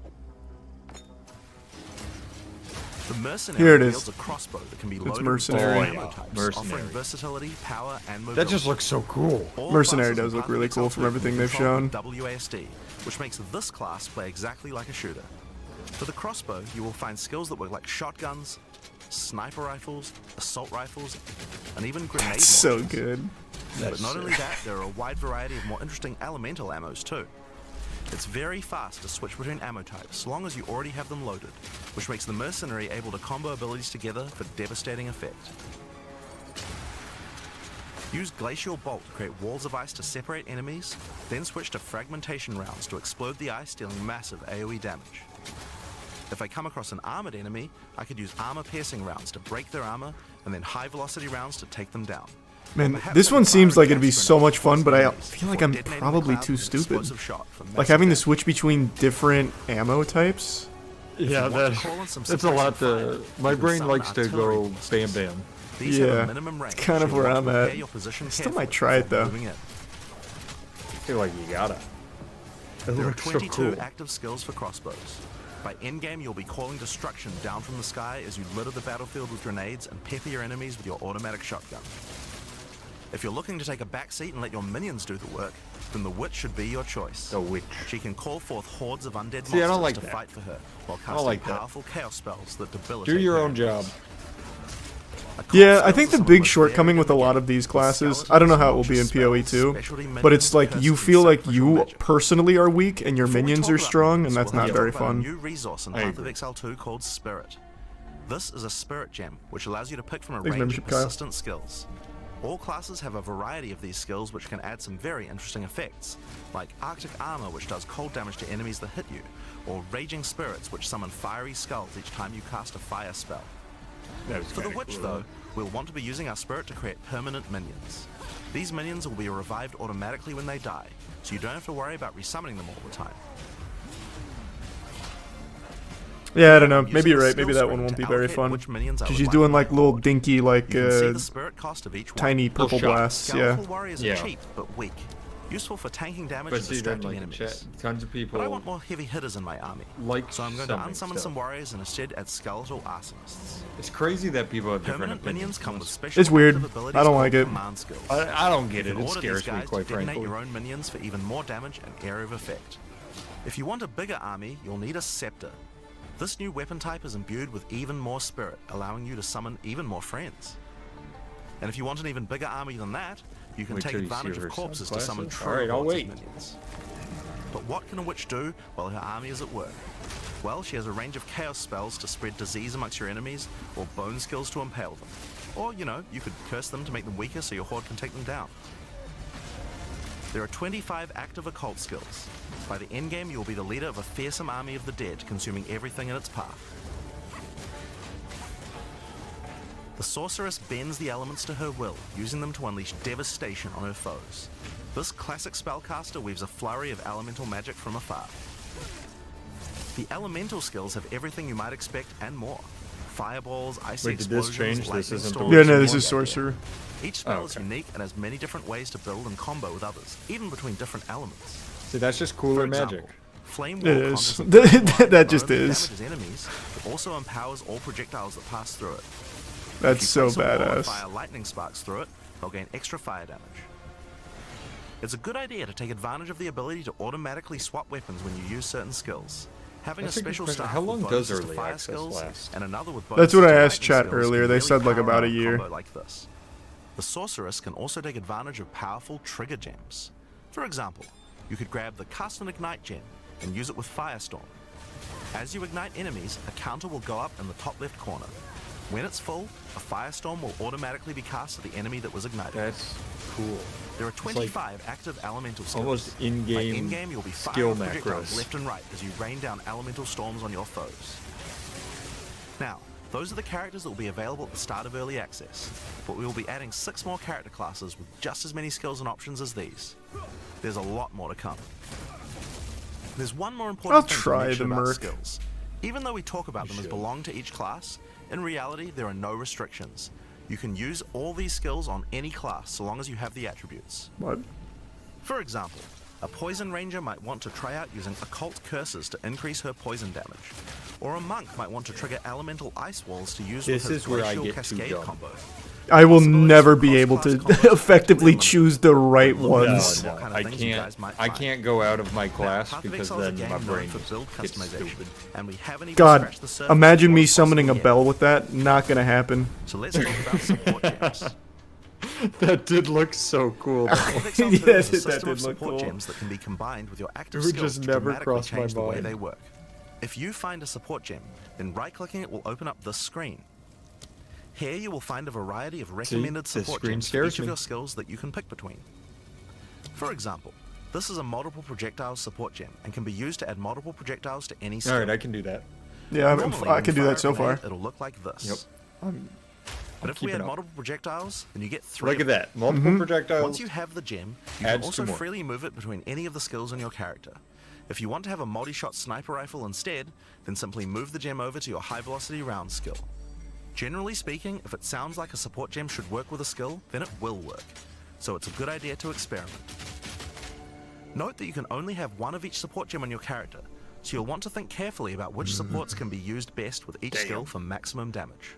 The Mercenary Here it is. wields a crossbow that can be It's loaded Mercenary. with Oh, ammo yeah. types, Mercenary. offering versatility, power, and mobility. That just looks so cool. All Mercenary classes does in look really Path of cool Exile from 2 everything can they've control shown. WASD, which makes this class play exactly like a shooter. For the crossbow, you will find skills that work like shotguns, sniper rifles, assault rifles, and even grenade That's so launchers. good. But not only that, there are a wide variety of more interesting elemental ammos too. It's very fast to switch between ammo types, so long as you already have them loaded, which makes the Mercenary able to combo abilities together for devastating effect. Use Glacial Bolt to create walls of ice to separate enemies, then switch to Fragmentation rounds to explode the ice, dealing massive AoE damage. If I come across an armored enemy, I could use armor-piercing rounds to break their armor, and then high-velocity rounds to take them down. Man, Perhaps this I one could seems fire like it'd be gas so grenades much fun, but I enemies feel like before I'm detonating probably clouds too with an stupid. explosive shot for Like massive having to damage. switch between different ammo types. Yeah, want that, to call in some that's a lot suppressive to... fire, My you can brain summon likes to artillery go monsters. bam bam. These have Yeah, a minimum range, it's kind of so you where want I'm to at. prepare your position I still carefully might try it, before though. moving in. I feel like you gotta. It There are looks so 22 cool. active skills for crossbows. By endgame, you'll be calling destruction down from the sky as you litter the battlefield with grenades and pepper your enemies with your automatic shotgun. If you're looking to take a back seat and let your minions do the work, then the Witch should be your choice. The Witch. She can call forth hordes of undead See, I don't monsters like to that. fight for her, while I don't casting like that. powerful chaos spells that debilitate Do your her own job. enemies. Yeah, I think the big shortcoming with a lot of these classes, I don't know how it will be in PoE 2, but it's like you feel like you personally are weak and your Before we minions talk are about strong, minions, and that's we'll not have to very talk about a fun. new resource in I Path agree. of Exile 2 called Spirit. This is a spirit gem, which allows you to pick from a Thanks, range of membership, Kyle. persistent skills. All classes have a variety of these skills which can add some very interesting effects, like Arctic Armor, which does cold damage to enemies that hit you, or Raging Spirits, which summon fiery skulls each time you cast a fire spell. For the Witch, though, we'll want to be using our Spirit to create permanent minions. These minions will be revived automatically when they die, so you don't have to worry about resummoning them all the time. Yeah, I don't know. Maybe you're right. Maybe that one won't be very fun. Because she's doing like little dinky, like tiny purple blasts. Yeah. Warriors are cheap but weak, useful for tanking damage and distracting enemies. Tons of people. But I want more heavy hitters in my army, so I'm going to unsummon some warriors and instead add skeletal arsonists. It's crazy that people have different Permanent opinions. minions come with special It's weird. abilities I don't called like it. command skills. I don't get You it. can It order scares these me, guys quite to detonate frankly. your own minions for even more damage and area of effect. If you want a bigger army, you'll need a scepter. This new weapon type is imbued with even more spirit, allowing you to summon even more friends. And if you want an even bigger army than that, you can Wait take till you see advantage her of corpses to summon subclasses? true Alright, I'll hordes wait. of minions. But what can a witch do while her army is at work? Well, she has a range of chaos spells to spread disease amongst your enemies, or bone skills to impale them. Or, you know, you could curse them to make them weaker so your horde can take them down. There are 25 active occult skills. By the endgame, you will be the leader of a fearsome army of the dead, consuming everything in its path. The Sorceress bends the elements to her will, using them to unleash devastation on her foes. This classic spellcaster weaves a flurry of elemental magic from afar. The elemental skills have everything you might expect and more. Fireballs, icy Wait, did this explosions, change? lightning This isn't the storms, Yeah, no, and this more. is Sorcerer. Each spell is unique and has many different ways to build and combo with others, even between different elements. See, that's just cooler For example, magic. Flame It Wall is. conjures a flame That not just only is. damages enemies, but also empowers all projectiles that pass through it. That's If so you place a wall and badass. fire lightning sparks through it, they'll gain extra fire damage. It's a good idea to take advantage of the ability to automatically swap weapons when you use certain skills. Having That's a a good special question. staff How with long bonuses does to early fire access skills last? and another with That's bonuses what I to asked lightning chat skills earlier. can They really said, like, power about a up year. combo like this. The Sorceress can also take advantage of powerful trigger gems. For example, you could grab the Cast and Ignite gem and use it with Firestorm. As you ignite enemies, a counter will go up in the top left corner. When it's full, a Firestorm will automatically be cast at the enemy that was ignited. That's cool. There are 25 active elemental skills. Almost By in-game in-game, you'll be skill firing projectiles macros. left and right as you rain down elemental storms on your foes. Now, those are the characters that will be available at the start of early access, but we will be adding 6 more character classes with just as many skills and options as these. There's a lot more to come. There's one more important I'll thing try to mention the about Merc. skills. Even though we talk about them as should. belong to each class, in reality there are no restrictions. You can use all these skills on any class so long as you have the attributes. What? For example, a Poison Ranger might want to try out using Occult Curses to increase her poison damage. Or a Monk might want to trigger Elemental Ice Walls to use This with his is where I Glacial get too Cascade dumb. combo. I will never be able to effectively choose the right ones. No, What kind of I things you guys might I find. can't go out of my class Path of because Exile is a then game my known brain for build gets customization, stupid. and we haven't even God, scratched the surface imagine of me what's summoning a possible bell yet. with that. Not gonna happen. So let's talk about support gems. That did look so cool. Path of Exile 2 Yes, is a that system of did look support cool. gems that can be combined with your active It would skills just to never dramatically cross my change the way mind. they work. If you find a support gem, then right-clicking it will open up this screen. Here you will find a variety of recommended this support screen gems for scares each of me. your skills that you can pick between. For example, this is a multiple projectiles support gem and can be used to add multiple projectiles to any skill. Alright, I can do that. Yeah, Normally, I when can you do fire that so a grenade, far. It'll look like this. Yep. But if we keeping add up. multiple projectiles, then you get 3. Look at that. Multiple projectiles. Once you have the gem, you can Adds also two more. freely move it between any of the skills on your character. If you want to have a multi-shot sniper rifle instead, then simply move the gem over to your high-velocity round skill. Generally speaking, if it sounds like a support gem should work with a skill, then it will work. So it's a good idea to experiment. Note that you can only have one of each support gem on your character, so you'll want to think carefully about which supports can be used best with each skill for maximum damage.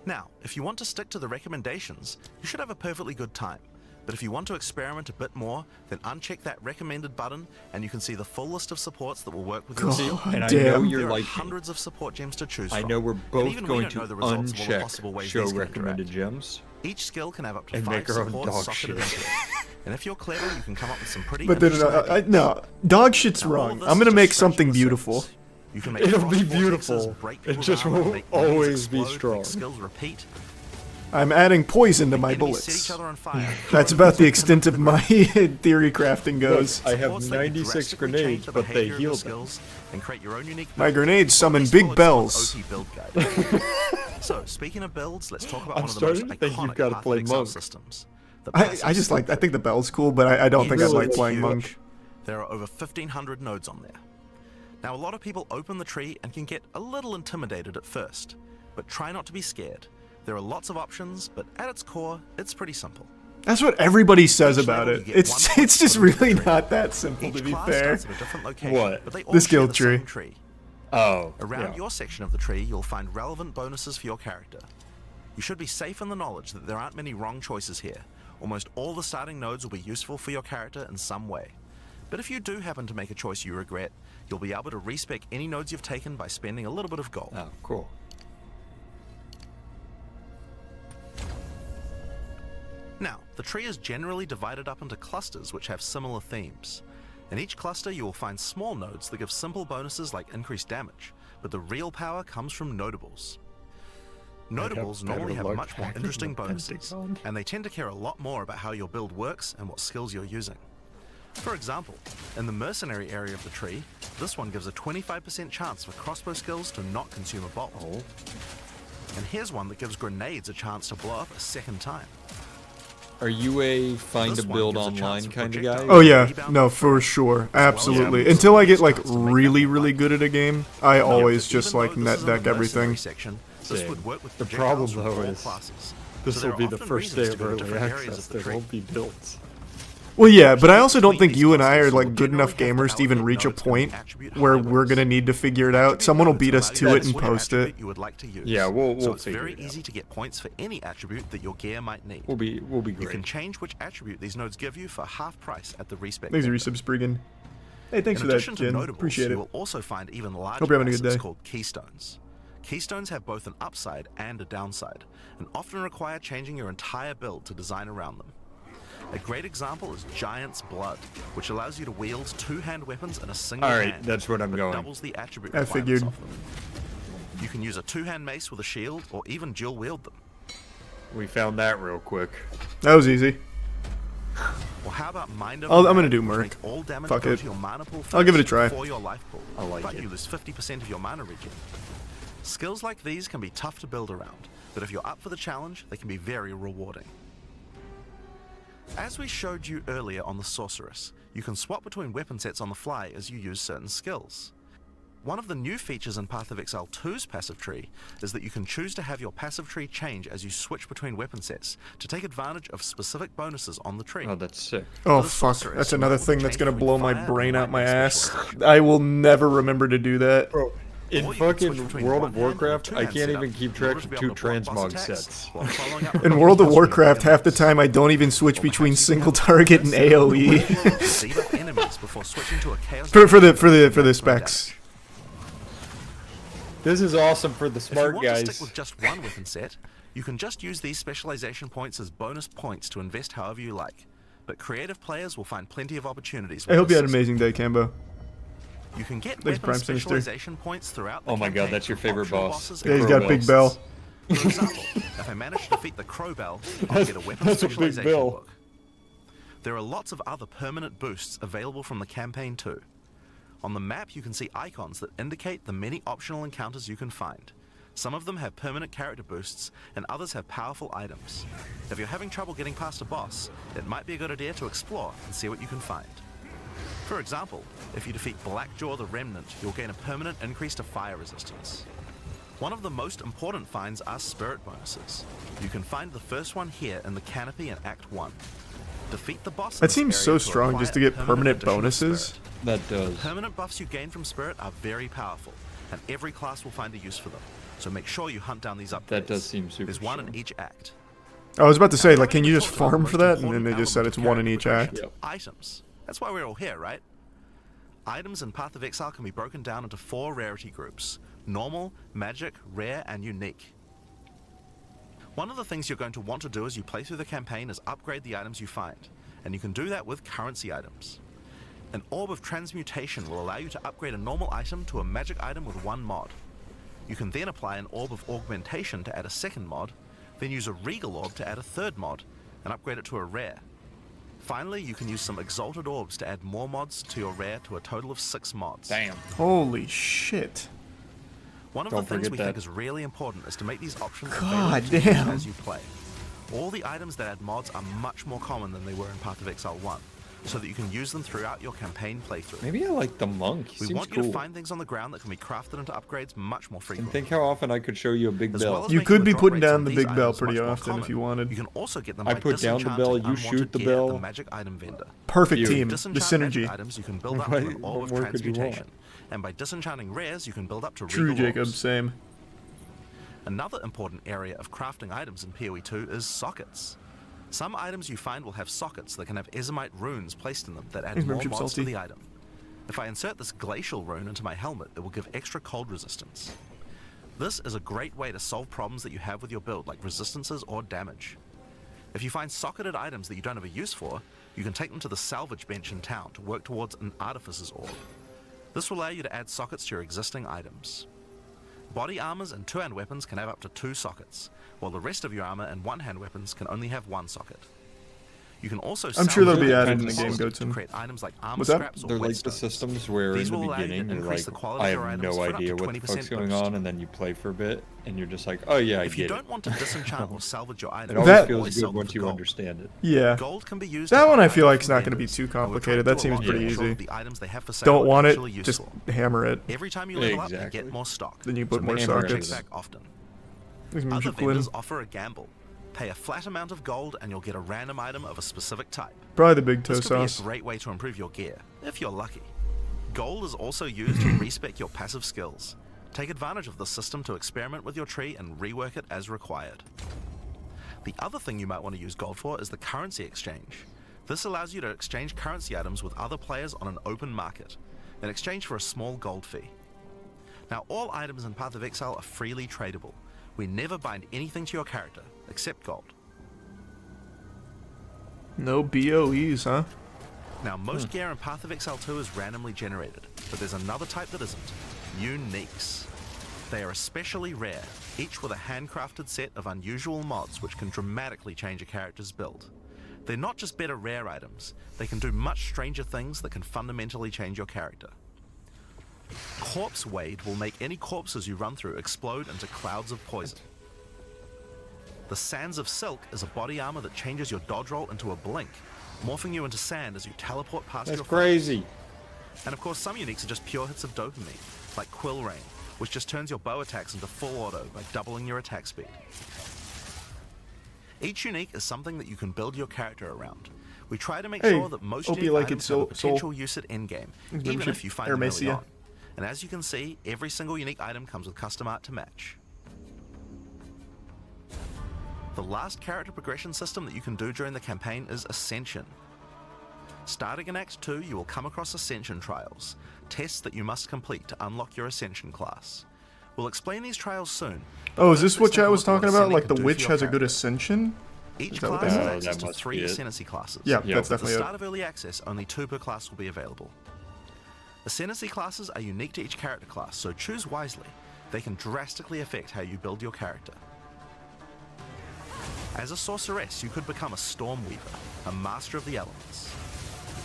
Now, if you want to stick to the recommendations, you should have a perfectly good time. But if you want to experiment a bit more, then uncheck that recommended button and you can see the full list of supports that will work with your skill. And I Damn. know There you're are like me. hundreds of support gems to choose I from. know we're and both even we going don't to know the results of all the possible uncheck ways show these can recommended interact. gems. Each skill can have up to and 5 make our own supports dog socketed shit. into it. And if you're clever, you can come up with some pretty But then, interesting ideas. no, dog shit's Now, all of wrong. this I'm is gonna just make scratching something the beautiful. surface. You can make It'll frost be vortexes, beautiful. break It people's just armor, won't make enemies always be explode, strong. make skills repeat. I'm adding poison to my Enemies set bullets. each other on fire. That's about the extent of my theory crafting goes. I have Supports let you 96 drastically grenades, change the but they behavior of your healed them. skills and create your own unique My build. grenades Or at summon least big follow someone's bells. OP build guide. So, speaking of builds, let's talk about I'm one of the most starting to think you've iconic gotta Path of play Exile Monk. systems. The I passive just like, I skill think the bell's cool, but I don't think I'd Yes, like it's playing huge. Monk. There are over 1,500 nodes on there. Now, a lot of people open the tree and can get a little intimidated at first, but try not to be scared. There are lots of options, but at its core, it's pretty simple. That's what everybody says Each about level it. you get one It's point just put into the really tree. not that simple, Each to be class fair. starts at a different location, What? but they all The share skill the tree. same tree. Oh, Around yeah. your section of the tree, you'll find relevant bonuses for your character. You should be safe in the knowledge that there aren't many wrong choices here. Almost all the starting nodes will be useful for your character in some way. But if you do happen to make a choice you regret, you'll be able to respec any nodes you've taken by spending a little bit of gold. Oh, cool. Now, the tree is generally divided up into clusters which have similar themes. In each cluster you will find small nodes that give simple bonuses like increased damage, but the real power comes from notables. Notables normally have much more interesting bonuses, and they tend to care a lot more about how your build works and what skills you're using. For example, in the Mercenary area of the tree, this one gives a 25% chance for crossbow skills to not consume a bolt. Oh. And here's one that gives grenades a chance to blow up a second time. Are you a find This a one build gives a online chance for kind of projectile guy? Oh yeah, rebound no, and for throw, sure, as well as absolutely. the Until I get like chance to make them really, more really fun. good at a game, I always Even just though like this net is in the deck everything. Mercenary section, this Same. would work with The problem, projectiles from though, all is classes. This So there will are be the often first reasons day to of go to early different areas access. of the There tree. won't be builds. Well, yeah, but I also don't think Between you and these I are classes, like you'll good enough generally have gamers to to even allocate reach a nodes from point attribute where highways. we're gonna need to figure it out. Attribute Someone will nodes beat us allow to you it to and which post attribute it. you would like to use. Yeah, we'll so it's figure very it out. easy to get points for any attribute that your gear might need. We'll be You great. can change which attribute these nodes give you for half price at the respec. Thanks for vendor. resubs, Brigand. Hey, thanks In for that, addition to Jen. notables, Appreciate you it. will also find even larger Hope you're having a good classes day. called keystones. Keystones have both an upside and a downside, and often require changing your entire build to design around them. A great example is Giant's Blood, which allows you to wield two-hand weapons in a single Alright, hand, that's what I'm but going. doubles the attribute I requirements figured. of them. You can use a two-hand mace with a shield, or even dual wield them. We found that real quick. That was easy. Or how about Mind Over I'm Matter, gonna do which Merc. makes all damage Fuck go it. to your mana pool I'll give it a first try. before your life pool, I like but it. you lose 50% of your mana regen. Skills like these can be tough to build around, but if you're up for the challenge, they can be very rewarding. As we showed you earlier on the Sorceress, you can swap between weapon sets on the fly as you use certain skills. One of the new features in Path of Exile 2's passive tree is that you can choose to have your passive tree change as you switch between weapon sets to take advantage of specific bonuses on the tree. Oh, that's sick. Oh For the fuck, Sorceress, that's you another might thing want that's to gonna change blow between my fire brain and out my lightning ass. special I will never remember to do that. Bro, in Or you can switch fucking between World one of hand and Warcraft, I two-hand can't setup even keep in track order of to be two able to block boss transmog attacks sets. while following up with In a World of boss Warcraft, with half the enemies. time I don't even switch Or between perhaps you can single have target and burst skill AOE. to debuff enemies before switching to a chaos for the maximum specs. damage. This is awesome for the If you smart want to guys. stick with just one weapon set, you can just use these specialization points as bonus points to invest however you like. But creative players will find plenty of opportunities. I with hope you this had an system. amazing day, Cambo. You can get Thanks, weapon Prime Sinister. specialization points throughout the Oh my god, campaign that's your from favorite optional boss. bosses Yeah, he's and got a pro big bell. For example, if I manage to defeat the Crow Bell, I'll get a weapon That's a big specialization bell. book. There are lots of other permanent boosts available from the campaign too. On the map, you can see icons that indicate the many optional encounters you can find. Some of them have permanent character boosts, and others have powerful items. If you're having trouble getting past a boss, it might be a good idea to explore and see what you can find. For example, if you defeat Blackjaw the Remnant, you'll gain a permanent increase to fire resistance. One of the most important finds are spirit bonuses. You can find the first one here in the canopy in Act 1. Defeat the boss in That this seems area so to strong acquire just to a get permanent additional bonuses. spirit. That does. Permanent buffs you gain from Spirit are very powerful, and every class will find a use for them, so make sure you hunt down these upgrades. That does seem super There's one in strong. each act. I was about to say, like, can you Now, just talk about the farm most for that? And then important they just said element it's of one in character each progression, act. Items. That's why we're all here, right? Items in Path of Exile can be broken down into 4 rarity groups: normal, magic, rare, and unique. One of the things you're going to want to do as you play through the campaign is upgrade the items you find, and you can do that with currency items. An Orb of Transmutation will allow you to upgrade a normal item to a magic item with 1 mod. You can then apply an Orb of Augmentation to add a second mod, then use a Regal Orb to add a third mod, and upgrade it to a rare. Finally, you can use some Exalted Orbs to add more mods to your rare to a total of 6 mods. Damn. Holy shit. One of Don't the things forget we that. think is really important is to make these options God available to you damn. as you play. All the items that add mods are much more common than they were in Path of Exile 1, so that you can use them throughout your campaign playthrough. Maybe I like the monk. He We seems want you cool. to find things on the ground that can be crafted into upgrades much more And frequently. think how often I could show you a big As well bell. as You making could the be drop putting rates down on the these big bell items pretty much more often if common. you wanted. You can also get them I by put down the disenchanting bell, you unwanted shoot the gear at bell. the magic item vendor. Perfect If team. you The disenchant magic synergy. items, you can build up What- to an orb what of more could you want? transmutation, and by disenchanting rares, you can build up to True, regal Jacob. orbs. Same. Another important area of crafting items in PoE 2 is sockets. Some items you find will have sockets that can have Ezomite runes placed in them that add Thanks, more Membership mods to Salty. the item. If I insert this glacial rune into my helmet, it will give extra cold resistance. This is a great way to solve problems that you have with your build, like resistances or damage. If you find socketed items that you don't have a use for, you can take them to the salvage bench in town to work towards an artificer's orb. This will allow you to add sockets to your existing items. Body armors and two-hand weapons can have up to 2 sockets, while the rest of your armor and one-hand weapons can only have 1 socket. You can also I'm sure they'll salvage be items added in the from game, sockets to Goatson. create items like armor What's that? scraps or They're like the whetstones. systems where These in the will allow you to beginning you're increase like, the quality I of your have items no for up to idea what the 20% fuck's going boost. on, and then you play for a bit, and you're just like, oh yeah, I If you get it. don't want to disenchant or salvage your It items, always That- feels always sell good them once for you gold. understand it. Yeah. Gold can be used That to one I buy feel like items it's not from going to be vendors, too and we're trying to complicated. That do a seems lot to pretty make sure easy. that the items they have for sale Don't are want it, actually just useful. hammer it. Every time you level up, Exactly. you get more stock. Then you put so more make sure to check sockets. back often. Thanks, Other Membership Quinn. vendors offer a gamble. Pay a flat amount of gold and you'll get a random item of a specific type. Probably the big toe This could be sauce. a great way to improve your gear, if you're lucky. Gold is also used to respec your passive skills. Take advantage of the system to experiment with your tree and rework it as required. The other thing you might want to use gold for is the currency exchange. This allows you to exchange currency items with other players on an open market, in exchange for a small gold fee. Now, all items in Path of Exile are freely tradable. We never bind anything to your character, except gold. No BOEs, huh? Now, most gear in Path of Exile 2 is randomly generated, but there's another type that isn't. Uniques. They are especially rare, each with a handcrafted set of unusual mods which can dramatically change a character's build. They're not just better rare items, they can do much stranger things that can fundamentally change your character. Corpse Wade will make any corpses you run through explode into clouds of poison. The Sands of Silk is a body armor that changes your dodge roll into a blink, morphing you into sand as you teleport past That's your foes. crazy. And of course, some uniques are just pure hits of dopamine, like Quill Rain, which just turns your bow attacks into full auto by doubling your attack speed. Each unique is something that you can build your character around. We try to make Hey, sure that most hope unique you like items it, have a Soul. potential use at endgame, Thanks, even membership. if you find them early Hermesia. on. And as you can see, every single unique item comes with custom art to match. The last character progression system that you can do during the campaign is Ascension. Starting in Act 2, you will come across Ascension trials, tests that you must complete to unlock your Ascension class. We'll explain these trials soon. but Oh, is first this let's what take I a was look at what talking about? Ascending Like can the do witch for your has a good character. ascension? Each Is that what class they has mean? access that to must 3 be it. Ascendancy classes. Yeah, Yeah. that's At the definitely start it. of Early Access, only 2 per class will be available. Ascendancy classes are unique to each character class, so choose wisely. They can drastically affect how you build your character. As a sorceress, you could become a storm weaver, a master of the elements.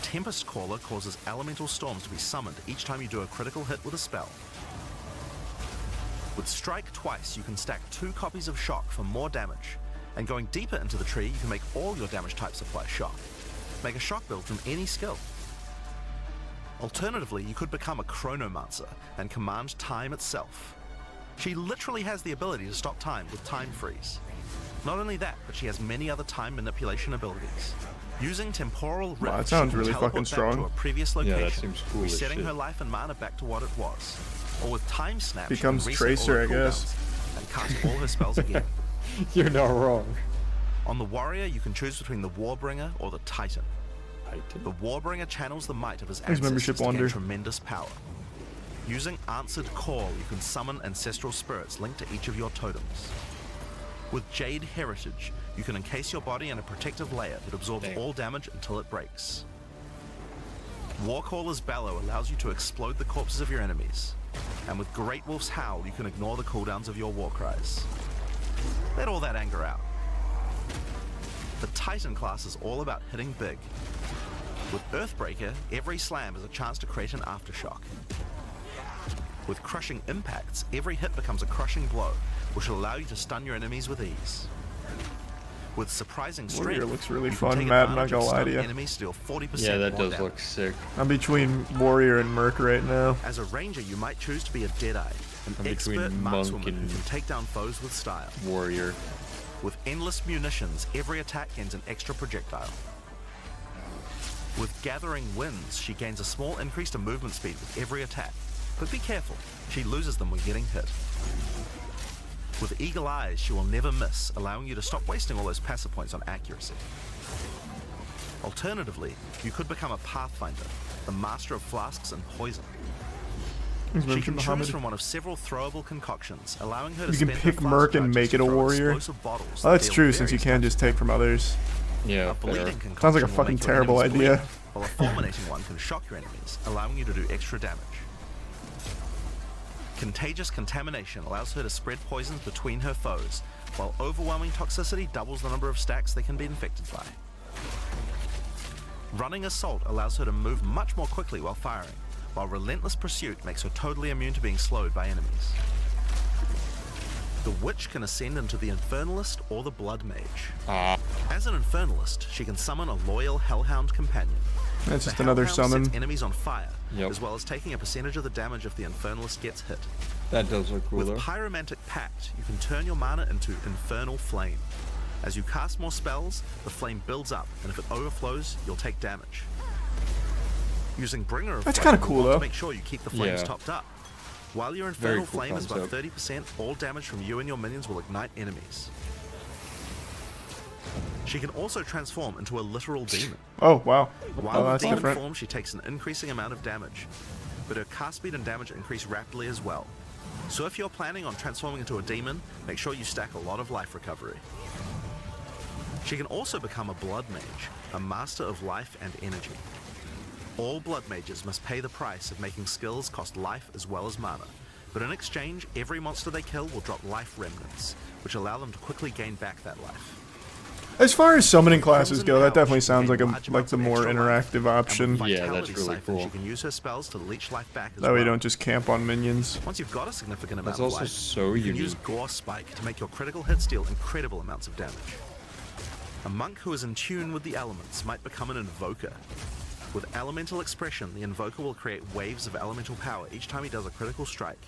Tempest Caller causes elemental storms to be summoned each time you do a critical hit with a spell. With Strike Twice, you can stack 2 copies of Shock for more damage, and going deeper into the tree, you can make all your damage types apply Shock. Make a Shock build from any skill. Alternatively, you could become a Chronomancer and command time itself. She literally has the ability to stop time with Time Freeze. Not only that, but she has many other time manipulation abilities. Using Temporal Rift, Wow, that she sounds can really teleport fucking back strong. to a previous Yeah, that location, seems cool as resetting shit. her life and mana back to what it was. Or with Time Snap, she Becomes can reset all Tracer, her I guess. cooldowns and cast all her spells again. You're not wrong. On the Warrior, you can choose between the Warbringer or the Titan. The Warbringer channels the might of his Thanks, ancestors membership to gain wonder. tremendous power. Using Answered Call, you can summon ancestral spirits linked to each of your totems. With Jade Heritage, you can encase your body in a protective layer that absorbs all damage until it breaks. Warcaller's Bellow allows you to explode the corpses of your enemies. And with Great Wolf's Howl, you can ignore the cooldowns of your war cries. Let all that anger out. The Titan class is all about hitting big. With Earthbreaker, every slam is a chance to create an aftershock. With crushing impacts, every hit becomes a crushing blow, which will allow you to stun your enemies with ease. With surprising Warrior strength, looks really you fun, can take Matt, I'm not advantage gonna of lie to stunning you. enemies to deal 40% Yeah, that more does damage. look sick. I'm between Warrior and Merc right now. As a ranger, you might choose to be a Deadeye, an I'm expert between markswoman monk who and can take down foes with style. Warrior. With endless munitions, every attack gains an extra projectile. With Gathering Winds, she gains a small increase to movement speed with every attack, but be careful, she loses them when getting hit. With Eagle Eyes, she will never miss, allowing you to stop wasting all those passive points on accuracy. Alternatively, you could become a Pathfinder, the master of flasks and poison. She can choose from one of several throwable concoctions, allowing her to You can spend her pick flask Merc and charges make to it a throw warrior. explosive bottles Oh, that that's deal true, since you various can just take from others. Yeah, A bleeding concoction Sounds like a will fucking make your terrible enemies idea. bleed, while a fulminating one can shock your enemies, allowing you to do extra damage. Contagious Contamination allows her to spread poisons between her foes, while Overwhelming Toxicity doubles the number of stacks they can be infected by. Running Assault allows her to move much more quickly while firing, while Relentless Pursuit makes her totally immune to being slowed by enemies. The Witch can ascend into the Infernalist or the Blood Mage. As an Infernalist, she can summon a loyal Hellhound companion. That's just The another Hellhound summon. sets enemies on fire, Yep. as well as taking a percentage of the damage if the Infernalist gets hit. That does look cool With though. Pyromantic Pact, you can turn your mana into Infernal Flame. As you cast more spells, the flame builds up, and if it overflows, you'll take damage. Using Bringer of That's Flame, kinda you cool, want though. to make sure you keep the flames Yeah. topped up. While your Very Infernal cool Flame is above concept. 30%, all damage from you and your minions will ignite enemies. She can also transform into a literal demon. Oh, wow. While Oh, in that's demon different. form, she takes an increasing amount of damage, but her cast speed and damage increase rapidly as well. So if you're planning on transforming into a demon, make sure you stack a lot of life recovery. She can also become a Blood Mage, a master of life and energy. All Blood Mages must pay the price of making skills cost life as well as mana, but in exchange, every monster they kill will drop life remnants, which allow them to quickly gain back that life. As far as summoning classes Crimson go, that Pouch definitely can sounds gain like large the amounts of more extra life, interactive and with option. Yeah, that's Vitality really Siphon, cool. She can use her spells to leech life back as That way well. you don't just camp on minions. Once you've got a significant amount That's of also life, so you can use unique. Gore Spike to make your critical hits deal incredible amounts of damage. A monk who is in tune with the elements might become an invoker. With elemental expression, the invoker will create waves of elemental power each time he does a critical strike.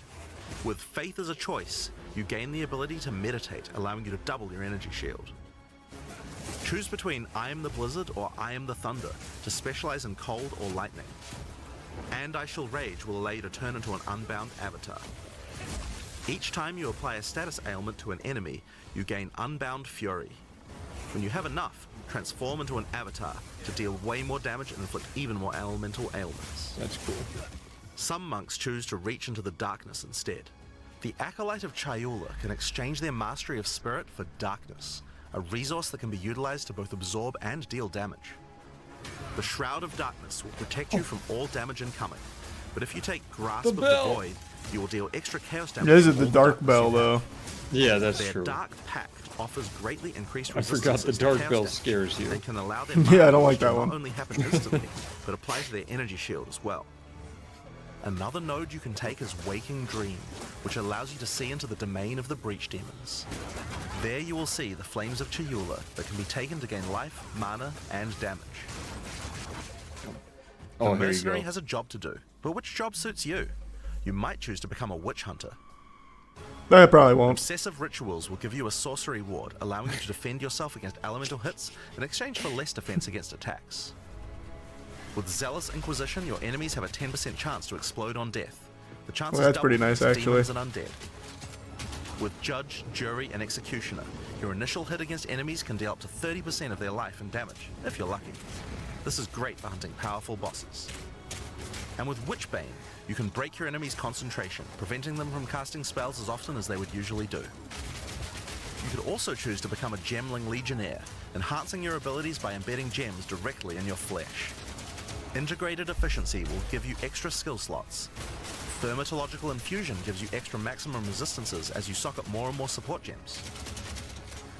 With faith as a choice, you gain the ability to meditate, allowing you to double your energy shield. Choose between I am the Blizzard or I am the Thunder to specialize in cold or lightning. And I Shall Rage will allow you to turn into an unbound avatar. Each time you apply a status ailment to an enemy, you gain Unbound Fury. When you have enough, transform into an avatar to deal way more damage and inflict even more elemental ailments. That's cool. Some monks choose to reach into the darkness instead. The Acolyte of Chayula can exchange their mastery of spirit for darkness, a resource that can be utilized to both absorb and deal damage. The Shroud of Darkness will protect you from all damage incoming, but if you take Grasp of the bell. Void, you will deal extra chaos damage. This is from the all Dark darkness Bell, you have. though. Yeah, that's Their true. Dark Pact offers greatly increased I forgot resistance the to Dark chaos Bell damage. scares you. They can allow their Yeah, I don't mana like to that not one. only happen instantly, but apply to their energy shield as well. Another node you can take is Waking Dream, which allows you to see into the domain of the Breach Demons. There you will see the Flames of Chayula that can be taken to gain life, mana, and damage. Oh, The here you Mercenary go. has a job to do, but which job suits you? You might choose to become a Witch Hunter. That probably won't. Obsessive Rituals will give you a sorcery ward, allowing you to defend yourself against elemental hits in exchange for less defense against attacks. With Zealous Inquisition, your enemies have a 10% chance to explode on death. The chances Well, that's double pretty nice, against actually. demons and undead. With Judge, Jury, and Executioner, your initial hit against enemies can deal up to 30% of their life and damage, if you're lucky. This is great for hunting powerful bosses. And with Witchbane, you can break your enemy's concentration, preventing them from casting spells as often as they would usually do. You could also choose to become a Gemling Legionnaire, enhancing your abilities by embedding gems directly in your flesh. Integrated Efficiency will give you extra skill slots. Thermatological Infusion gives you extra maximum resistances as you sock up more and more support gems.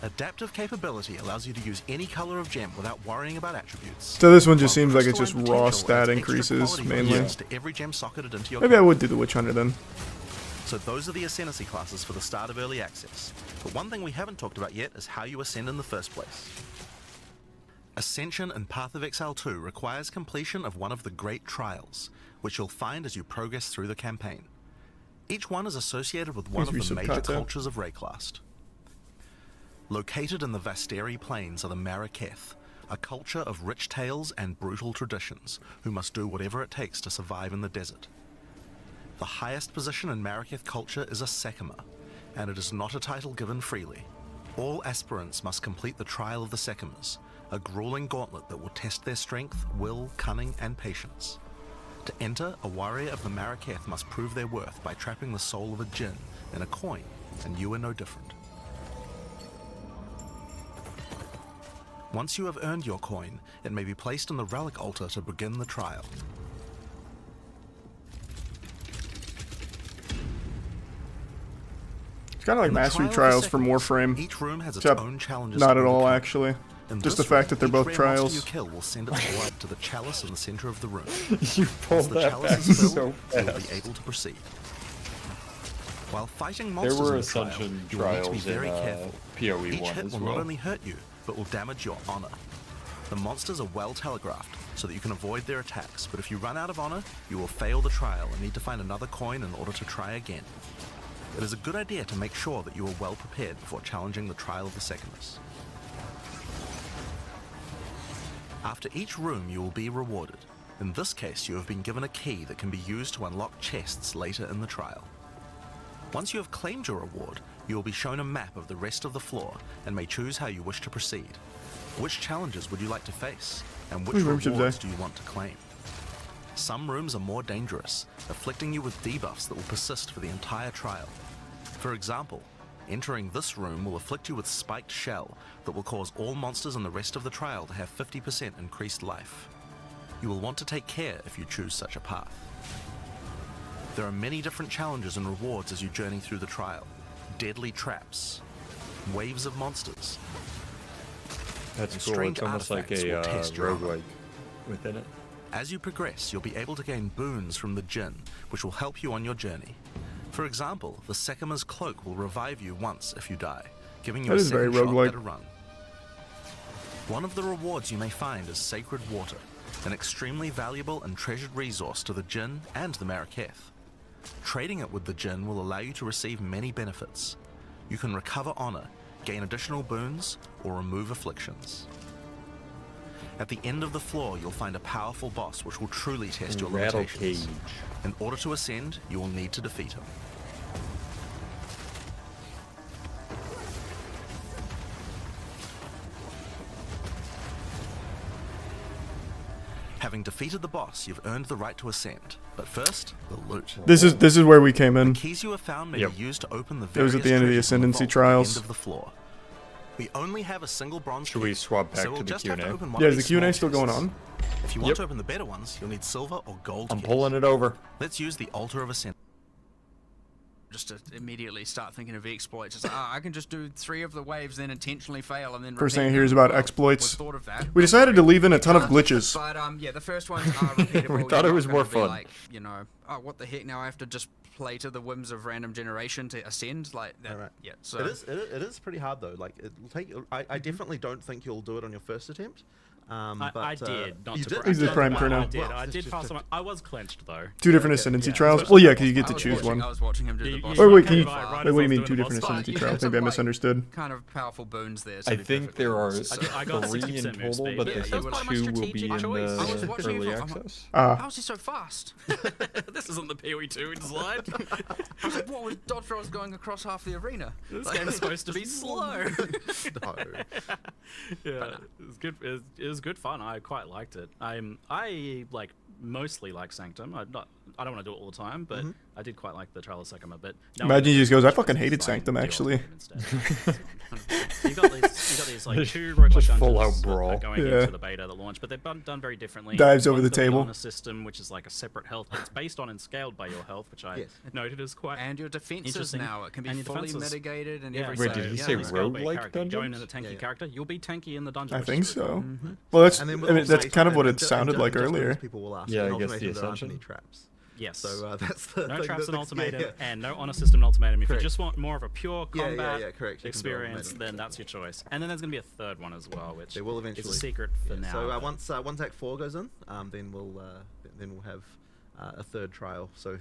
Adaptive capability allows you to use any color of gem without worrying about attributes. So this one just while seems like it's just crystalline raw potential stat adds extra increases, quality mainly. bonuses to every gem socketed into your Maybe I character. would do the Witch Hunter then. So those are the Ascendancy classes for the start of early access. But one thing we haven't talked about yet is how you ascend in the first place. Ascension in Path of Exile 2 requires completion of one of the Great Trials, which you'll find as you progress through the campaign. Each one is associated with one of the major cultures of Rayclast. Located in the Vasteri Plains are the Maraketh, a culture of rich tales and brutal traditions, who must do whatever it takes to survive in the desert. The highest position in Maraketh culture is a Sekima, and it is not a title given freely. All aspirants must complete the Trial of the Sekimas, a grueling gauntlet that will test their strength, will, cunning, and patience. To enter, a warrior of the Maraketh must prove their worth by trapping the soul of a djinn in a coin, and you are no different. Once you have earned your coin, it may be placed in the relic altar to begin the trial. It's kind of like Mastery Trials from Warframe. Each room has its Except own challenges. not at all, actually. In Just the this fact room, that they're each both rare trials. monster you kill will send its blood to the chalice in the center of the room. You pulled Once the that chalice back is filled, so you will be fast. able to proceed. While fighting There monsters were in the trial, Ascension you will need to be trials in very careful. PoE Each 1 hit as will well. not only hurt you, but will damage your honor. The monsters are well telegraphed, so that you can avoid their attacks, but if you run out of honor, you will fail the trial and need to find another coin in order to try again. It is a good idea to make sure that you are well prepared before challenging the Trial of the Sekimas. After each room, you will be rewarded. In this case, you have been given a key that can be used to unlock chests later in the trial. Once you have claimed your reward, you will be shown a map of the rest of the floor and may choose how you wish to proceed. Which challenges would you like to face, and which rewards do you want to claim? Some rooms are more dangerous, afflicting you with debuffs that will persist for the entire trial. For example, entering this room will afflict you with Spiked Shell that will cause all monsters in the rest of the trial to have 50% increased life. You will want to take care if you choose such a path. There are many different challenges and rewards as you journey through the trial. Deadly traps, waves of monsters. That's and cool. strange It's almost like artifacts a will test your honor. roguelike within it. As you progress, you'll be able to gain boons from the djinn, which will help you on your journey. For example, the Sekima's cloak will revive you once if you die, giving you a second shot at a run. One of the rewards you may find is Sacred Water, an extremely valuable and treasured resource to the djinn and the Maraketh. Trading it with the djinn will allow you to receive many benefits. You can recover honor, gain additional boons, or remove afflictions. At the end of the floor, you'll find a powerful boss which will truly test your limitations. In order to ascend, you will need to defeat him. Having defeated the boss, you've earned the right to ascend. But first, the loot. This is where we came in. The keys you have found may be used to open the It was various at the end of the treasures in Ascendancy vault trials. at the end of the floor. We only have a single bronze Should we swap back so we'll to the just have to Q&A? open one Yeah, of is the these Q&A small still going chests. on? If you want to open the better ones, you'll need silver or gold I'm keys. pulling it over. Let's use the Altar of Ascent. Just to immediately start thinking of exploits. It's like, I can just do 3 of the waves, then intentionally fail, and then First repeat thing I hear is them. about Well, exploits. we've thought of that. We decided to leave in a ton of glitches. But yeah, the first ones are repeatable. We thought You're it was not more gonna be fun. Like, you know, oh, what the heck? Now I have to just play to the whims of random generation to ascend, like that. Right. Yeah. So It is pretty hard though. Like it'll take. I definitely don't think you'll do it on your first attempt. I did. Not you to did? brag. He's the prime turner. I did. I did pass on. I was clenched though. Two different Ascendancy trials? Well, yeah, because you get to I was choose watching- one. I was watching him do the boss. Wait, fight. can you? Right Wait, as what do I you was mean doing two the different boss fight. Ascendancy Yeah, trials? some, Maybe I like, misunderstood. Kind of powerful boons there. to I be think perfectly there are honest. I got 3 in 60% move total, speed. but Yeah, the that was first part of my 2 will be strategic in choice. I was the watching early it, I'm like, access. How is he so fast? This isn't the PoE 2 slide. I was like, what was dodge rolls going across half the arena? This game's supposed to be slow. No. Yeah, it was good. It was good fun. I quite liked it. I like mostly like Sanctum. I don't want to do it all the time, but I did quite like the Trial of Sekima. But Imagine he just goes, I fucking hated Sanctum, actually. You got these got these like 2 roguelike Just dungeons full out that brawl. are going Yeah. into the beta that launch, but they're done very differently. Dives over One's the got table. On a system which is like a separate health, but it's based on and scaled by your health, which I noted as quite And your defenses interesting. now, it can be And your fully defenses. mitigated and Yeah, everything. Wait, did he yeah, say they scale by roguelike character. You go in as a dungeons? tanky character, you'll be tanky in the dungeon. I which think is pretty so. cool. Well, that's And then I with mean that's ultimation kind of what and it sounded like just earlier. People will ask, Yeah, in I guess ultimation the there aren't Ascension. any traps. Yes. So that's the No thing traps that and the- ultimatum, yeah. and no honor system and ultimatum. If Correct. you just want more of a pure Yeah, combat correct. You can do experience, ultimatum. then that's your choice. And then there's going to be a third one as well, which They will eventually. is a secret for now. So but- once Act 4 goes in, then we'll have a third trial. So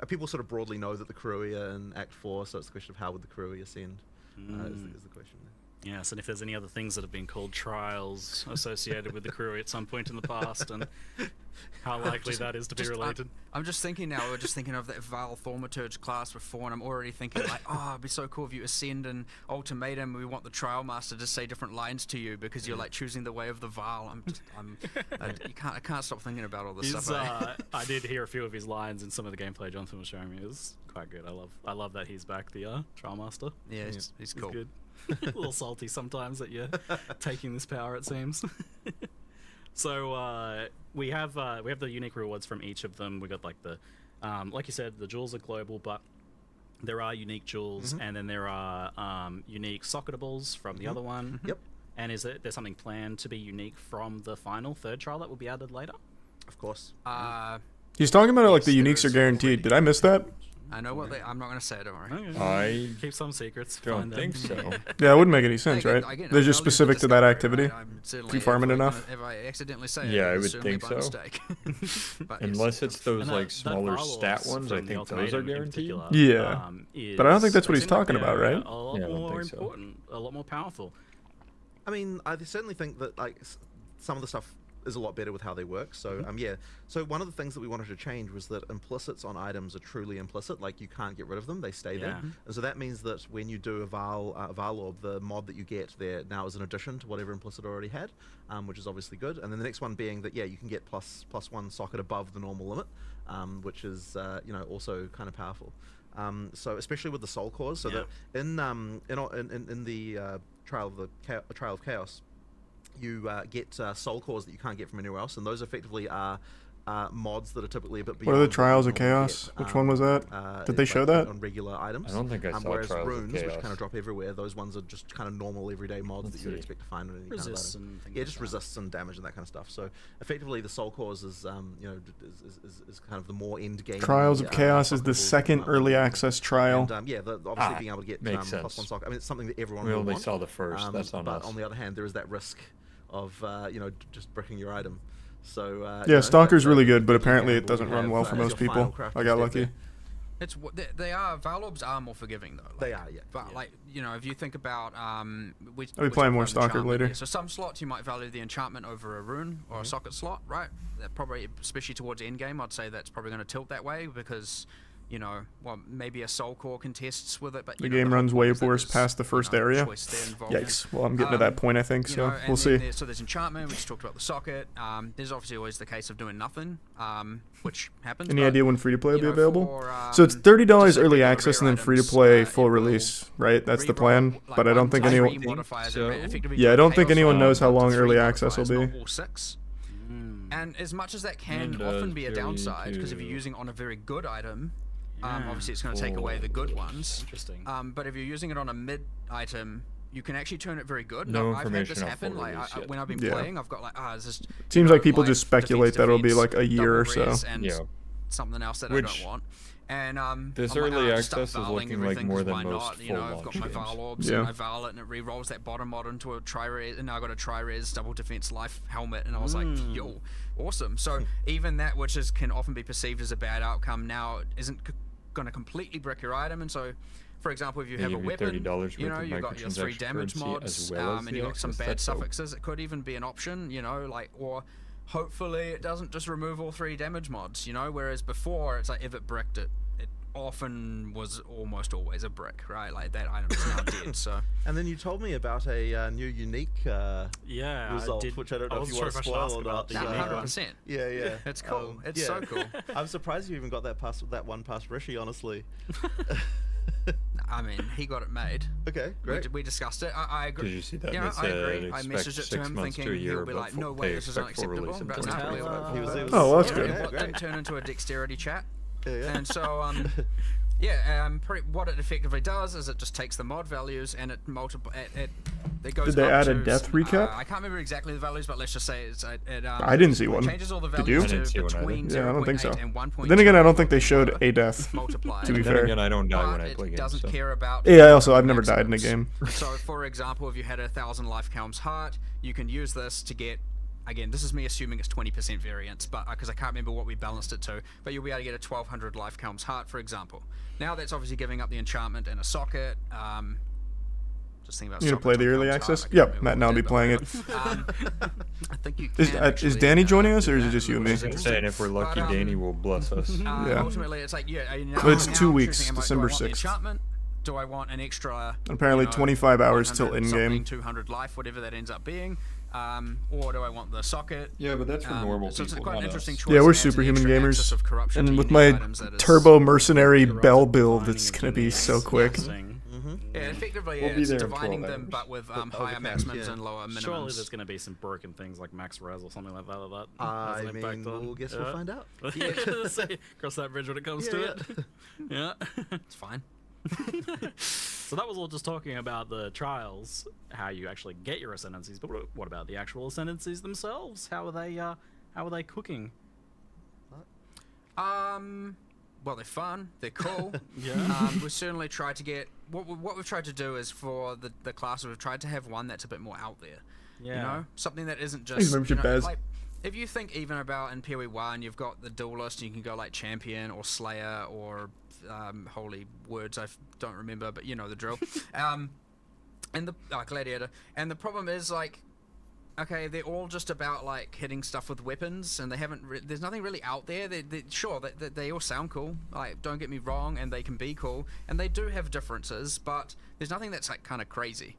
people sort of broadly know that the crew are in Act 4. So it's the question of how would the crew ascend is the question. Yes, and if there's any other things that have been called trials associated with the crew at some point in the past, and how likely that is to be related. I'm just thinking now, we're just thinking of that Val Thaumaturge class before, and I'm already thinking like, oh, it'd be so cool if you ascend and ultimatum, we want the trial master to say different lines to you because you're like choosing the way of the Val. I can't stop thinking about all this stuff. I did hear a few of his lines in some of the gameplay Jonathan was showing me. It was quite good. I love that he's back, the trial master. Yeah, he's cool. Good. A little salty sometimes that you're taking this power, it seems. So we have the unique rewards from each of them. We got like the like you said, the jewels are global, but there are unique jewels, and then there are unique socketables from the other one. Yep. And there's something planned to be unique from the final third trial that will be added later? Of course. He's talking about it like the Yes, there uniques are is guaranteed. Did I miss that? I know what I'm not going to say it, don't worry. Okay. I Keep some secrets. don't find them. think so. Yeah, it wouldn't make any sense, Again, right? I They're just value specific the to that discovery, activity. right? I'm certainly- If you farm it if I- enough. If I accidentally say Yeah, it, I it's would certainly think by so. mistake. But yes. Unless it's those And like that smaller Varlos stat ones, I from the think those are ultimatum in guaranteed. particular, Yeah. But I don't think that's what they he's seem like talking about, they're right? A lot Yeah, I don't more think so. important, a lot more powerful. I mean, I certainly think that like some of the stuff is a lot better with how they work. So yeah. So one of the things that we wanted to change was that implicits on items are truly implicit. Like you can't get rid of them; they stay there. Yeah. And so that means that when you do a Val Orb, the mod that you get there now is an addition to whatever implicit already had, which is obviously good. And then the next one being that you can get plus one socket above the normal limit, which is also kind of powerful. So especially with the soul cores, so that in the Trial of Chaos, you get soul cores that you can't get from anywhere else, and those effectively are mods that are typically a bit beyond. What are the what you Trials of normally Chaos? get, Which one was that? Did they show that? on regular items? I don't think I saw Whereas Trials of runes, which Chaos. kind of drop everywhere, those ones are just kind of normal everyday mods that you would see. expect to find on any Resists kind of and item. things Yeah, like just that. resists and damage and that kind of stuff. So effectively, the soul cores is is kind of the more end game. Trials of Chaos is the second early access trial. And, obviously being able to get makes plus sense. one socket. I mean, it's something that everyone We will only want. saw the first. That's on But us. on the other hand, there is that risk of just bricking your item. So Yeah, Stalker's really good, but it's apparently it gamble doesn't you run have, well for as most your final people. crafting I got step lucky. there. It's they are Val Orbs are more forgiving though. They are, yeah. But like if you think about I'll be playing more Stalker later. So some slots you might value the enchantment over a rune or a socket slot, right? That probably, especially towards endgame, I'd say that's probably going to tilt that way because maybe a soul core contests with it, but The game runs way worse past the first area. Yikes. Well, I'm getting to that point, I think, so we'll see. So there's enchantment. We just talked about the socket. There's obviously always the case of doing nothing, which happens. Any but, idea when free-to-play will be available? for, So it's $30 just early rare access and then items, free-to-play it full will release, right? That's the reroll, plan, like, but I don't one think to anyone... three modifiers so. and effectively Yeah, I don't think chaos anyone roll knows how 1 to long 3 early access will modifiers, be. not all 6. And as much as that can And, often be a theory downside, because if you're to- using on a very good item, Yeah. obviously it's going to take away the good ones. Interesting. But if you're using it on a mid item, you can actually turn it very good. No I've had information this on happen. full Like release yet. when I've been Yeah. playing, I've got like Seems like people just defense, speculate that it'll be like a year or double so. res and Yeah. something else that I Which- don't want. And This I'm like, early just start access is valing looking like everything, more 'cause than why most not? full I've got launch my games. Val Orbs Yeah. and I Val it and it re-rolls that bottom mod into a tri-res, and now I got a tri-res double defense life helmet, and I was like, yo, awesome. So even that, which can often be perceived as a bad outcome, now isn't going to completely brick your item, and so. For example, if you They have a give you weapon, $30 you've worth of got your 3 microtransaction damage currency mods, as well as and the you've got some access, bad that's dope. suffixes. It could even be an option, or hopefully it doesn't just remove all 3 damage mods, whereas before it's like if it bricked it often was almost always a brick, right? Like that item is now dead, so. And then you told me about a new unique Yeah, result, I did. which I don't know I if you wasn't want sure to if I should spoil ask or about not. the Nah, unique one. 100%. Yeah. It's cool. It's so cool. I'm surprised you even got that one past Rishi, honestly. Nah, I mean, he got it made. Okay, great. We discussed it. I agree. Did you see that? Yeah, It I agree. said I expect messaged it to 6 him months thinking to a year he'll be like, no way, this is unacceptable. But no, He was Oh, well, that's good. What didn't turn into a dexterity chat. Yeah. And so, what it effectively does is it just takes the mod values and it it goes. Did they up add a to, death recap? I can't remember exactly the values, but let's just say I didn't see one. Changes all the Did values you? I didn't see one either. between Yeah, I don't think so. 0.8 and 1.2. Then again, I don't think they showed a death. Multiplied. To be Then fair. again, I don't die when I But play it games. doesn't So. care about. Yeah, also, I've never died in a maximums. game. So, for example, if you had 1,000 life counts heart, you can use this to get. Again, this is me assuming it's 20% variance, but because I can't remember what we balanced it to. But you'll be able to get a 1,200 life counts heart, for example. Now that's obviously giving up the enchantment and a socket. Just think about. You gonna play the sockets on early Combs access? Heart. I Yep, can't Matt and I'll be remember playing what it. we did, I think you can Is actually, Danny joining us, or do is it that, just you and me? I was gonna say, and if we're lucky, But, Danny will bless us. Yeah. Ultimately, it's like But it's 2 I'm weeks, choosing, December do I want the 6th. enchantment? Do I want an extra? Apparently 25 hours till 100 something, in-game. 200 life, whatever that ends up being. Or do I want the socket? Yeah, but that's for normal so it's people, quite an not interesting us. choice. Yeah, we're adds an superhuman extra gamers. axis of corruption to And with unique my items that is- turbo mercenary Corrupted bell build, defining it's of gonna be genetics. so quick. Yeah, effectively, We'll be it's there in dividing 12 them, hours. but with higher overcast, maximums yeah. and lower minimums. Surely there's going to be some broken things like max res or something like that. As I an impact mean, on. we'll guess we'll find out. Say, cross that bridge when it comes to it. Yeah. It's fine. So that was all just talking about the trials, how you actually get your ascendancies. But what about the actual ascendancies themselves? How are they cooking? Well, they're fun. They're cool. Yeah. We certainly tried to get what we've tried to do is for the classes we've tried to have one that's a bit more out there. Yeah. You know, something that isn't Thanks, just membership badge. like if you think even about in PoE 1, you've got the duelist. You can go like champion or slayer or holy words I don't remember, but you know the drill. And the gladiator. And the problem is like. Okay, they're all just about like hitting stuff with weapons, and they haven't. There's nothing really out there. Sure, they all sound cool. Like, don't get me wrong, and they can be cool, and they do have differences, but there's nothing that's like kind of crazy.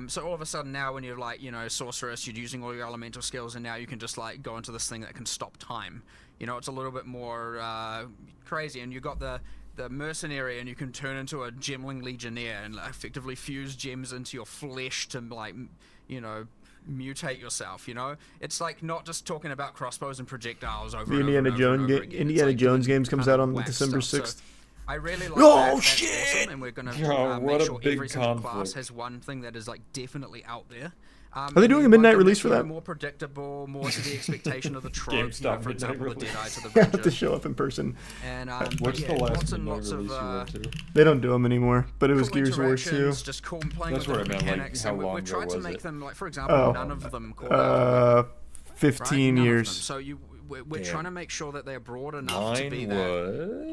So all of a sudden now, when you're like, you know, sorceress, you're using all your elemental skills, and now you can just like go into this thing that can stop time. You know, it's a little bit more crazy, and you got the mercenary, and you can turn into a gemling legionnaire and like, effectively fuse gems into your flesh to like, you know. Mutate yourself, you know. It's like not just talking about crossbows and projectiles over. The Indiana Jones games comes out on December 6th. So I really like Oh, that. That's shit! awesome, and we're gonna what make a sure big every single class conflict. has one thing that is like definitely out there. Are they doing a midnight release for that? More predictable, more to the expectation of the trope. You know, GameStop for example, the midnight Deadeye to the You have to Ranger. show up in person. And What's yeah, the last lots and midnight lots release of you went to? They don't do them anymore, but it was cool Gears of War 2. interactions, just cool playing That's with what the I meant, like, mechanics, how and long we've tried ago to was make it? them like, for example, Oh. none of them call out. 15 None of years. them. So we're Damn. trying to make sure that they're broad enough to be Mine that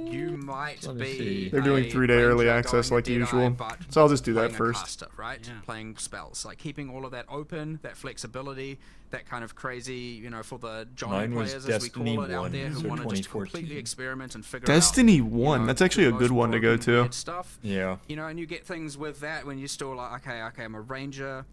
was. you might Let me be. see. They're doing a 3-day early ranger access going like a Deadeye, usual. but So I'll just do that playing a first. caster, right? Yeah. Playing spells, like keeping all of that open, that flexibility, that kind of crazy, you know, for the Johnny Mine was players as we Destiny call it out 1, there, who so want to just 2014. completely experiment and figure Destiny out. 1, that's actually a good one to go to. Weird stuff. Yeah. You know, and you get things with that when you're still like, okay, I'm a ranger.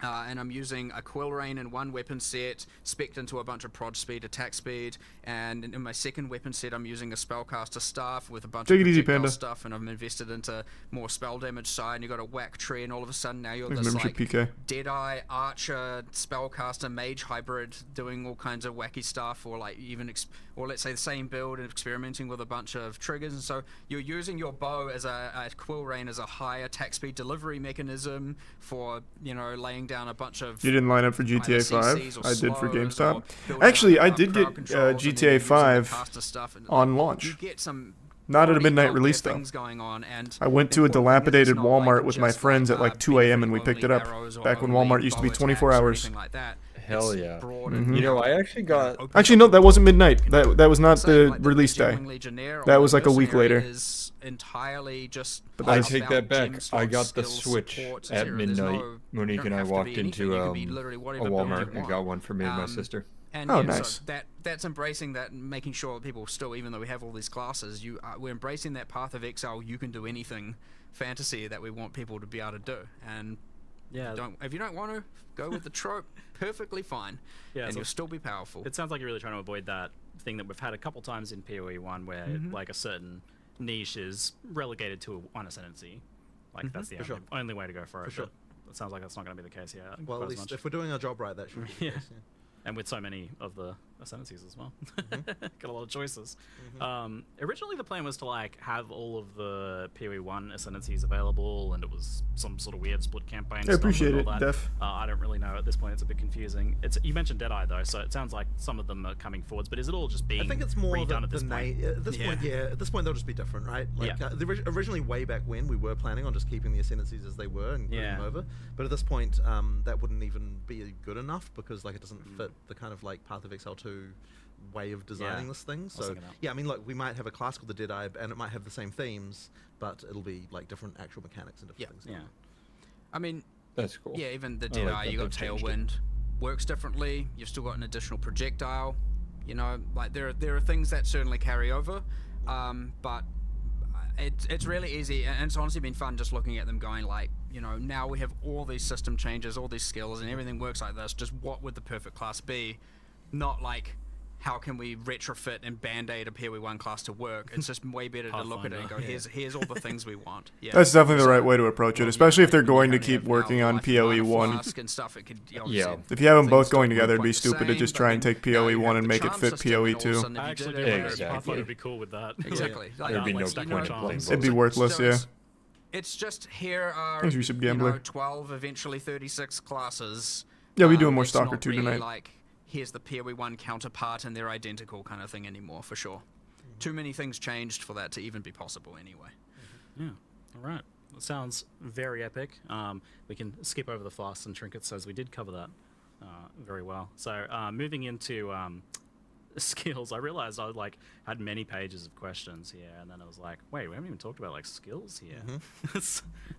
And I'm using a quill rain in one weapon set, spec'd into a bunch of prod speed, attack speed, and in my second weapon set I'm using a spellcaster staff with a bunch Take of it easy, projectile Panda. stuff, and I've invested into more spell damage side, and you got a whack tree, and all of a sudden now you're Thanks, this membership, like PK. Deadeye, Archer, Spellcaster, Mage hybrid, doing all kinds of wacky stuff, or like even, or let's say the same build and experimenting with a bunch of triggers, and so you're using your bow as a quill rain as a high attack speed delivery mechanism for, you know, laying down a bunch of. You didn't line up for either GTA CCs 5. or I did for slows, GameStop. or building Actually, up, I did crowd get controls, and then you're GTA using the 5 caster stuff, and, on like, launch. You get some Not at a pretty midnight out there release, though. things going on, and I went to a the important thing is dilapidated it's not like Walmart with my just friends at like 2 a.m. and we picked it up. arrows or Back when only Walmart used to be bow 24 attacks or hours. anything like that. Hell It's yeah. broad Mhm. and, You know, I actually got. open Actually, no, that wasn't midnight. That was not Same, the like release day. Gemling Legionnaire That or was like a week Mercenary later. is entirely just But I that's- take that about back. gem I slots, got the skills, Switch supports, at etc. There's midnight. no- Monique don't and I have to walked be anything. into You can be literally a whatever build Walmart you and got want. one for me and my sister. And Oh, yeah, nice. So that's embracing that, and making sure that people still, even though we have all these classes, we're embracing that path of exile. You can do anything fantasy that we want people to be able to do, and Yeah. if you don't want to go with the trope, perfectly fine, Yeah, and so you'll still be powerful. It sounds like you're really trying to avoid that thing that we've had a couple times in PoE 1 where like a certain niche is relegated to one Ascendancy. Like that's the only way to go for it. sure. It sounds like that's not going to be the case here. Well, at least if we're doing our job right, that should be the case. Yeah. And with so many of the Ascendancies as well. Got a lot of choices. Originally the plan was to like have all of the PoE 1 Ascendancies available, and it was some sort of weird split campaign. I appreciate it, that. Def. I don't really know at this point. It's a bit confusing. You mentioned Deadeye though, so it sounds like some of them are coming forwards, but is it all just being I think it's more redone at this point? At this point, yeah. At this point, they'll just be different, right? Like originally, way back when, we were planning on just keeping the Ascendancies as they were and moving them over. But at this point, that wouldn't even be good enough because like it doesn't fit the kind of like Path of Exile 2 way of designing this thing. So I mean, look, we might have a class called the Deadeye, and it might have the same themes, but it'll be like different actual mechanics and different things. Yeah. I mean, that's cool. Yeah, even the Deadeye, you got Tailwind, works differently. You've still got an additional projectile. You know, like there are things that certainly carry over, but it's really easy, and it's honestly been fun just looking at them going like, you know, now we have all these system changes, all these skills, and everything works like this. Just what would the perfect class be? Not like how can we retrofit and band-aid a PoE 1 class to work. It's just way better to look at it and go, here's all the things we want. Yeah. That's definitely the right way to approach it, especially if they're going to keep working on PoE 1. If you have them both going together, it'd be stupid to just try and take PoE 1 and make it fit PoE 2. I actually do exactly. Would be cool with that. Exactly. There'd be no point in playing. It'd be worthless, yeah. It's just here are Thanks, Resub Gambler. 12, eventually 36 classes. Yeah, we doing more It's Stalker not 2 really tonight. like, here's the PoE 1 counterpart and they're identical kind of thing anymore, for sure. Too many things changed for that to even be possible anyway. Yeah, all right. That sounds very epic. We can skip over the flasks and trinkets as we did cover that very well. So moving into skills, I realized I had many pages of questions here, and then I was like, wait, we haven't even talked about like skills here.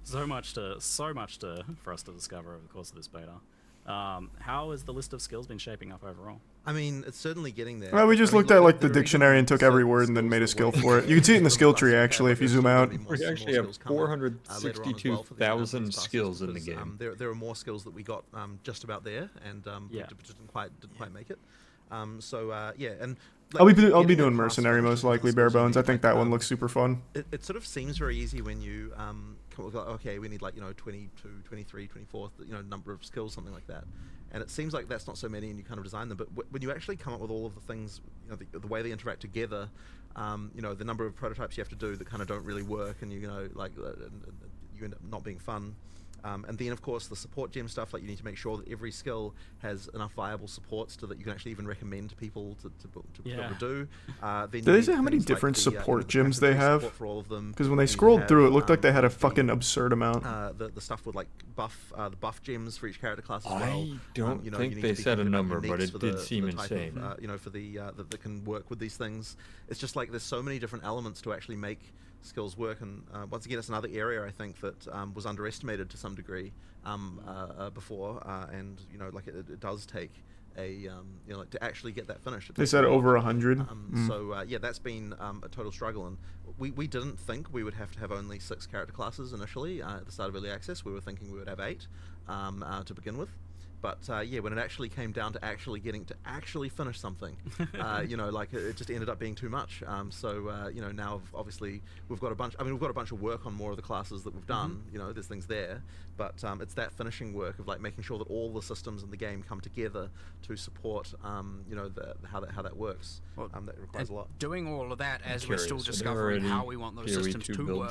so much for us to discover over the course of this beta. How has the list of skills been shaping up overall? I mean, it's certainly getting there. Well, we just looked at like the dictionary and took every word and then made a skill for it. You can see it in the skill tree actually if you zoom out. We actually have 462,000 skills in the game. There are more skills that we got just about there, and didn't quite make it. Yeah, and like, I'll be doing Mercenary most likely, bare bones. I think that one looks super fun. It sort of seems very easy when you come up with, okay, we need like 22, 23, 24, number of skills, something like that. And it seems like that's not so many, and you kind of design them. But when you actually come up with all of the things, the way they interact together, the number of prototypes you have to do that kind of don't really work, and you end up not being fun. And then, of course, the support gem stuff, like you need to make sure that every skill has enough viable supports so that you can actually even recommend to people to be able to do. Did they say how many different support gems they have? Because when they scrolled through, it looked like they had a fucking absurd amount. The stuff with like the buff gems for each character class as well. I don't think they said a number, but it did seem insane. For that can work with these things. It's just like there's so many different elements to actually make skills work, and once again, it's another area I think that was underestimated to some degree before, and it does take a to actually get that finished. They said over 100. So that's been a total struggle, and we didn't think we would have to have only 6 character classes initially at the start of early access. We were thinking we would have 8 to begin with. But when it actually came down to actually getting to actually finish something, it just ended up being too much. Now obviously we've got a bunch. I mean, we've got a bunch of work on more of the classes that we've done. There's things there, but it's that finishing work of like making sure that all the systems in the game come together to support, how that works. Well, that requires a lot. Doing all of that as we're still discovering how we want those systems to work.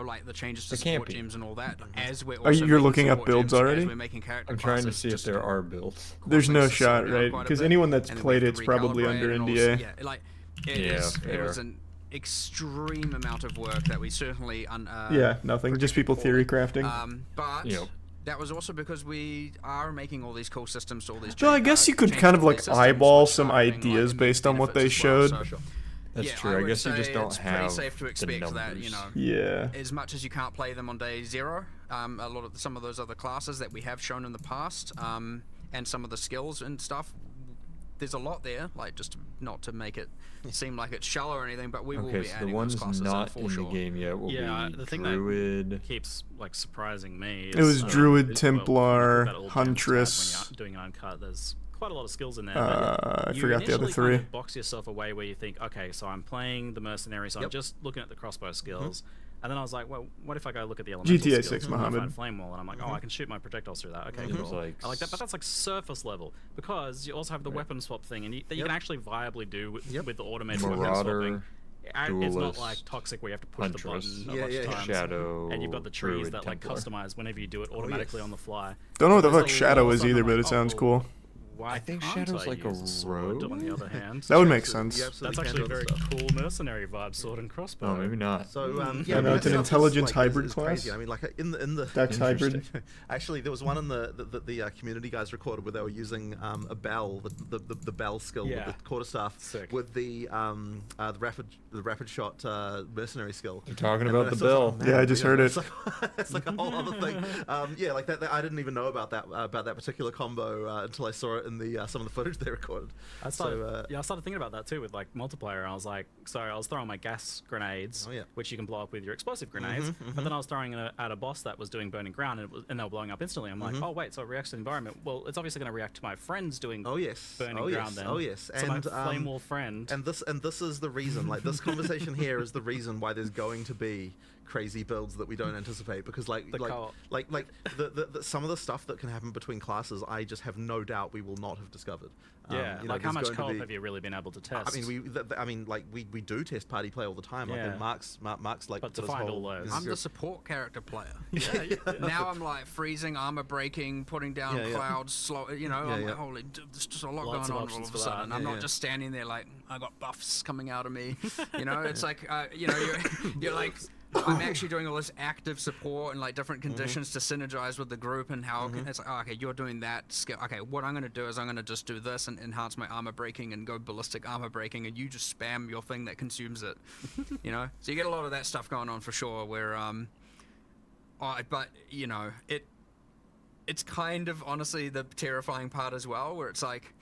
Like the changes to support gems and all that. As we're also you're looking up builds already? We're making character I'm trying to see if there are builds. There's no shot, right? Because anyone that's played it's probably under NDA. It was an extreme amount of work that we certainly nothing, just people theory crafting. But that was also because we are making all these cool systems to all these. So I guess you could kind of like eyeball some ideas based on what they showed. That's true. I guess you just don't have pretty safe to expect that, as much as you can't play them on day 0, some of those other classes that we have shown in the past, and some of the skills and stuff, there's a lot there, like just not to make it seem like it's shallow or anything, but we will be adding those classes not in the game yet will be the thing that keeps surprising me is it was Druid, Templar, Huntress. When you're doing uncut, there's quite a lot of skills in there. I you forgot the other initially three. Kind of box yourself away where you think, okay, so I'm playing the Mercenary, so I'm just looking at the crossbow skills. And then I was like, well, what if I go look at the elemental GTA skills? 6, And I Muhammad. find Flame Wall, and I'm like, oh, I can shoot my projectiles through that. Okay, cool. I like that, but that's like surface level, because you also have the weapon swap thing, and that you can actually viably do with the automated weapon swapping. It's not like Toxic where you have to push the button a bunch of times. Shadow, and you've got the trees Druid, that like Templar. customize whenever you do it automatically on the fly. Don't know what the There's fuck a Shadow lot of is stuff either, I'm but like, it sounds oh, cool. Why I think can't Shadow's I like a use sword, rogue? on the other hand. That would make sense. That's actually a very cool mercenary vibe, sword and crossbow. Oh, maybe not. So yeah, I know it's an intelligence hybrid class. Crazy. I mean, like in the Dex hybrid. Actually, there was one in the community guys recorded where they were using a bell, the bell skill with the quarterstaff, with the rapid shot mercenary skill. You're talking about the bell. Man, Yeah, I just heard it. It's like a whole other thing. Yeah, like that. I didn't even know about that particular combo until I saw it in the some of the footage they recorded. I started thinking about that too with like multiplayer. I was like, so I was throwing my gas grenades, which you can blow up with your explosive grenades, but then I was throwing it at a boss that was doing burning ground, and they were blowing up instantly. I'm like, oh wait, so it reacts to the environment. Well, it's obviously going to react to my friends doing burning ground then. Oh yes, so and my flame wall friend. And this is the reason. Like this conversation here is the reason why there's going to be crazy builds that we don't anticipate, because like some of the stuff that can happen between classes, I just have no doubt we will not have discovered. Yeah, like how much co-op have you really been able to test? I mean, we do test party play all the time. Yeah. Like Mark's like. But to find all those, I'm the support character player. Now I'm like freezing, armor breaking, putting down clouds, slow. You know, I'm like, holy, there's just a lot going on all of a sudden. I'm not just standing there like I got buffs coming out of me. You know, it's like you know, you're like. I'm actually doing all this active support and like different conditions to synergize with the group, and how it's like, oh, okay, you're doing that skill. Okay, what I'm going to do is I'm going to just do this and enhance my armor breaking and go ballistic armor breaking, and you just spam your thing that consumes it. You know, so you get a lot of that stuff going on for sure. Where but you know, it's kind of honestly the terrifying part as well, where it's like.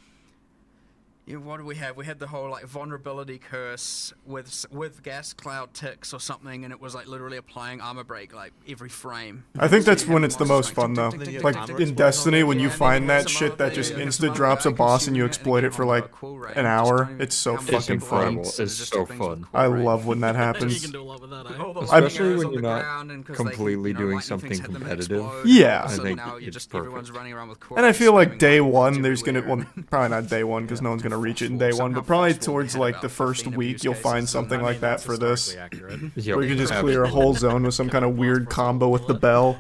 You know, what do we have? We had the whole like vulnerability curse with gas cloud ticks or something, and it was like literally applying armor break like every frame. I think that's when it's the most fun though. Like in Destiny, when you find that shit that just insta drops a boss and you exploit it for like an hour, it's so fucking fun. It's so fun. I love when that happens. You can do a lot with that, eh? Especially when you're not completely doing something competitive. Yeah. I think it's everyone's perfect. running around with And I feel like day one, there's gonna, well, probably not day one because no one's gonna reach it in day one, but probably towards like the first week you'll find something like that for this, where you can just clear a whole zone with some kind of weird combo with the bell,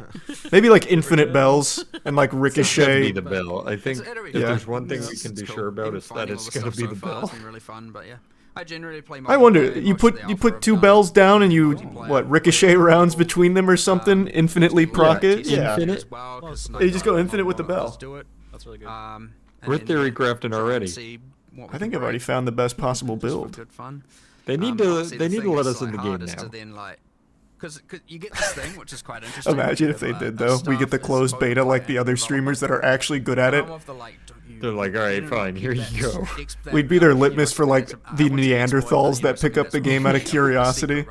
maybe like infinite bells and like ricochet. Be the bell. I think if there's one thing we can be sure about, it's that it's gonna be the bell. It's been really fun, but yeah. I generally play. I wonder, you put two bells down and you ricochet rounds between them or something, infinitely proc it. Yeah, infinite. You just go infinite with the bell. That's really good. We're theory crafting already. I think I've already found the best possible build. Good fun. They need to let us in the game now. Because you get this thing, which is quite interesting. Imagine if they did though. We get the closed beta like the other streamers that are actually good at it. They're like, all right, fine, here you go. We'd be their litmus for like the Neanderthals that pick up the game out of curiosity.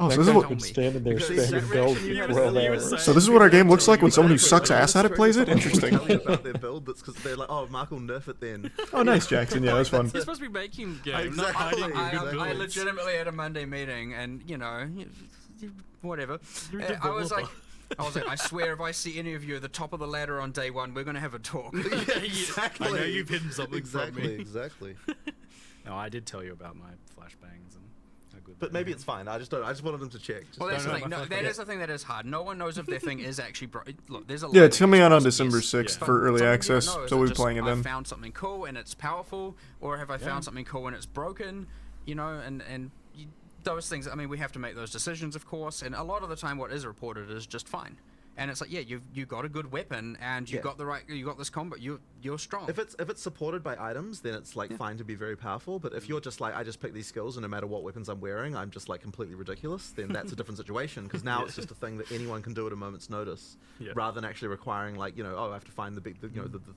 Oh, so this is what standing there spamming bells for 12 hours. So this is what our game looks like when someone who sucks ass at it plays it. Interesting. About their build, that's because they're like, oh, Mark will nerf it then. Oh, nice, Jackson. Yeah, that was fun. You're supposed to be making games, Exactly. not hiding I good builds. legitimately had a Monday meeting, and you know, whatever. I was like, I swear, if I see any of you at the top of the ladder on day one, we're gonna have a talk. Exactly. I know you've hidden something from me. Exactly. No, I did tell you about my flashbangs and how good. But maybe it's fine. I just wanted them to check. Well, that's the thing. No, that is the thing that is hard. No one knows if their thing is actually look. There's a lot. Yeah, it's coming out on December 6th for early access, so we'll be playing it I then. found something cool and it's powerful, or have I found something cool and it's broken? You know, and those things. I mean, we have to make those decisions, of course. And a lot of the time, what is reported is just fine. And it's like, yeah, you got a good weapon, and you got this combo. You're strong. If it's supported by items, then it's like fine to be very powerful. But if you're just like, I just pick these skills, and no matter what weapons I'm wearing, I'm just like completely ridiculous, then that's a different situation. Because now it's just a thing that anyone can do at a moment's notice, rather than actually requiring like, you know, oh, I have to find the big,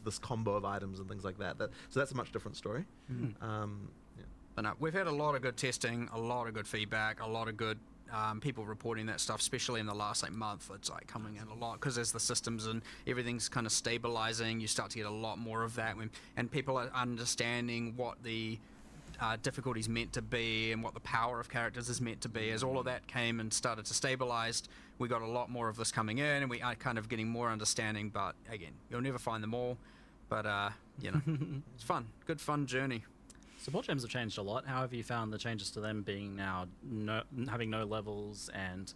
this combo of items and things like that. So that's a much different story. But no, we've had a lot of good testing, a lot of good feedback, a lot of good people reporting that stuff, especially in the last month. It's coming in a lot because as the systems and everything's kind of stabilizing, you start to get a lot more of that, and people are understanding what the difficulties meant to be and what the power of characters is meant to be. As all of that came and started to stabilize, we got a lot more of this coming in, and we are kind of getting more understanding. But again, you'll never find them all. But it's fun, good fun journey. Support gems have changed a lot. How have you found the changes to them being now having no levels, and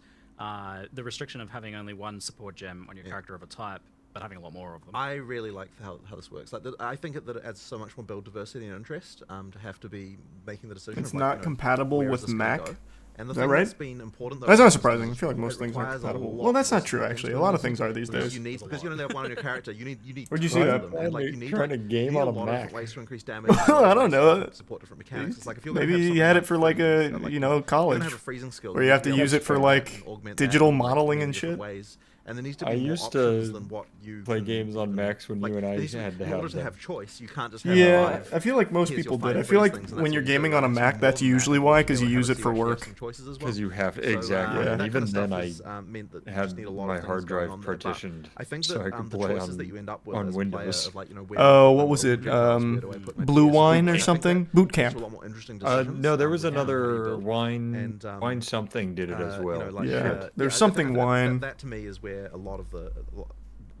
the restriction of having only one support gem on your character of a type, but having a lot more of them? I really like how this works. I think that it adds so much more build diversity and interest to have to be making the decision. It's not compatible with Mac. And the Is thing that right? that's been important, though, That's not is surprising. I feel like most things aren't requires a compatible. lot Well, that's not less true, time actually. to A lot of do things are these because days. you need, because you only have one on your character. You need Where'd you two see of that? them, and, like, you need Trying a game on a lot Mac. of ways to increase damage. I don't know. Support different mechanics. It's like if you're gonna Maybe have you had something it for like freeze, a, like, you know, you're college, gonna have a freezing skill, where you have to need be use able it for to like and augment digital that in, like, modeling many and different shit. ways. And there needs to be I more used options to than what you play can games on even- Macs when like, you and I there needs to- had to in have order to them. have choice, you can't just have Yeah, five. I feel like most Here's your people did. I five feel freeze like things, and when that's you're what you gaming do. on a It's Mac, more that's than that. usually why, because you You'll use have it a for series of work. some choices as well. Because you have to, So, exactly. that kind Even of then, stuff I has, meant that you had just need a lot my of hard things going drive on there, but partitioned I think so that I could the play choices that you end up with on as a Windows. player of, like, you know, where Oh, do I what was put it? my mouse, where do I put my Blue PC? Wine I or think something? that Boot leads to Camp. a lot more interesting decisions, No, there was with how you another build. wine. And, Wine something did it as you well. know, like, Yeah, there's I something think wine. That to me is where a lot of the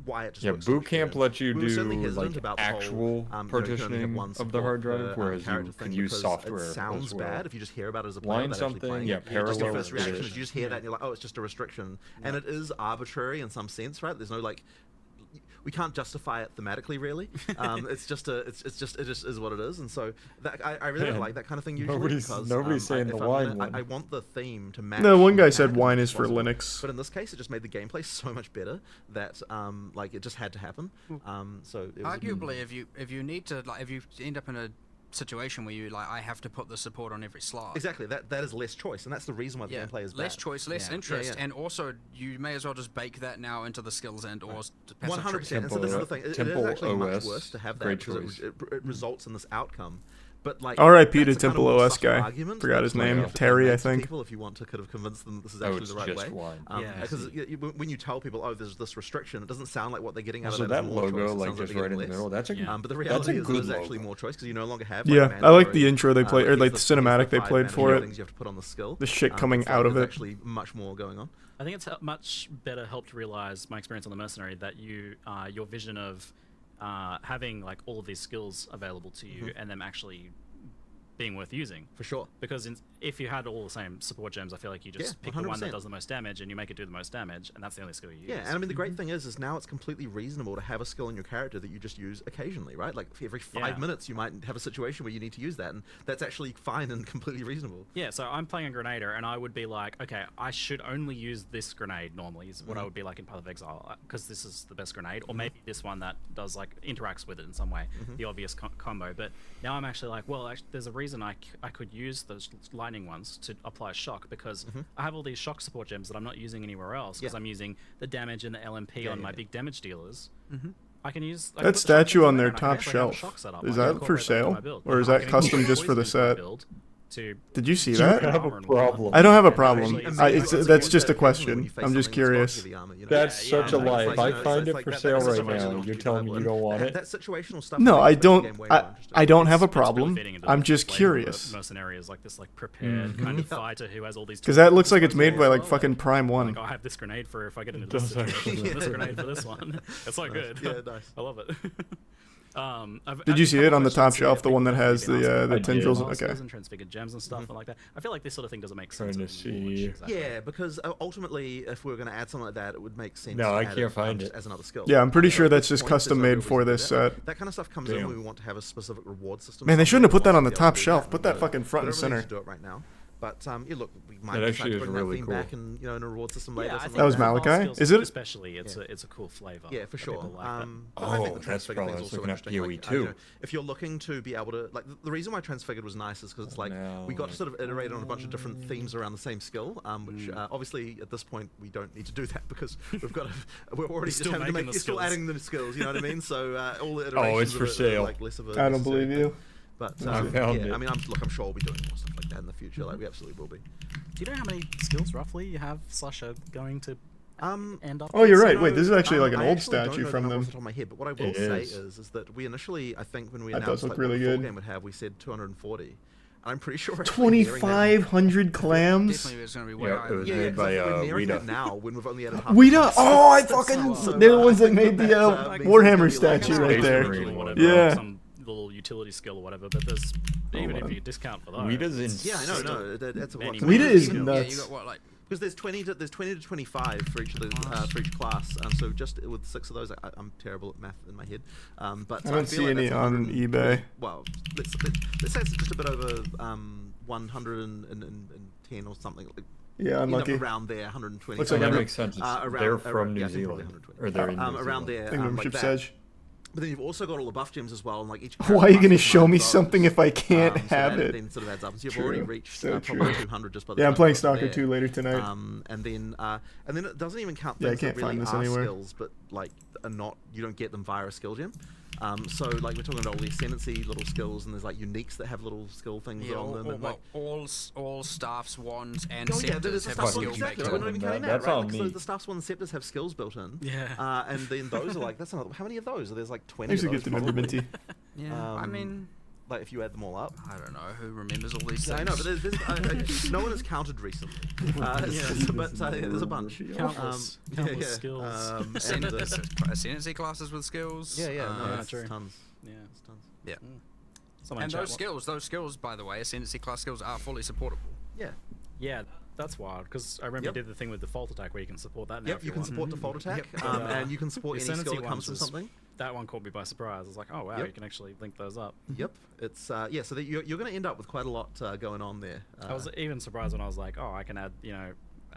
why it just Yeah, works so Boot much Camp better. lets you We were certainly do hesitant like about the whole, actual you know, you can only have partitioning one of the hard support drive, per, whereas character you thing could use because software It sounds as well. bad if you just hear about it as a player Wine without actually something, playing yeah, it. Just your parallel first reaction did is it. you just hear that and you're like, oh, it's just a restriction, and it is arbitrary in some sense, right? There's no like. We can't justify it thematically, really. It just is what it is, and so that I really don't like that kind of thing usually. Nobody's saying the wine one. I want the theme to match. No, one guy the said mechanic wine as is for possible. Linux. But in this case, it just made the gameplay so much better that like it just had to happen. So it was Arguably, if you need to, like, if you end up in a situation where you I have to put the support on every slot. Exactly, that is less choice, and that's the reason why the gameplay is less bad. choice, less interest, Yeah. and also you may as well just bake that now into the skills and or 100%. And so this is the thing. It is Temple actually much OS, worse to have that great because choice. it results in this outcome. But like, R.I.P. to that's the kind of Temple more OS subtle guy. argument Forgot that his you name. have to Terry, make I to think. People, if you want to kind of convince them that this is Oh, actually it's the right just way. wine. Because when you tell people, oh, there's this restriction, it doesn't sound like what they're getting out So of that. that is more logo, choice. It like, sounds just they're right in the getting middle, less. that's a But the reality is good there's actually logo. more choice because you no longer have. Yeah, I like the intro they played, or like the cinematic they played for it. Things you have to put on the skill. The shit coming It's out of there's it. Actually, much more going on. I think it's much better helped realize my experience on the Mercenary that you your vision of having like all of these skills available to you and them actually being worth using. For sure. Because if you had all the same support gems, I feel like you just pick the one that does the most damage and you make it do the most damage, and that's the only skill you use. Yeah, and I mean the great thing is now it's completely reasonable to have a skill in your character that you just use occasionally, right? Like every 5 minutes you might have a situation where you need to use that, and that's actually fine and completely reasonable. Yeah, so I'm playing a Grenader, and I would be like, okay, I should only use this grenade normally, is what I would be like in Path of Exile, because this is the best grenade, or maybe this one that does like interacts with it in some way, the obvious combo. But now I'm actually like, well, there's a reason I could use those lightning ones to apply shock, because I have all these shock support gems that I'm not using anywhere else, because I'm using the damage and the LMP on my big damage dealers. I can use that statue on their top shelf. Is that for sale, or is that custom just for the set? Did you see that? I have a problem. I don't have a problem. That's just a question. I'm just curious. That's such a lie. If I find it for sale right now, you're telling me you don't want it? That situational stuff. No, I don't. I don't have a problem. I'm just curious. Mercenary is like this like prepared kind of fighter who has all these. Because that looks like it's made by like fucking Prime 1. Like, I have this grenade for if I get into this situation. This grenade for this one. It's so good. Yeah, nice. I love it. Did you see it on the top shelf, the one that has the tendrils? Okay. And transfigured gems and stuff and like that. I feel like this sort of thing doesn't make sense. Trying to see. Yeah, because ultimately, if we were going to add something like that, it would make sense. No, to I add can't find it as another skill. Yeah, I'm pretty sure At that's this just point, there's custom no made real for reason to this do that. set. That kind of stuff comes in when we want to have a specific reward system. Man, they shouldn't have put that on the Something top we shelf. want Put to that do fucking front and We don't really center. need to do it right now. But yeah, look, we might That decide actually to is bring really that theme cool. back and in a reward system later. Yeah, I something think That was like Malachi? skills Is it? Especially, it's a cool flavor. Yeah, for sure. People like that. I think the that's transfigured probably thing's I was also looking at interesting. PoE Like, too. if you're looking to be able to, like, the reason why transfigured was nice is because it's like we got to sort of iterate on a bunch of different themes around the same skill, which obviously at this point we don't need to do that because we're already just having to make, you're still adding the skills. You know what I mean? So all the iterations. Oh, it's for of it are, sale. like less of a. I don't believe you. But I found yeah, it. I mean, I'm sure we'll be doing more stuff like that in the future. Like we absolutely will be. Do you know how many skills roughly you have / are going to end up? Oh, you're with? right. Wait, this is actually like an I old actually don't statue know from the them. numbers off the top of my head, but what I will It say is. is that we initially, I think when we That does announced look like, really what the full good. game would have, we said 240. And I'm pretty sure we're actually nearing that. 2,500 clams. Definitely it's going to be way Yeah, higher. it was Yeah, made by we're nearing Weta. it now when we've only added half. Weta! Oh, I So, fucking... They're the ones that made the that makes Warhammer sense to me, like, statue it's right Space there. Marine Whatever, Yeah. some little utility skill or whatever, but there's even if you discount for those. Weta's insane. Yeah, I know. That's a Many lot. Weta is Yeah, you nuts. got what, like Because there's 20 to 25 for each of the for each class. So just with 6 of those, I'm terrible at math in my head. But I don't feel see like any that's on 100 eBay. Well, let's say it's just a bit over 110 or something. Like, Yeah, unlucky. around there, 120. Looks So like that every- makes sense. around, They're from yeah, New I think probably Zealand, 120. or they're in New around Zealand. there, Kingdom like Ship that. Sedge. But then you've also got all the buff gems as well, and like each. Why are you going to show me something if I can't so have that it? then sort of adds up. So you've True. already reached So probably true. 200 just by the Yeah, I'm time playing you got Stalker there. 2 later tonight. And then it doesn't even count Yeah, I things that can't really find this are anywhere. skills, but like are not, you don't get them via a skill gem. So like we're talking about all the Ascendancy little skills, and there's like uniques that have little skill things yeah, on them. And like, all staffs, wands, and oh yeah, there's scepters the have staffs one, skill exactly. baked We're in. not even counting that, That's right? all Like, so neat. the staffs one and scepters have skills built in. Yeah. And then those are like, that's another. How many of those? There's like 20 Thanks of for those. gifted member probably. Minty. Yeah, I mean, like if you add them all up. I don't know who remembers all these Yeah, I things. know, but no one has counted recently. But there's a bunch. Countless skills. Ascendancy classes with skills. Yeah, no, it's true. tons. Yeah. It's tons. Yeah. Someone And in those chat skills, by the way, Ascendancy class skills are fully supportable. Yeah. Yeah, that's wild because I remember Yep. you did the thing with default attack where you can support that now. Yep, if you can want. support default attack, Yep. and you can support The any skill Ascendancy that comes from ones something. That one caught me by surprise. I was like, oh wow, Yep. you can actually link those up. Yep, it's yeah. So that you're going to end up with quite a lot going on there. I was even surprised when I was like, oh, I can add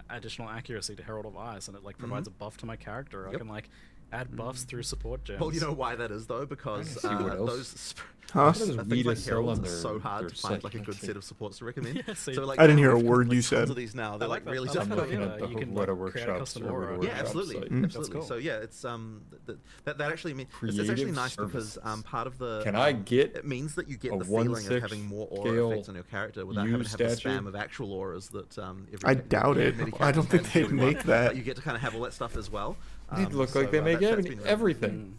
additional accuracy to Herald of Ice, and it like provides a buff to my character. I Yep. can like add buffs through support gems. Well, you know why that is though, because see what else. those Huh? does things Weta like sell heralds on are so their- hard their to find site? like a good set of supports to recommend. Yeah, see, So like I didn't hear a we've word got, you like, said. tons of these now. They're like that. really I tough. like I'm that looking idea. at the You can, Weta like, create a Workshops custom or aura. Weta Yeah, Workshop absolutely, site. That's absolutely. cool. So yeah, it's that actually means it's actually Creative nice because services. part of the Can I get it means that you get a the feeling of 1/6 having more aura scale effects on your character without having to have the statue? spam of actual auras that every I doubt it. many I don't think characters they'd have. make that. But you get to kind of have all that stuff as well. They look like they make that's been really everything.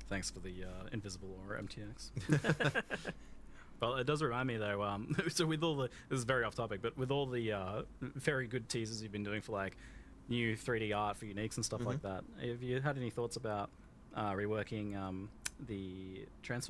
Thanks for the invisible aura MTX. Well, it does remind me though. So with all the this is very off topic, but with all the very good teasers you've been doing for like new 3D art for uniques and stuff like that, have you had any thoughts about reworking the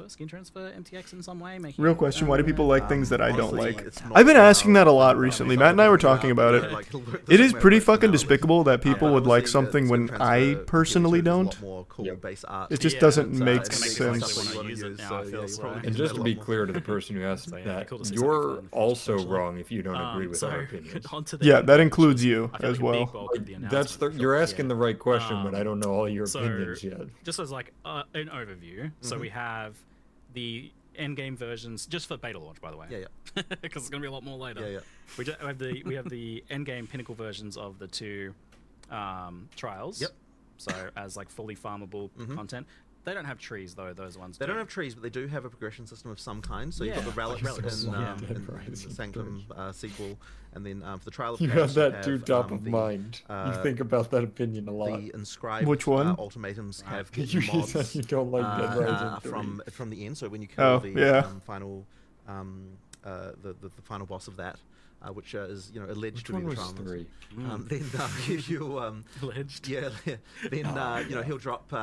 skin transfer MTX in some way? Making Real it, question, why do people like things that I don't honestly, like? it's I've been not asking that a lot about- recently. Matt and I were talking about it. Like, It is pretty fucking personality. despicable that people But would like obviously, something it's when gonna I transfer personally into a lot don't. more cool Yep. base art. It just Yeah, doesn't it's, make it's gonna make sense. sense. what you wanna Use it use, now, so, I yeah, feel you'll so. probably And use just that to a be lot more. clear to the person who asked So, yeah, that, cool to see you're something fun, also essentially. wrong if you don't agree with our opinions. Onto the Yeah, that includes I you feel as like a big well. bulk of the That's the announcement. you're asking Yeah. the right question, but I don't know all your so, opinions yet. Just as like an overview, so we have the endgame versions just for beta launch, by the way. Yeah, Because it's gonna be a lot more later. Yeah, yeah. We have the endgame pinnacle versions of the two trials. Yep. So as like fully farmable content. They don't have trees though. Those ones. They don't have trees, but they do have a progression system of some kind. So you've got the relics Relics. in, Yeah. in the Sanctum sequel, and then for the Trial of You Chaos, have that too have, top of the, mind. You think about that opinion a lot. The inscribed Which one? ultimatums have You mods said you don't like Dead Rising 3. from the end. So when you kill Oh, the yeah. final the final boss of that. Which is alleged Which to be one the was Trial of 3? Then you Alleged. yeah then he'll drop You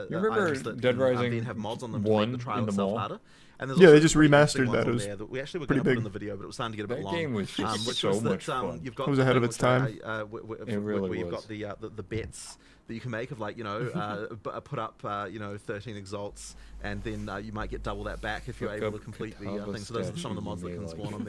remember items that Dead can, Rising then have mods on them to 1 make the trial in the itself mall? harder. And there's Yeah, also they just some pretty interesting remastered ones that. on It was there that we actually were pretty going to put big. in the video, but it was starting to get a bit That long. game was just which so was much that, fun. You've got It was ahead of thing its which I- time. It really where you've was. got the bets that you can make of like put up 13 exalts, and then you might get double that back if you're Look able to up complete the Kataba thing. So those are some of the mods that statues can you may spawn on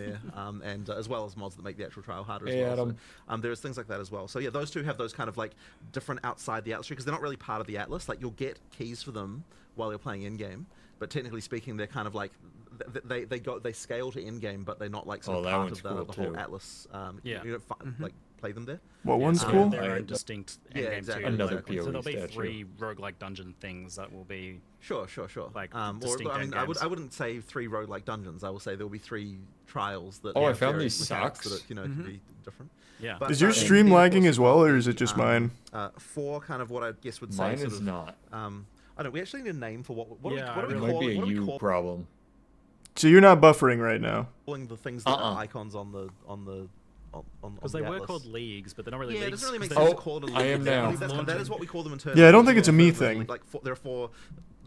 there, and as well as mods that make the actual trial harder Hey, as well. Adam. So, there's things like that as well. So yeah, those two have those kind of like different outside the atlas because they're not really part of the atlas. Like you'll get keys for them while you're playing in game, but technically speaking, they're kind of like they scale to in game, but they're not like sort Oh, of that part one's of the cool whole too. atlas. Yeah. You don't like play them there. What one's so cool? their own distinct endgame exactly. too. Another Like, PoE so there'll be statue. 3 roguelike dungeon things that will be Sure. like Or, distinct I mean, I endgames. wouldn't say 3 roguelike dungeons. I will say there will be 3 trials that. Oh, I have found various these mechanics socks. that can be different. Yeah. But, Is your and stream then, of lagging course, as well, or is it just mine? For kind of what I guess would say Mine sort is of, not. I don't. We actually need a name for what do we Yeah, what do we It call might be a what do we you call problem. So you're not buffering right now. calling the things that are icons on the Because they the were atlas? called leagues, but they're not really Yeah, it leagues. doesn't really make 'cause sense Oh, to call it a league. I am now. That is what we call them internally. Yeah, I don't think it's a me Internally, thing. Like there are 4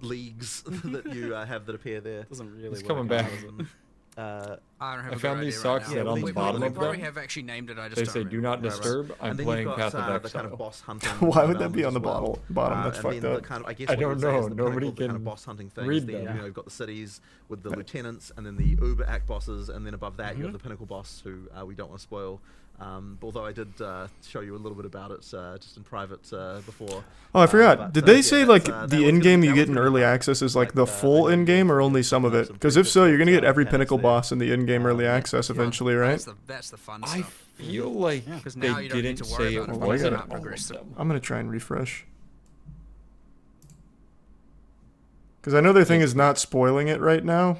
leagues that you have that appear there. doesn't really It's work coming out, back. does it? I don't have I a found good these idea right socks now. that on we the probably- bottom We of probably them, have actually named it. I just they don't say remember. do not Right, right. disturb. I'm And then playing you've Path got of the kind Exile. of boss hunting. Why would that be element on the as well. bottom? That's and fucked then up. The kind of, I guess I what you don't would say is know. the Nobody pinnacle, the kind of can boss hunting things. read Then, them. you've got the cities with the lieutenants, and then the Uber Act bosses, and then above that you have the pinnacle boss, who we don't want to spoil. Although I did show you a little bit about it just in private before. Oh, I forgot. but, Did they yeah, say that's, like that the was in-game gonna- you that get was in gonna be early fun. access is like Like, the I full know in-game or you've only some of got it? some Because pretty if so, you're gonna get difficult every mechanics pinnacle there. boss in the in-game early access eventually, right? That's the fun I stuff. feel like Because they now you don't need didn't to worry say about it it. Well, I wasn't gotta- all of progress. them. I'm gonna try and refresh. Because I know their thing is not spoiling it right now.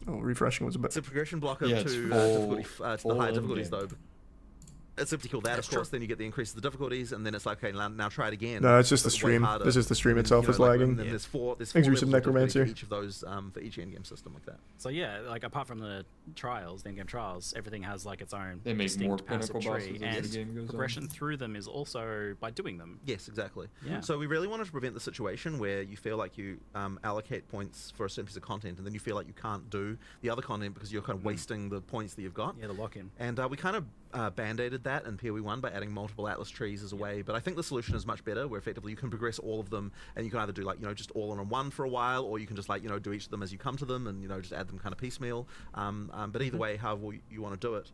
Oh, refreshing was a bit. It's a progression blocker Yeah, it's to full- difficulty, to the full higher difficulties in-game. though. It's if you kill that, That's of course, true. then you get the increase of the difficulties, and then it's like, okay, now try it again. No, it's just the but way stream. harder. It's just the stream And then, itself you know, is like, lagging. and then there's four Thanks, Reese of levels of difficulty Necromancer. for each of those, for each in-game system like that. So yeah, like apart from the trials, the in-game trials, everything has like its own They make distinct more passive pinnacle tree, bosses as and the game goes on. progression through them is also by doing them. Yes, exactly. Yeah. So we really wanted to prevent the situation where you feel like you allocate points for a certain piece of content, and then you feel like you can't do the other content because you're kind of wasting the points that you've got. Yeah, the lock-in. And we kind of band-aided that in PoE 1 by adding multiple atlas trees as a way, but I think the solution is much better, where effectively you can progress all of them, and you can either do like, just all in one for a while, or you can just like, do each of them as you come to them, and just add them kind of piecemeal. But either way, however you want to do it,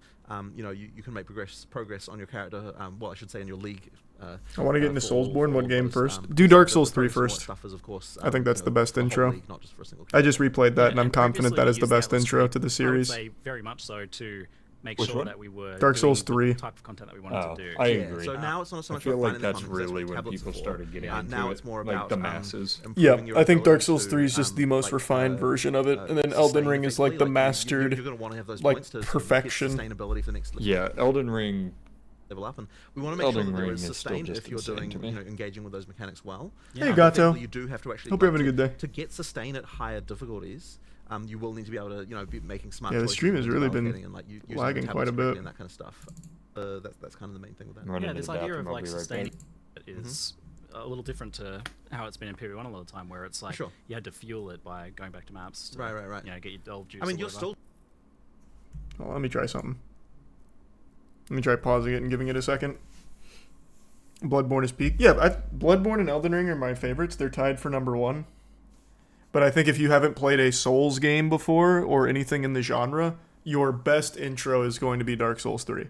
you can make progress on your character. Well, I should say in your league. I want to get into for all- Soulsborne. for What all game those, first? Do Dark the Souls 3 focus on what first. stuff is, of course, I think that's the best for the whole intro. league, not just for a single I just replayed that, and Yeah, I'm confident that previously is the we used best Atlas intro Tree, to the I series. would say very much so to make Which sure one? that we were Dark Souls doing the 3. type of content that we wanted to do. I Yeah, agree. so now it's not so I much feel about like finding the that's content, 'cause really what when tablets people are for. started getting into now it, it's more like about the masses. Yeah, improving your I think Dark ability Souls to, 3 is just the most refined version of it, and then Elden sustain Ring is like the effectively, mastered, you're going to want to have those like, points to perfection. get sustainability for the next Yeah, Elden Ring. level up, and we want to make sure Elden that there Ring is is still sustain just if you're insane doing, to me. engaging with those mechanics well. Hey, But Gato. effectively you do have to actually. Hope you're having a good day. To get sustain at higher difficulties, you will need to be able to, be making smart. Yeah, the choices stream in has terms of really been allocating and, like, using lagging tablets quite a correctly bit. and that kind of stuff. That's kind of the main thing with that. Running Yeah, to this the idea bathroom, of I'll like be right sustaining back. is a little different to how it's been in PoE 1 a lot of the time, where it's like Sure. you had to fuel it by going back to maps. To, Right. get your delve juice. I mean, or you're whatever. still. Well, let me try something. Let me try pausing it and giving it a second. Bloodborne is peak. Yeah, Bloodborne and Elden Ring are my favorites. They're tied for number 1. But I think if you haven't played a Souls game before or anything in the genre, your best intro is going to be Dark Souls 3.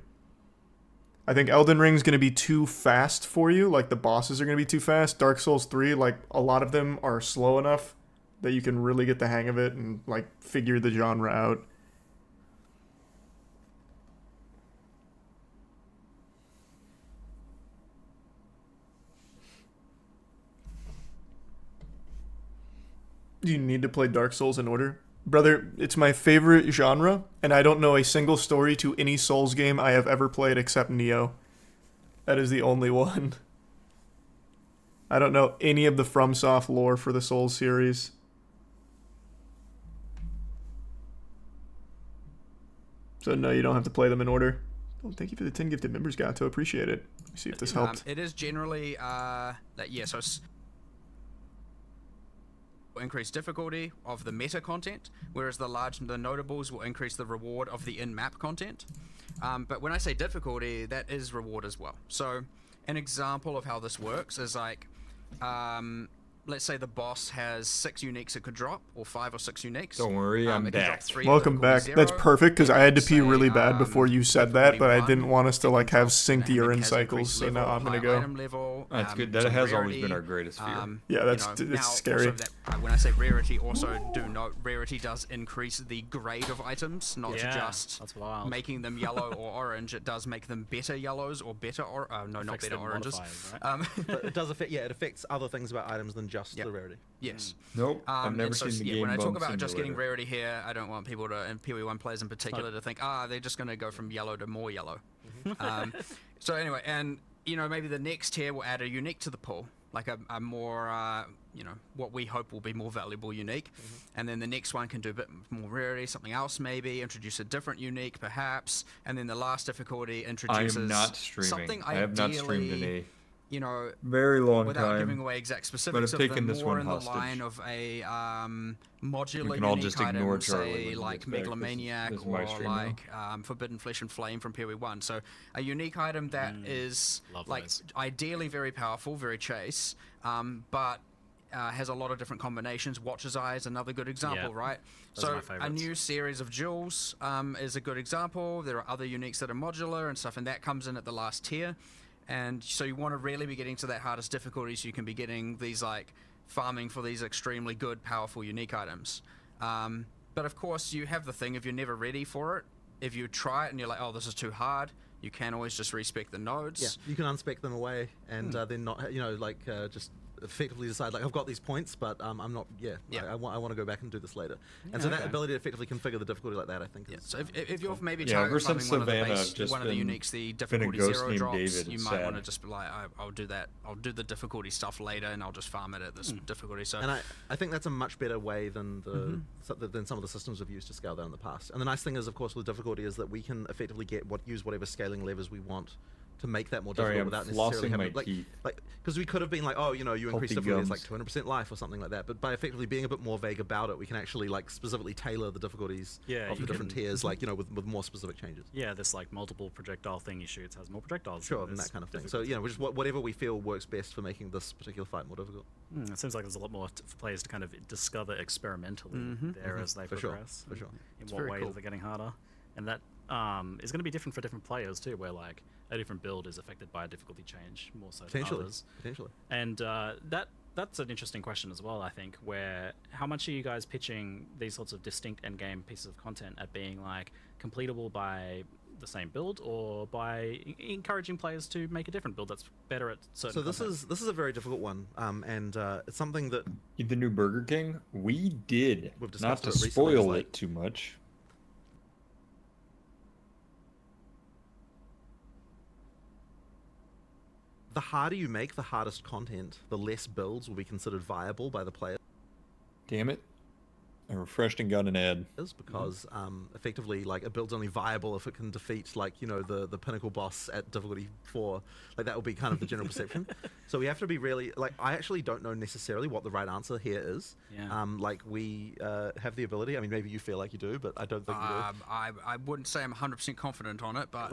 I think Elden Ring's going to be too fast for you. Like, the bosses are going to be too fast. Dark Souls 3, like, a lot of them are slow enough that you can really get the hang of it and, like, figure the genre out. Do you need to play Dark Souls in order? Brother, it's my favorite genre, and I don't know a single story to any Souls game I have ever played except Neo. That is the only one. I don't know any of the FromSoft lore for the Souls series. So no, you don't have to play them in order. Oh, thank you for the 10 gifted members, Gato. Appreciate it. Let me see if this helped. It is generally so increase difficulty of the meta content, whereas the notables will increase the reward of the in-map content. But when I say difficulty, that is reward as well. So an example of how this works is like let's say the boss has 6 uniques it could drop, or 5 or 6 uniques. Don't worry, I'm it can drop back. 3 Welcome back. That's perfect, because I had to pee really bad before you said that, but I didn't want us to like have synced urine cycles, so now I'm gonna go. Level, that's good. That has always been our greatest fear. Yeah, that's it's scary. When I say rarity, also do note rarity does increase the grade of items, not just making them yellow or orange. It does make them better yellows or better no, not better oranges. Right? But it does affect. Yeah, it affects other things about items than just the rarity. Yes. Nope. I've never seen the game. When I talk about just getting rarity here, I don't want people to, and PoE 1 players in particular, to think, they're just going to go from yellow to more yellow. So anyway, and maybe the next tier will add a unique to the pool, like a more, what we hope will be more valuable unique. And then the next one can do a bit more rarity, something else maybe, introduce a different unique perhaps. And then the last difficulty introduces I am not streaming. Something I have not streamed in a very long without time, giving away exact specifics of them, more in the line of a modular unique item, say like Megalomaniac or like Forbidden Flesh and Flame from PoE 1. So a unique item that is like ideally very powerful, very chase, but has a lot of different combinations. Watcher's Eye is another good example, right? So a new series of jewels is a good example. There are other uniques that are modular and stuff, and that comes in at the last tier. And so you want to really be getting to that hardest difficulty so you can be getting these like farming for these extremely good, powerful, unique items. But of course you have the thing, if you're never ready for it, if you try it and you're like, oh, this is too hard, you can always just respec the nodes. Yeah, you can unspec them away and then not, just effectively decide like I've got these points, but I'm not. I want to go back and do this later. And so that ability to effectively configure the difficulty like that, I think. Is, so if you're maybe target farming one of the uniques, the difficulty 0 drops, you might want to just be like, I'll do that. I'll do the difficulty stuff later, and I'll just farm it at this difficulty. So, and I think that's a much better way than than some of the systems we've used to scale down in the past. And the nice thing is, of course, with difficulty is that we can effectively use whatever scaling levers we want to make that more difficult without necessarily having like because we could have been like, oh, you increase difficulty is like 200% life or something like that, but by effectively being a bit more vague about it, we can actually like specifically tailor the difficulties of the different tiers, like with more specific changes. Yeah, this like multiple projectile thing you shoot has more projectiles. Sure, and that kind of thing. So just whatever we feel works best for making this particular fight more difficult. It seems like there's a lot more for players to kind of discover experimentally there as they progress. For sure. In what ways they're getting harder, and that is going to be different for different players too, where like a different build is affected by a difficulty change more so than others. Potentially. And that's an interesting question as well, I think, where how much are you guys pitching these sorts of distinct endgame pieces of content at being like completable by the same build, or by encouraging players to make a different build that's better at certain So this is a very difficult one, and it's something that the new Burger King, we've not to spoil it too much. The harder you make the hardest content, the less builds will be considered viable by the player. Damn it. I refreshed and got an ad. Because effectively, like, a build's only viable if it can defeat, like, the pinnacle boss at difficulty 4. Like, that will be kind of the general perception. So we have to be really, like, I actually don't know necessarily what the right answer here is. Yeah. Like, we have the ability, I mean, maybe you feel like you do, but I don't think you do. I wouldn't say I'm 100% confident on it, but,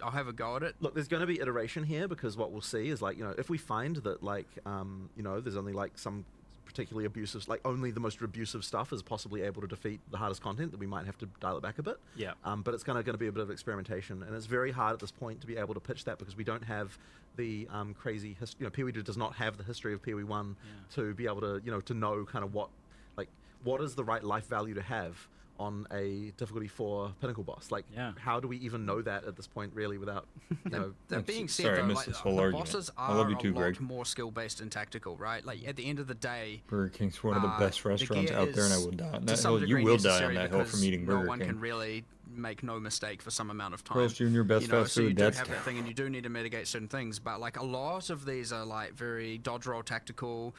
I'll have a go at it. Look, there's going to be iteration here, because what we'll see is, like, if we find that, like, there's only, like, some particularly abusive, like, only the most abusive stuff is possibly able to defeat the hardest content, that we might have to dial it back a bit. Yeah. But it's going to be a bit of experimentation, and it's very hard at this point to be able to pitch that, because we don't have the crazy history. PoE does not have the history of PoE 1 to be able to, to know kind of what is the right life value to have on a difficulty 4 pinnacle boss. Like, how do we even know that at this point, really, without, That being said, though, like, the bosses are a lot more skill-based and tactical, right? Like, at the end of the day, Burger King's one of the best restaurants out there, and I will die on that hill. You will die on that hill from eating Burger King. No one can really make no mistake for some amount of time. Carl's Jr. best fast so food. you do That's have that thing, and you do need to mitigate certain things. But like, a lot of these are like very dodge roll tactical,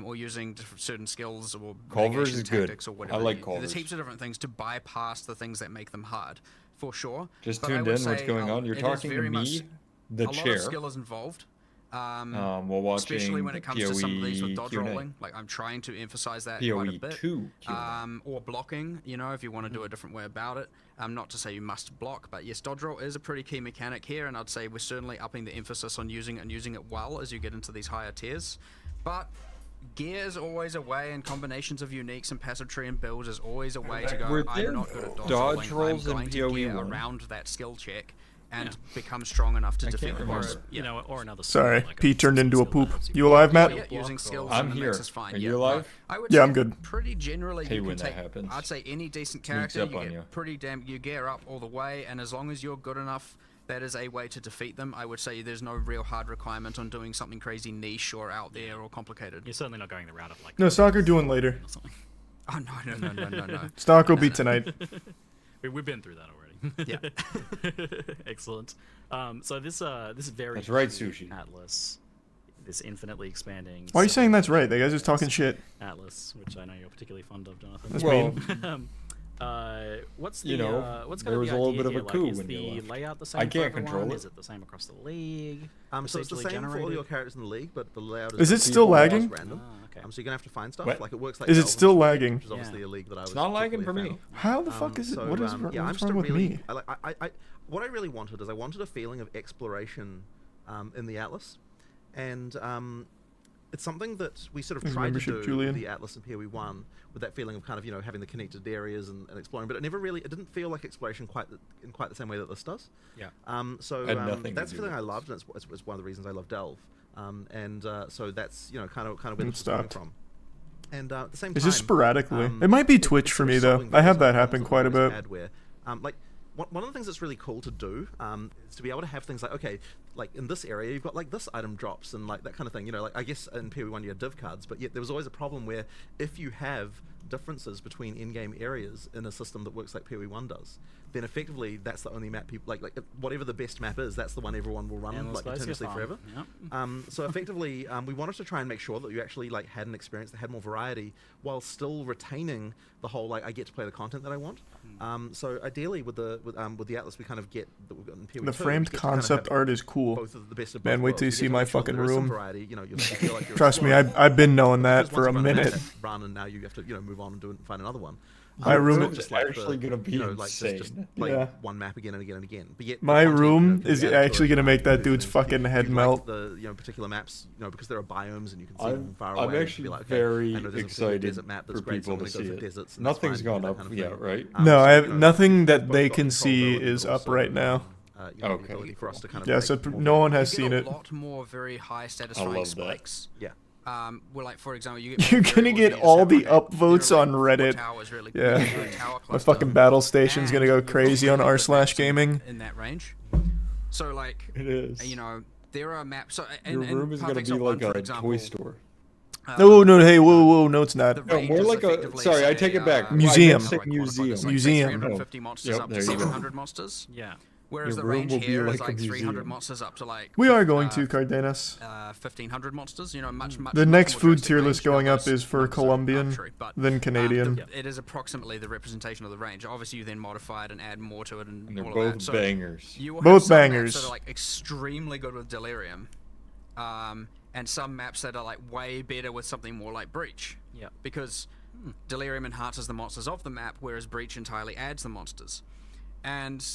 or using certain skills or Culver's is tactics good. or whatever. I like Culver's. There's heaps of different things to bypass the things that make them hard, for sure. Just but tuned in. What's going on? You're talking to me, the a chair. lot of skill is involved. While watching especially when it comes to some of these with PoE dodge Q&A. rolling. Like, I'm trying to emphasize that PoE quite a bit. 2 Q&A. Or blocking, you know, if you want to do a different way about it. Not to say you must block, but yes, dodge roll is a pretty key mechanic here, and I'd say we're certainly upping the emphasis on using it and using it well as you get into these higher tiers. But gear is always a way, and combinations of uniques and passive tree and builds is always a way to go. I'm not good at dodge rolling. I'm going to gear around that skill check and become strong enough to defeat the boss. You know, or another. Sorry, Pete turned into a poop. You alive, Matt? Yeah, using skills I'm in the here. mix is fine. Are you alive? I would Yeah, say I'm good. Pretty generally, Hey, you can when that take. happens. I'd say any decent Sneaks character, up you on get you. pretty damn. You gear up all the way, and as long as you're good enough, that is a way to defeat them. I would say there's no real hard requirement on doing something crazy niche or out there or complicated. You're certainly not going the route of like. No, soccer doing later. Or something. Oh no. Stock will be tonight. We've been through that already. Yeah. Excellent. So this very That's right, huge Sushi. Atlas, this infinitely expanding. Why are you saying that's right? The guy's just talking shit. Atlas, which I know you're particularly fond of, Jonathan. That's Well, mean. What's the You know, what's there gonna was be a little idea bit of a here? Like, coup is when you the left. layout the same I for can't everyone? control it. Is it the same across the league? So it's the Procedurally same for all generated? your characters in the league, but the layout Is it still lagging? Random. Okay. So you're gonna have to find stuff. What? Like it works like. Is it Delve, still lagging? Which is obviously a league that I was. It's not lagging for particularly a me. fan of. How the fuck is it? What is yeah, I'm what's just wrong a with really, me? what I really wanted is I wanted a feeling of exploration in the Atlas, and it's something that we sort of His tried to membership, do Julian. with the Atlas and PoE 1 with that feeling of kind of having the connected areas and exploring, but it didn't feel like exploration in quite the same way that this does. Yeah. Had nothing That's to the do thing I with loved, and it's one of the reasons I love Delve, so that's kind of where this is coming stopped. from. And at the same It's time, just sporadically. It might be Twitch it's for sort of me though. solving I have various that happen problems quite a that I've bit. had where, like one of the things that's really cool to do is to be able to have things like, okay, like in this area you've got like this item drops and like that kind of thing. Like I guess in PoE 1 you had div cards, but yet there was always a problem where if you have differences between in-game areas in a system that works like PoE 1 does, then effectively that's the only map people like if whatever the best map is, that's the one everyone will run like continuously forever. Yep. So effectively, we wanted to try and make sure that you actually like had an experience that had more variety while still retaining the whole like I get to play the content that I want. So ideally with the Atlas we kind of get that we've got in PoE 2, The framed concept art is cool. both of the best of Man, both wait till you worlds. see get to my make sure that fucking there is some room. variety, you feel like you're Trust me, exploring. I've been knowing Because that for a once you've run minute. run and now you have to move on and do it and find another one. My room not is just like actually gonna be like just insane. play Yeah. one map again and again and again. But yet the My content, room can is be added to actually it, gonna make that and dude's if fucking you head like melt. the particular maps, because there are biomes and you can see them far I'm away. actually be like, okay, very I know there's a particular excited desert map that's for great, so I'm people to gonna see go for it. deserts and that's Nothing's fine, gone that up kind of yet, thing. right? No, So, I have we've nothing both that they got can control see over it, is but up also, right now. the Okay. ability for us to kind of Yeah, break so more no one barriers. has You seen get it. a lot more very high I satisfying love that. spikes. Yeah. Well, like for example, you get You're more gonna variables get and you all just the have, okay, upvotes like on four Reddit. towers really Yeah. good, a tower My cluster, fucking battle station's and gonna go you've got crazy on really r good slash maps gaming. in that range. So like, It is. there are maps. So Your room is gonna be like a toy store. No, hey, whoa, no, it's The not. No, range more is like a. effectively, Sorry, I say, take it back. Museum. I meant to say museum. It's like Museum. 350 monsters Yep, up to there you go. 700 monsters. Yeah. Whereas Your the room range will be here is like a like 300 museum. monsters up to like. We are going to Cardenas. 1500 monsters. Much. The much next more food drastic tier range. list going up Those is for numbers are Colombian, arbitrary, but, then Canadian. it is approximately the representation of the range. Obviously, you then modify it and add more to it and And they're all of both that. So bangers. you will Both have some bangers. maps that are like extremely good with Delirium, and some maps that are like way better with something more like Breach. Yeah. Because Delirium enhances the monsters of the map, whereas Breach entirely adds the monsters. And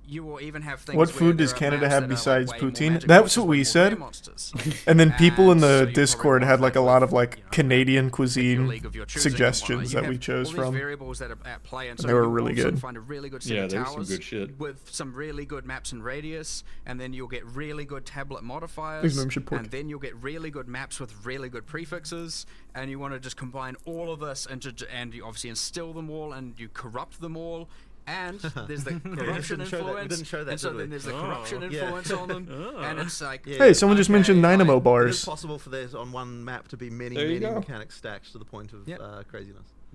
you will even have things. What where food there does are Canada maps have that are, besides like, way more poutine? magic That's monsters what with we more said. rare monsters. And then people in And so the you Discord probably had want like a that lot with, of like Canadian cuisine league of your choosing and suggestions whatnot. that You we have chose all from. these variables that are at play, and so They were you will really also good. find a really good set Yeah, of there's some towers good shit. with some really good maps and radius, and then you'll get really good tablet Please modifiers, membership port. and then you'll get really good maps with really good prefixes, and you want to just combine all of this into, and you obviously instill them all, and you corrupt them all. And there's the corruption didn't show that- we influence, didn't show that, and so did we? then there's the corruption Yeah. influence on them, and it's like, Hey, someone just mentioned Dynamo It is bars. possible for there on one map to be many, There you many go. mechanics stacked to the point of craziness.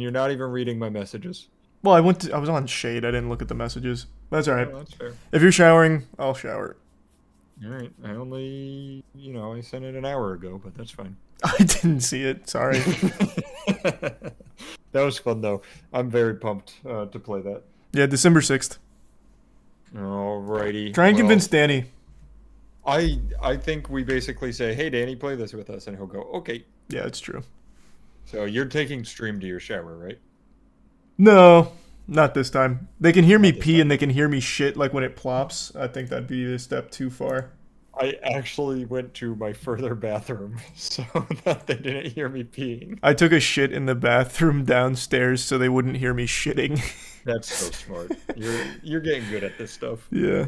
And you're not even reading my messages. Well, I was on Shade. I didn't look at the messages. That's all right. Oh, that's fair. If you're showering, I'll shower. All right. I only, I sent it an hour ago, but that's fine. I didn't see it. Sorry. That was fun though. I'm very pumped to play that. Yeah, December 6th. Alrighty. Try and convince Danny. I think we basically say, hey Danny, play this with us, and he'll go, okay. Yeah, it's true. So you're taking stream to your shower, right? No, not this time. They can hear me pee and they can hear me shit like when it plops. I think that'd be a step too far. I actually went to my further bathroom so that they didn't hear me peeing. I took a shit in the bathroom downstairs so they wouldn't hear me shitting. That's so smart. You're getting good at this stuff. Yeah.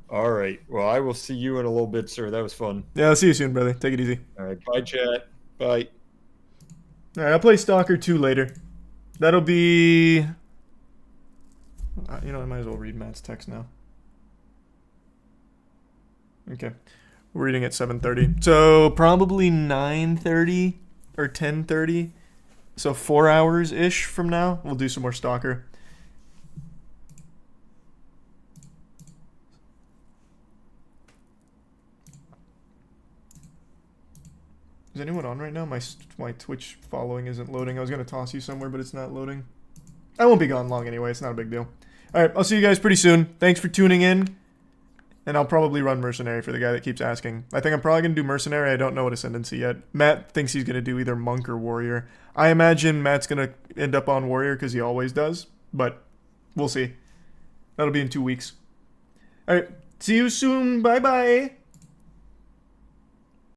All right. Well, I will see you in a little bit, sir. That was fun. Yeah, I'll see you soon, brother. Take it easy. All right. Bye, chat. Bye. All right, I'll play Stalker 2 later. That'll be... You know, I might as well read Matt's text now. Okay. We're reading at 7:30. So probably 9:30 or 10:30. So 4 hours-ish from now, we'll do some more Stalker. Is anyone on right now? My Twitch following isn't loading. I was going to toss you somewhere, but it's not loading. I won't be gone long anyway. It's not a big deal. All right, I'll see you guys pretty soon. Thanks for tuning in. And I'll probably run Mercenary for the guy that keeps asking. I think I'm probably going to do Mercenary. I don't know what Ascendancy yet. Matt thinks he's going to do either Monk or Warrior. I imagine Matt's going to end up on Warrior because he always does. But we'll see. That'll be in 2 weeks. All right, see you soon. Bye-bye.